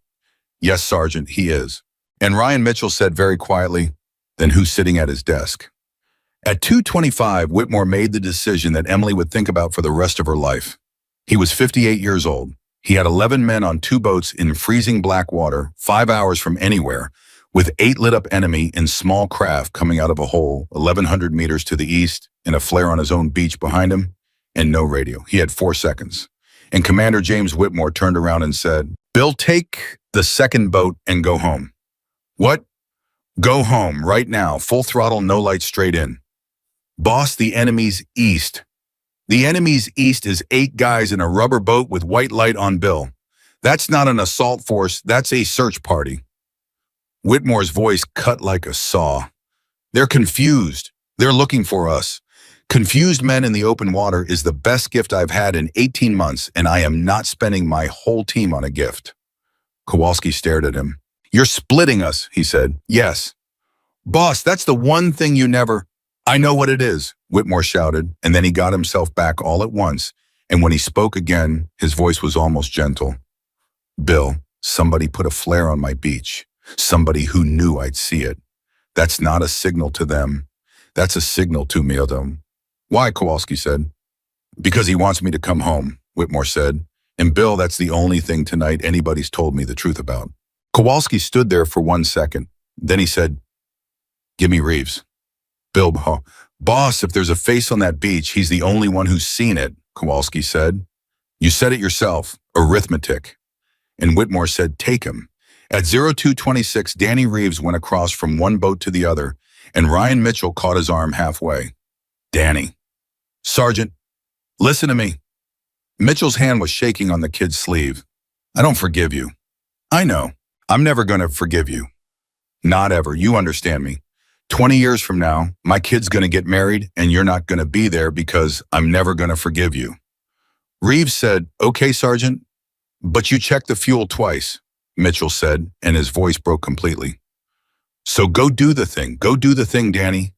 "Yes, Sergeant, he is." And Ryan Mitchell said very quietly, "Then who's sitting at his desk?" At 2:25, Whitmore made the decision that Emily would think about for the rest of her life. He was 58 years old. He had 11 men on 2 boats in freezing black water, 5 hours from anywhere, with 8 lit-up enemy in small craft coming out of a hole 1,100 meters to the east, and a flare on his own beach behind him, and no radio. He had 4 seconds. And Commander James Whitmore turned around and said, "Bill, take the second boat and go home." "What?" "Go home, right now, full throttle, no light, straight in." "Boss, the enemy's east." "The enemy's east is 8 guys in a rubber boat with white light on Bill. That's not an assault force, that's a search party." Whitmore's voice cut like a saw. "They're confused. They're looking for us. Confused men in the open water is the best gift I've had in 18 months, and I am not spending my whole team on a gift." Kowalski stared at him. "You're splitting us," he said. "Yes." "Boss, that's the one thing you never—" "I know what it is," Whitmore shouted, and then he got himself back all at once, and when he spoke again, his voice was almost gentle. "Bill, somebody put a flare on my beach. Somebody who knew I'd see it. That's not a signal to them. That's a signal to me, Adam." "Why?" Kowalski said. "Because he wants me to come home," Whitmore said. "And Bill, that's the only thing tonight anybody's told me the truth about." Kowalski stood there for 1 second. Then he said, "Give me Reeves." "Bill, boss, if there's a face on that beach, he's the only one who's seen it," Kowalski said. "You said it yourself, arithmetic." And Whitmore said, "Take him." At 0226, Danny Reeves went across from one boat to the other, and Ryan Mitchell caught his arm halfway. "Danny." "Sergeant, listen to me." Mitchell's hand was shaking on the kid's sleeve. "I don't forgive you." "I know. I'm never going to forgive you. Not ever. You understand me. 20 years from now, my kid's going to get married and you're not going to be there because I'm never going to forgive you. Reeves said, "Okay, Sergeant, but you checked the fuel twice," Mitchell said, and his voice broke completely. "So go do the thing. Go do the thing, Danny."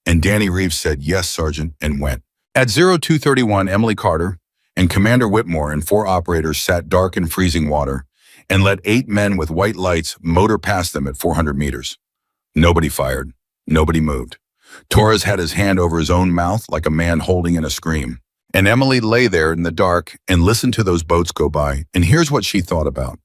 And Danny Reeves said, "Yes, Sergeant," and went. At 0231, Emily Carter and Commander Whitmore and 4 operators sat dark in freezing water and let 8 men with white lights motor past them at 400 meters. Nobody fired. Nobody moved. Torres had his hand over his own mouth like a man holding in a scream. And Emily lay there in the dark and listened to those boats go by, and here's what she thought about.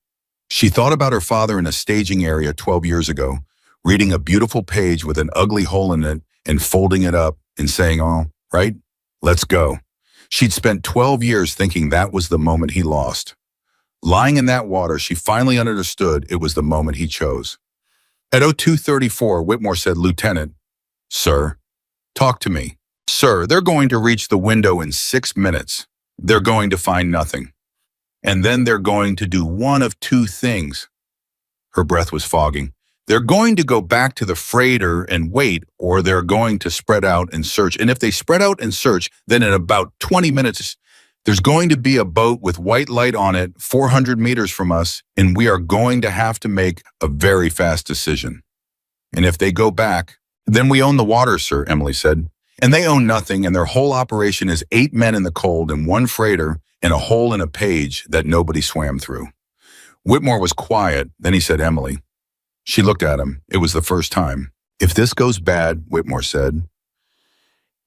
She thought about her father in a staging area 12 years ago, reading a beautiful page with an ugly hole in it and folding it up and saying, "Oh, right, let's go." She'd spent 12 years thinking that was the moment he lost. Lying in that water, she finally understood it was the moment he chose. At 0234, Whitmore said, "Lieutenant, sir, talk to me. Sir, they're going to reach the window in 6 minutes. They're going to find nothing. And then they're going to do one of 2 things." Her breath was fogging. "They're going to go back to the freighter and wait, or they're going to spread out and search. And if they spread out and search, then in about 20 minutes, there's going to be a boat with white light on it 400 meters from us, and we are going to have to make a very fast decision. And if they go back, then we own the water, sir," Emily said. "And they own nothing, and their whole operation is 8 men in the cold and 1 freighter and a hole in a page that nobody swam through." Whitmore was quiet. Then he said, "Emily." She looked at him. It was the first time. "If this goes bad," Whitmore said,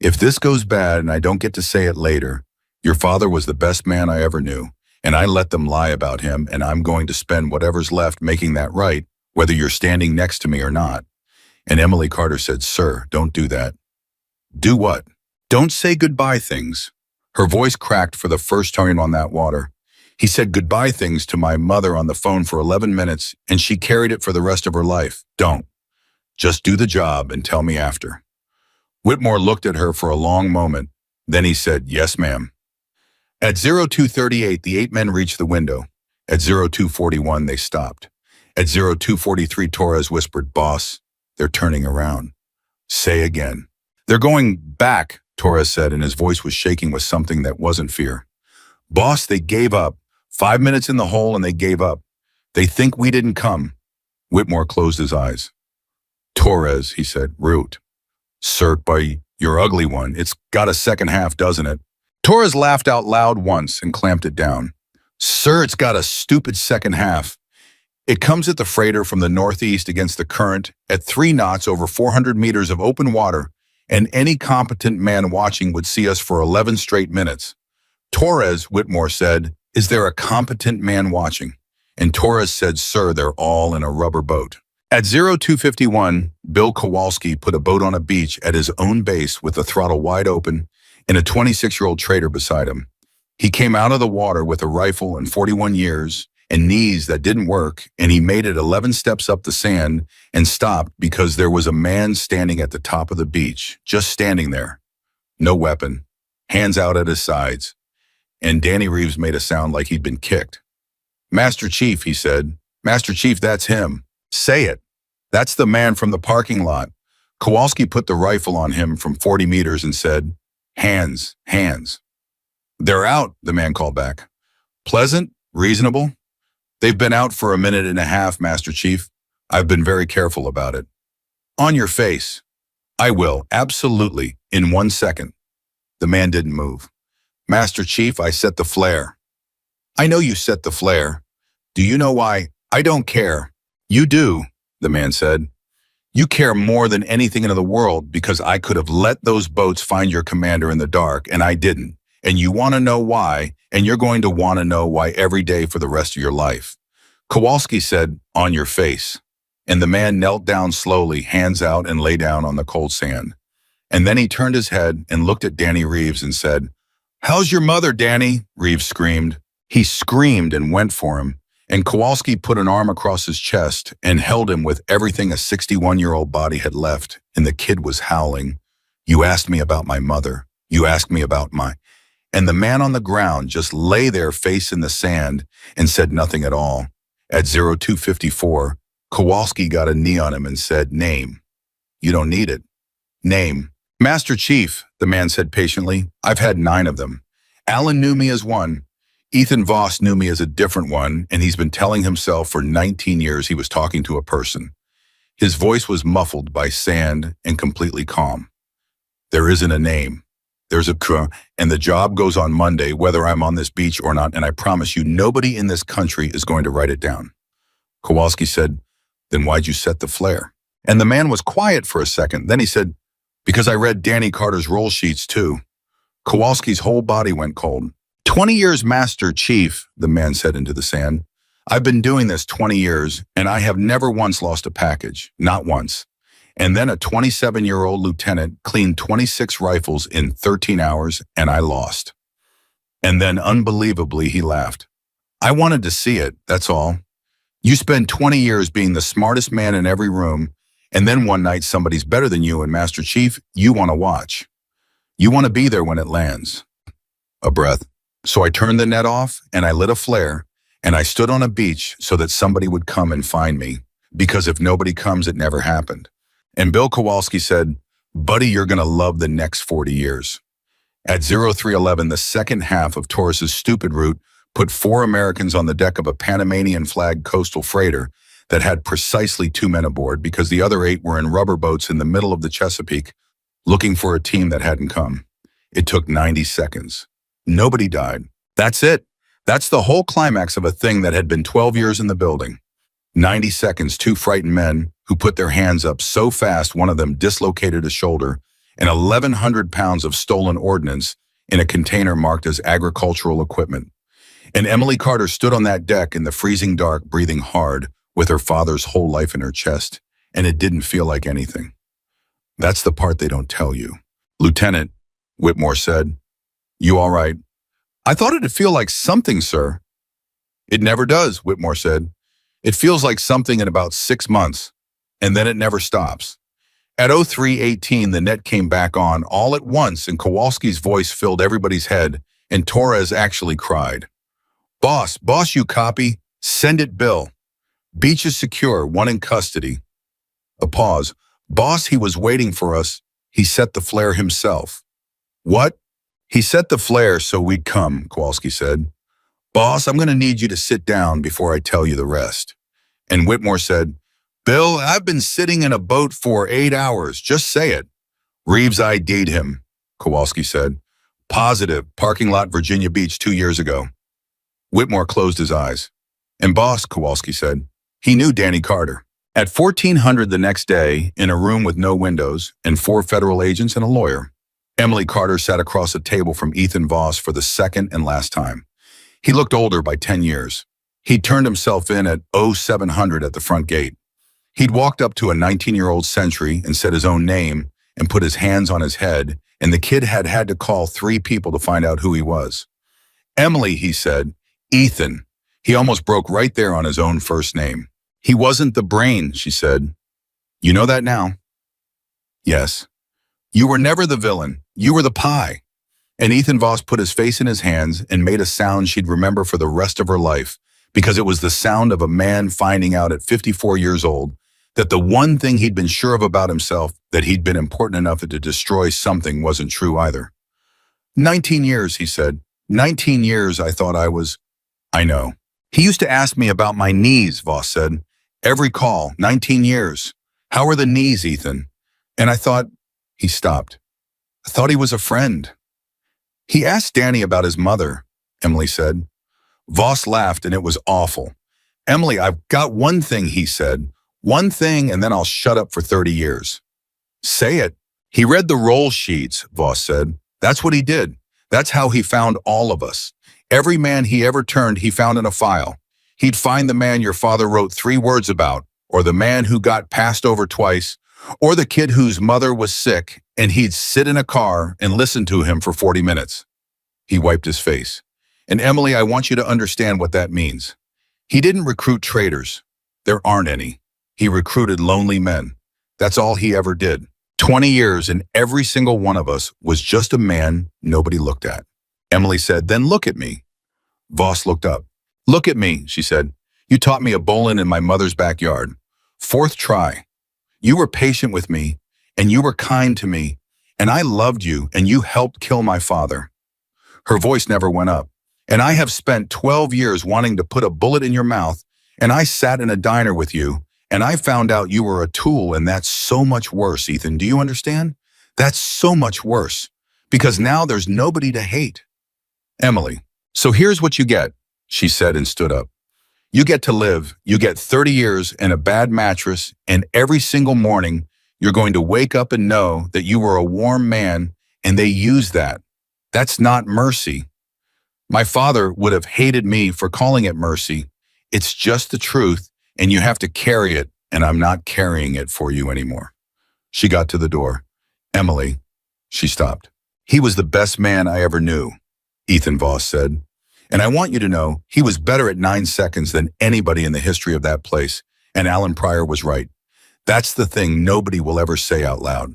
"if this goes bad and I don't get to say it later, your father was the best man I ever knew, and I let them lie about him, and I'm going to spend whatever's left making that right, whether you're standing next to me or not." And Emily Carter said, "Sir, don't do that." "Do what?" "Don't say goodbye things." Her voice cracked for the first time on that water. "He said goodbye things to my mother on the phone for 11 minutes, and she carried it for the rest of her life. Don't. Just do the job and tell me after." Whitmore looked at her for a long moment. Then he said, "Yes, ma'am." At 0238, the 8 men reached the window. At 0241, they stopped. At 0243, Torres whispered, "Boss, they're turning around." "Say again." "They're going back," Torres said, and his voice was shaking with something that wasn't fear. "Boss, they gave up. 5 minutes in the hole and they gave up. They think we didn't come." Whitmore closed his eyes. "Torres," he said, "Root. Cert by your ugly one. It's got a second half, doesn't it?" Torres laughed out loud once and clamped it down. "Sir, it's got a stupid second half. It comes at the freighter from the northeast against the current at 3 knots over 400 meters of open water, and any competent man watching would see us for 11 straight minutes." "Torres," Whitmore said, "is there a competent man watching?" And Torres said, "Sir, they're all in a rubber boat." At 0251, Bill Kowalski put a boat on a beach at his own base with the throttle wide open and a 26-year-old trader beside him. He came out of the water with a rifle and 41 years and knees that didn't work, and he made it 11 steps up the sand and stopped because there was a man standing at the top of the beach, just standing there. No weapon, hands out at his sides. And Danny Reeves made a sound like he'd been kicked. "Master Chief," he said. "Master Chief, that's him. Say it. That's the man from the parking lot." Kowalski put the rifle on him from 40 meters and said, "Hands, hands." "They're out," the man called back. "Pleasant? Reasonable?" "They've been out for a minute and a half, Master Chief. I've been very careful about it." "On your face." "I will, absolutely, in 1 second." The man didn't move. "Master Chief, I set the flare." "I know you set the flare. Do you know why?" "I don't care." "You do," the man said. "You care more than anything in the world because I could have let those boats find your commander in the dark, and I didn't. And you want to know why, and you're going to want to know why every day for the rest of your life." Kowalski said, "On your face." And the man knelt down slowly, hands out, and lay down on the cold sand. And then he turned his head and looked at Danny Reeves and said, "How's your mother, Danny?" Reeves screamed. He screamed and went for him, and Kowalski put an arm across his chest and held him with everything a 61-year-old body had left, and the kid was howling. "You asked me about my mother. You asked me about my..." And the man on the ground just lay there face in the sand and said nothing at all. At 0254, Kowalski got a knee on him and said, "Name." You don't need it. Name. Master Chief, the man said patiently. I've had 9 of them. Alan knew me as one. Ethan Voss knew me as a different one, and he's been telling himself for 19 years he was talking to a person. His voice was muffled by sand and completely calm. There isn't a name. There's a and the job goes on Monday, whether I'm on this beach or not, and I promise you nobody in this country is going to write it down. Kowalski said, then why'd you set the flare? And the man was quiet for a second. Then he said, because I read Danny Carter's roll sheets too. Kowalski's whole body went cold. 20 years, Master Chief, the man said into the sand. I've been doing this 20 years, and I have never once lost a package, not once. And then a 27-year-old lieutenant cleaned 26 rifles in 13 hours, and I lost. And then, unbelievably, he laughed. I wanted to see it, that's all. You spend 20 years being the smartest man in every room, and then one night somebody's better than you, and Master Chief, you want to watch. You want to be there when it lands. A breath. So I turned the net off, and I lit a flare, and I stood on a beach so that somebody would come and find me, because if nobody comes, it never happened. And Bill Kowalski said, buddy, you're going to love the next 40 years. At 0311, the second half of Torres's stupid route put 4 Americans on the deck of a Panamanian flag coastal freighter that had precisely 2 men aboard because the other 8 were in rubber boats in the middle of the Chesapeake looking for a team that hadn't come. It took 90 seconds. Nobody died. That's it. That's the whole climax of a thing that had been 12 years in the building. 90 seconds, 2 frightened men who put their hands up so fast one of them dislocated a shoulder, and 1,100 pounds of stolen ordnance in a container marked as agricultural equipment. And Emily Carter stood on that deck in the freezing dark, breathing hard, with her father's whole life in her chest, and it didn't feel like anything. That's the part they don't tell you. Lieutenant, Whitmore said, you all right? I thought it'd feel like something, sir. It never does, Whitmore said. It feels like something in about 6 months, and then it never stops. At 03:18, the net came back on all at once, and Kowalski's voice filled everybody's head, and Torres actually cried. Boss, you copy? Send it, Bill. Beach is secure, 1 in custody. A pause. Boss, he was waiting for us. He set the flare himself. What? He set the flare so we'd come, Kowalski said. Boss, I'm going to need you to sit down before I tell you the rest. And Whitmore said, Bill, I've been sitting in a boat for 8 hours. Just say it. Reeves ID'd him, Kowalski said. Positive, parking lot, Virginia Beach 2 years ago. Whitmore closed his eyes. And boss, Kowalski said, he knew Danny Carter. At 1400 the next day, in a room with no windows and 4 federal agents and a lawyer, Emily Carter sat across a table from Ethan Voss for the second and last time. He looked older by 10 years. He'd turned himself in at 0700 at the front gate. He'd walked up to a 19-year-old sentry and said his own name and put his hands on his head, and the kid had had to call 3 people to find out who he was. Emily, he said. Ethan. He almost broke right there on his own first name. He wasn't the brain, she said. You know that now? Yes. You were never the villain. You were the pie. And Ethan Voss put his face in his hands and made a sound she'd remember for the rest of her life, because it was the sound of a man finding out at 54 years old that the one thing he'd been sure of about himself, that he'd been important enough to destroy something, wasn't true either. 19 years, he said. 19 years I thought I was. I know. He used to ask me about my knees, Voss said. Every call, 19 years. How are the knees, Ethan? And I thought, he stopped. I thought he was a friend. He asked Danny about his mother, Emily said. Voss laughed, and it was awful. Emily, I've got one thing, he said. One thing, and then I'll shut up for 30 years. Say it. He read the roll sheets, Voss said. That's what he did. That's how he found all of us. Every man he ever turned, he found in a file. He'd find the man your father wrote 3 words about, or the man who got passed over twice, or the kid whose mother was sick, and he'd sit in a car and listen to him for 40 minutes. He wiped his face. And Emily, I want you to understand what that means. He didn't recruit traitors. There aren't any. He recruited lonely men. That's all he ever did. 20 years, and every single one of us was just a man nobody looked at. Emily said, then look at me. Voss looked up. Look at me, she said. You taught me a bowling in my mother's backyard. 4th try. You were patient with me. and you were kind to me, and I loved you, and you helped kill my father." Her voice never went up. "And I have spent 12 years wanting to put a bullet in your mouth, and I sat in a diner with you, and I found out you were a tool, and that's so much worse, Ethan. Do you understand? That's so much worse, because now there's nobody to hate." "Emily, so here's what you get," she said and stood up. "You get to live, you get 30 years and a bad mattress, and every single morning you're going to wake up and know that you were a warm man, and they used that. That's not mercy. My father would have hated me for calling it mercy. It's just the truth, and you have to carry it, and I'm not carrying it for you anymore." She got to the door. "Emily," she stopped. "He was the best man I ever knew," Ethan Voss said. "And I want you to know he was better at 9 seconds than anybody in the history of that place, and Alan Pryor was right. That's the thing nobody will ever say out loud.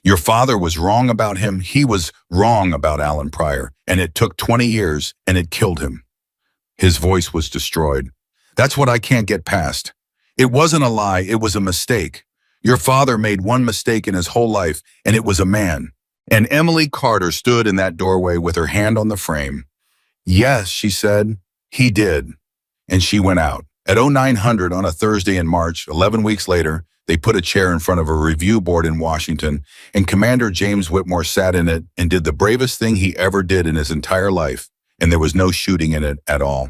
Your father was wrong about him, he was wrong about Alan Pryor, and it took 20 years, and it killed him." His voice was destroyed. "That's what I can't get past. It wasn't a lie, it was a mistake. Your father made one mistake in his whole life, and it was a man." And Emily Carter stood in that doorway with her hand on the frame. "Yes," she said, "he did." And she went out. At 0900 on a Thursday in March, 11 weeks later, they put a chair in front of a review board in Washington, and Commander James Whitmore sat in it and did the bravest thing he ever did in his entire life, and there was no shooting in it at all.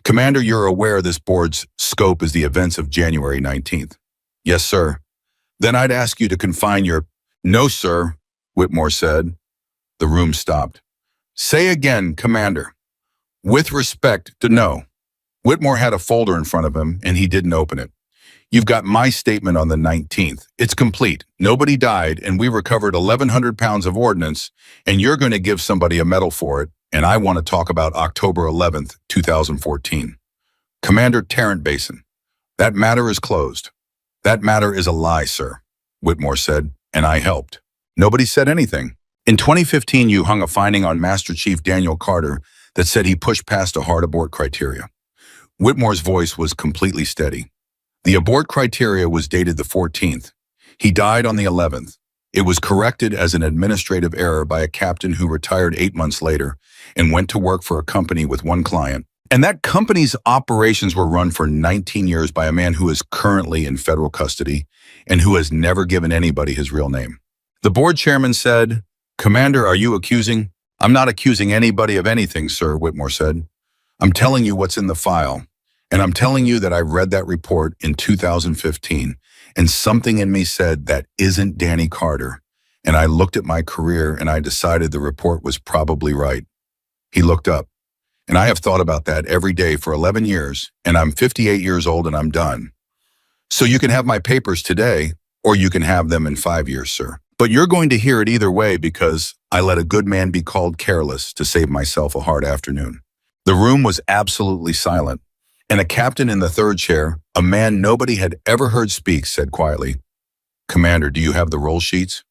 "Commander, you're aware this board's scope is the events of January 19th. "Yes, sir." "Then I'd ask you to confine your—" "No, sir," Whitmore said. The room stopped. "Say again, Commander." "With respect to no." Whitmore had a folder in front of him, and he didn't open it. "You've got my statement on the 19th. It's complete. Nobody died, and we recovered 1,100 pounds of ordnance, and you're going to give somebody a medal for it, and I want to talk about October 11th, 2014. "Commander Tarrant Basin, that matter is closed." "That matter is a lie, sir," Whitmore said, "and I helped." Nobody said anything. "In 2015, you hung a finding on Master Chief Daniel Carter that said he pushed past a hard abort criteria." Whitmore's voice was completely steady. "The abort criteria was dated the 14th. He died on the 11th. It was corrected as an administrative error by a captain who retired 8 months later and went to work for a company with one client. And that company's operations were run for 19 years by a man who is currently in federal custody and who has never given anybody his real name." The board chairman said, "Commander, are you accusing?" "I'm not accusing anybody of anything, sir," Whitmore said. "I'm telling you what's in the file, and I'm telling you that I read that report in 2015, and something in me said that isn't Danny Carter, and I looked at my career and I decided the report was probably right." He looked up. "And I have thought about that every day for 11 years, and I'm 58 years old and I'm done. So you can have my papers today, or you can have them in 5 years, sir. But you're going to hear it either way because I let a good man be called careless to save myself a hard afternoon." The room was absolutely silent, and a captain in the third chair, a man nobody had ever heard speak, said quietly, "Commander, do you have the roll sheets?"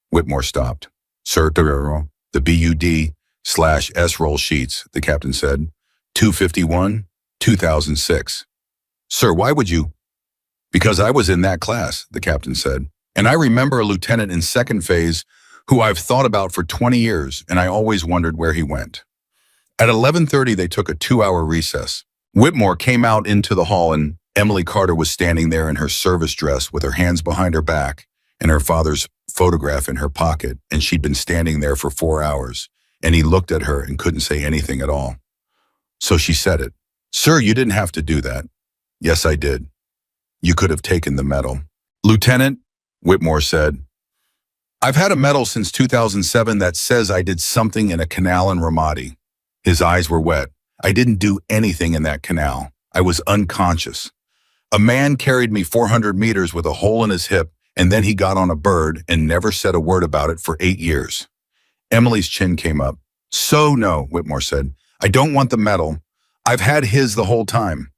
Whitmore stopped. "Sir, the BUD/S roll sheets," the captain said. 251, 2006. "Sir, why would you?" "Because I was in that class," the captain said. "And I remember a lieutenant in second phase who I've thought about for 20 years, and I always wondered where he went." At 11:30, they took a 2-hour recess. Whitmore came out into the hall, and Emily Carter was standing there in her service dress with her hands behind her back and her father's photograph in her pocket, and she'd been standing there for 4 hours, and he looked at her and couldn't say anything at all. So she said it. "Sir, you didn't have to do that." "Yes, I did. You could have taken the medal." "Lieutenant," Whitmore said, "I've had a medal since 2007 that says I did something in a canal in Ramadi." His eyes were wet. "I didn't do anything in that canal. I was unconscious. A man carried me 400 meters with a hole in his hip, and then he got on a bird and never said a word about it for 8 years. Emily's chin came up. "So no," Whitmore said. "I don't want the medal. I've had his the whole time."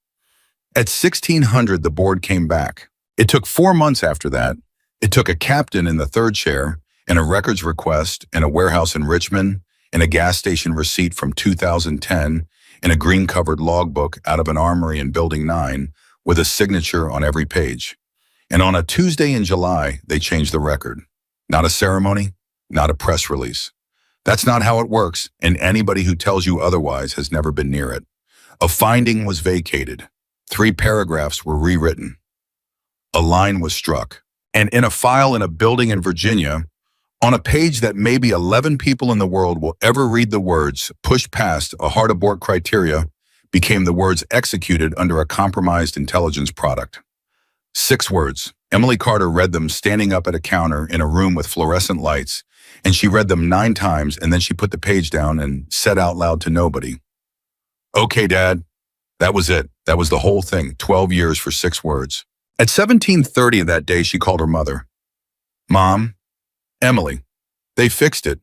At 1600, the board came back. It took 4 months after that. It took a captain in the third chair, and a records request, and a warehouse in Richmond, and a gas station receipt from 2010, and a green-covered logbook out of an armory in Building 9 with a signature on every page. And on a Tuesday in July, they changed the record. Not a ceremony, not a press release. That's not how it works, and anybody who tells you otherwise has never been near it. A finding was vacated. 3 paragraphs were rewritten. A line was struck. And in a file in a building in Virginia, on a page that maybe 11 people in the world will ever read, the words "pushed past a hard abort criteria" became the words "executed under a compromised intelligence product." 6 words. Emily Carter read them standing up at a counter in a room with fluorescent lights, and she read them 9 times, and then she put the page down and said out loud to nobody, "Okay, Dad." That was it. That was the whole thing. 12 years for 6 words. At 17:30 that day, she called her mother. "Mom, Emily, they fixed it."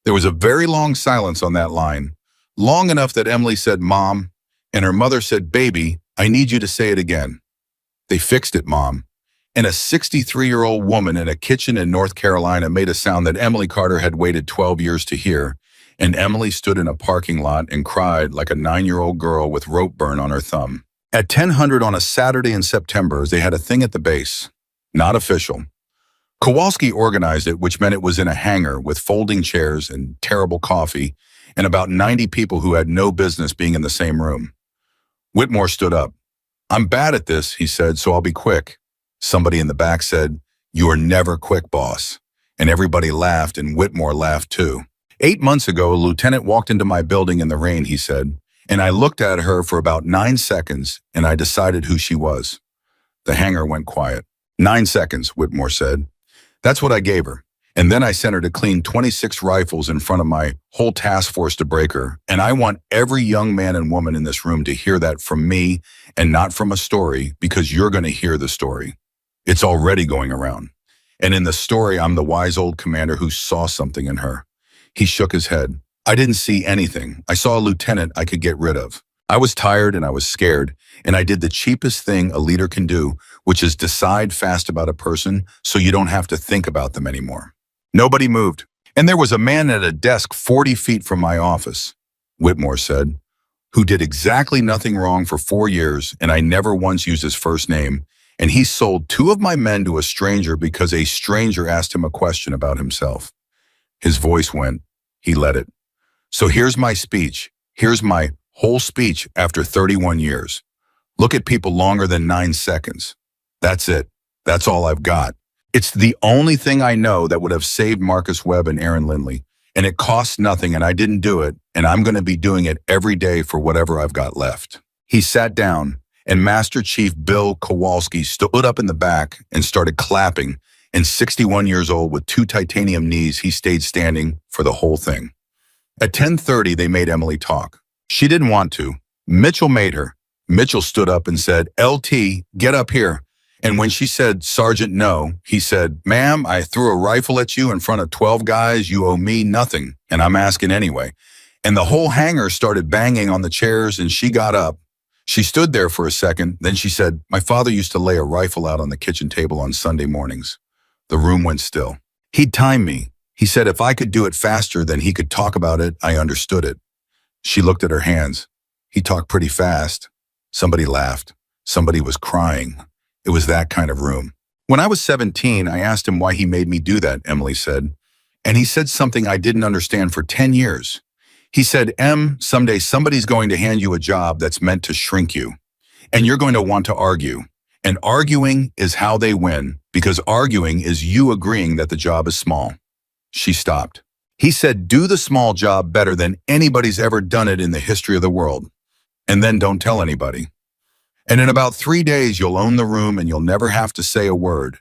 There was a very long silence on that line, long enough that Emily said, "Mom," and her mother said, "Baby, I need you to say it again." "They fixed it, Mom." And a 63-year-old woman in a kitchen in North Carolina made a sound that Emily Carter had waited 12 years to hear, and Emily stood in a parking lot and cried like a 9-year-old girl with rope burn on her thumb. At 10:00 on a Saturday in September, they had a thing at the base. Not official. Kowalski organized it, which meant it was in a hangar with folding chairs and terrible coffee, and about 90 people who had no business being in the same room. Whitmore stood up. "I'm bad at this," he said, "so I'll be quick." Somebody in the back said, "You are never quick, boss." And everybody laughed, and Whitmore laughed too. 8 months ago, a lieutenant walked into my building in the rain, he said, and I looked at her for about 9 seconds, and I decided who she was. The hangar went quiet. 9 seconds, Whitmore said. That's what I gave her. And then I sent her to clean 26 rifles in front of my whole task force to break her. And I want every young man and woman in this room to hear that from me and not from a story, because you're going to hear the story. It's already going around. And in the story, I'm the wise old commander who saw something in her. He shook his head. I didn't see anything. I saw a lieutenant I could get rid of. I was tired and I was scared, and I did the cheapest thing a leader can do, which is decide fast about a person so you don't have to think about them anymore. Nobody moved, and there was a man at a desk 40 feet from my office, Whitmore said, who did exactly nothing wrong for 4 years, and I never once used his first name, and he sold 2 of my men to a stranger because a stranger asked him a question about himself. His voice went. He let it. So here's my speech. Here's my whole speech after 31 years. Look at people longer than 9 seconds. That's it. That's all I've got. It's the only thing I know that would have saved Marcus Webb and Aaron Lindley, and it costs nothing, and I didn't do it, and I'm going to be doing it every day for whatever I've got left. He sat down, and Master Chief Bill Kowalski stood up in the back and started clapping, and 61 years old with 2 titanium knees, he stayed standing for the whole thing. At 10:30, they made Emily talk. She didn't want to. Mitchell made her. Mitchell stood up and said, "LT, get up here." And when she said, "Sergeant, no," he said, "Ma'am, I threw a rifle at you in front of 12 guys. You owe me nothing, and I'm asking anyway." And the whole hangar started banging on the chairs, and she got up. She stood there for a second. Then she said, "My father used to lay a rifle out on the kitchen table on Sunday mornings." The room went still. He'd time me. He said if I could do it faster than he could talk about it, I understood it. She looked at her hands. He talked pretty fast. Somebody laughed. Somebody was crying. It was that kind of room. When I was 17, I asked him why he made me do that, Emily said. And he said something I didn't understand for 10 years. He said, "Em, someday somebody's going to hand you a job that's meant to shrink you. And you're going to want to argue. And arguing is how they win, because arguing is you agreeing that the job is small." She stopped. He said, "Do the small job better than anybody's ever done it in the history of the world. And then don't tell anybody. And in about 3 days, you'll own the room and you'll never have to say a word."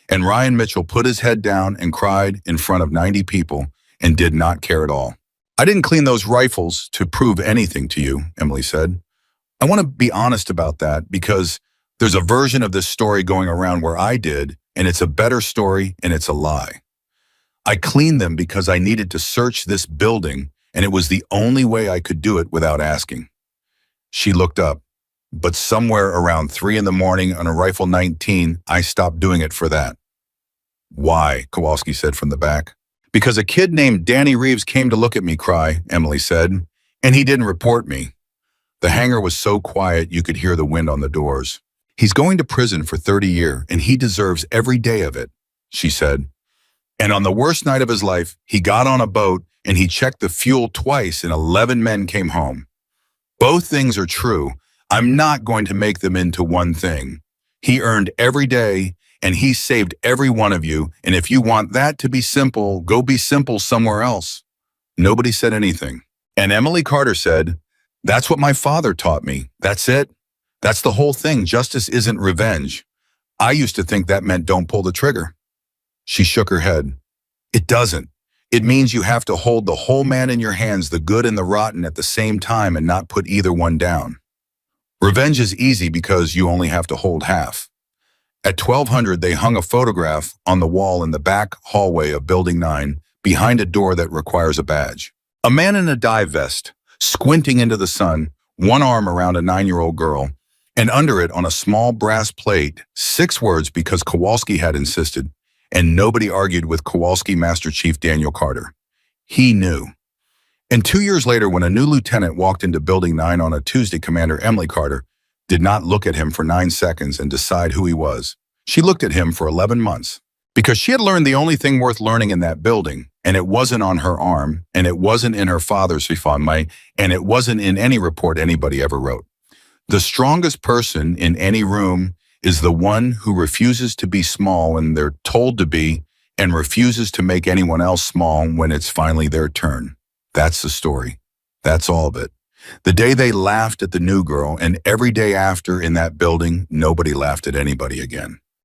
And Ryan Mitchell put his head down and cried in front of 90 people and did not care at all. "I didn't clean those rifles to prove anything to you," Emily said. "I want to be honest about that, because there's a version of this story going around where I did, and it's a better story and it's a lie. I cleaned them because I needed to search this building, and it was the only way I could do it without asking." She looked up. "But somewhere around 3 in the morning on a Rifle 19, I stopped doing it for that." "Why?" Kowalski said from the back. "Because a kid named Danny Reeves came to look at me cry," Emily said, "and he didn't report me." The hangar was so quiet you could hear the wind on the doors. "He's going to prison for 30 years, and he deserves every day of it," she said. And on the worst night of his life, he got on a boat and he checked the fuel twice and 11 men came home. Both things are true. I'm not going to make them into one thing. He earned every day and he saved every one of you. And if you want that to be simple, go be simple somewhere else. Nobody said anything. And Emily Carter said, "That's what my father taught me. That's it. That's the whole thing. Justice isn't revenge. I used to think that meant don't pull the trigger." She shook her head. It doesn't. It means you have to hold the whole man in your hands, the good and the rotten at the same time, and not put either one down. Revenge is easy because you only have to hold half. At 1200, they hung a photograph on the wall in the back hallway of Building 9, behind a door that requires a badge. A man in a dive vest, squinting into the sun, one arm around a 9-year-old girl, and under it on a small brass plate, 6 words because Kowalski had insisted, and nobody argued with Kowalski Master Chief Daniel Carter. He knew. And 2 years later, when a new lieutenant walked into Building 9 on a Tuesday, Commander Emily Carter did not look at him for 9 seconds and decide who he was. She looked at him for 11 months. Because she had learned the only thing worth learning in that building, and it wasn't on her arm, and it wasn't in her father's Fifamai, and it wasn't in any report anybody ever wrote. The strongest person in any room is the one who refuses to be small when they're told to be, and refuses to make anyone else small when it's finally their turn. That's the story. That's all of it. The day they laughed at the new girl, and every day after in that building, nobody laughed at anybody again.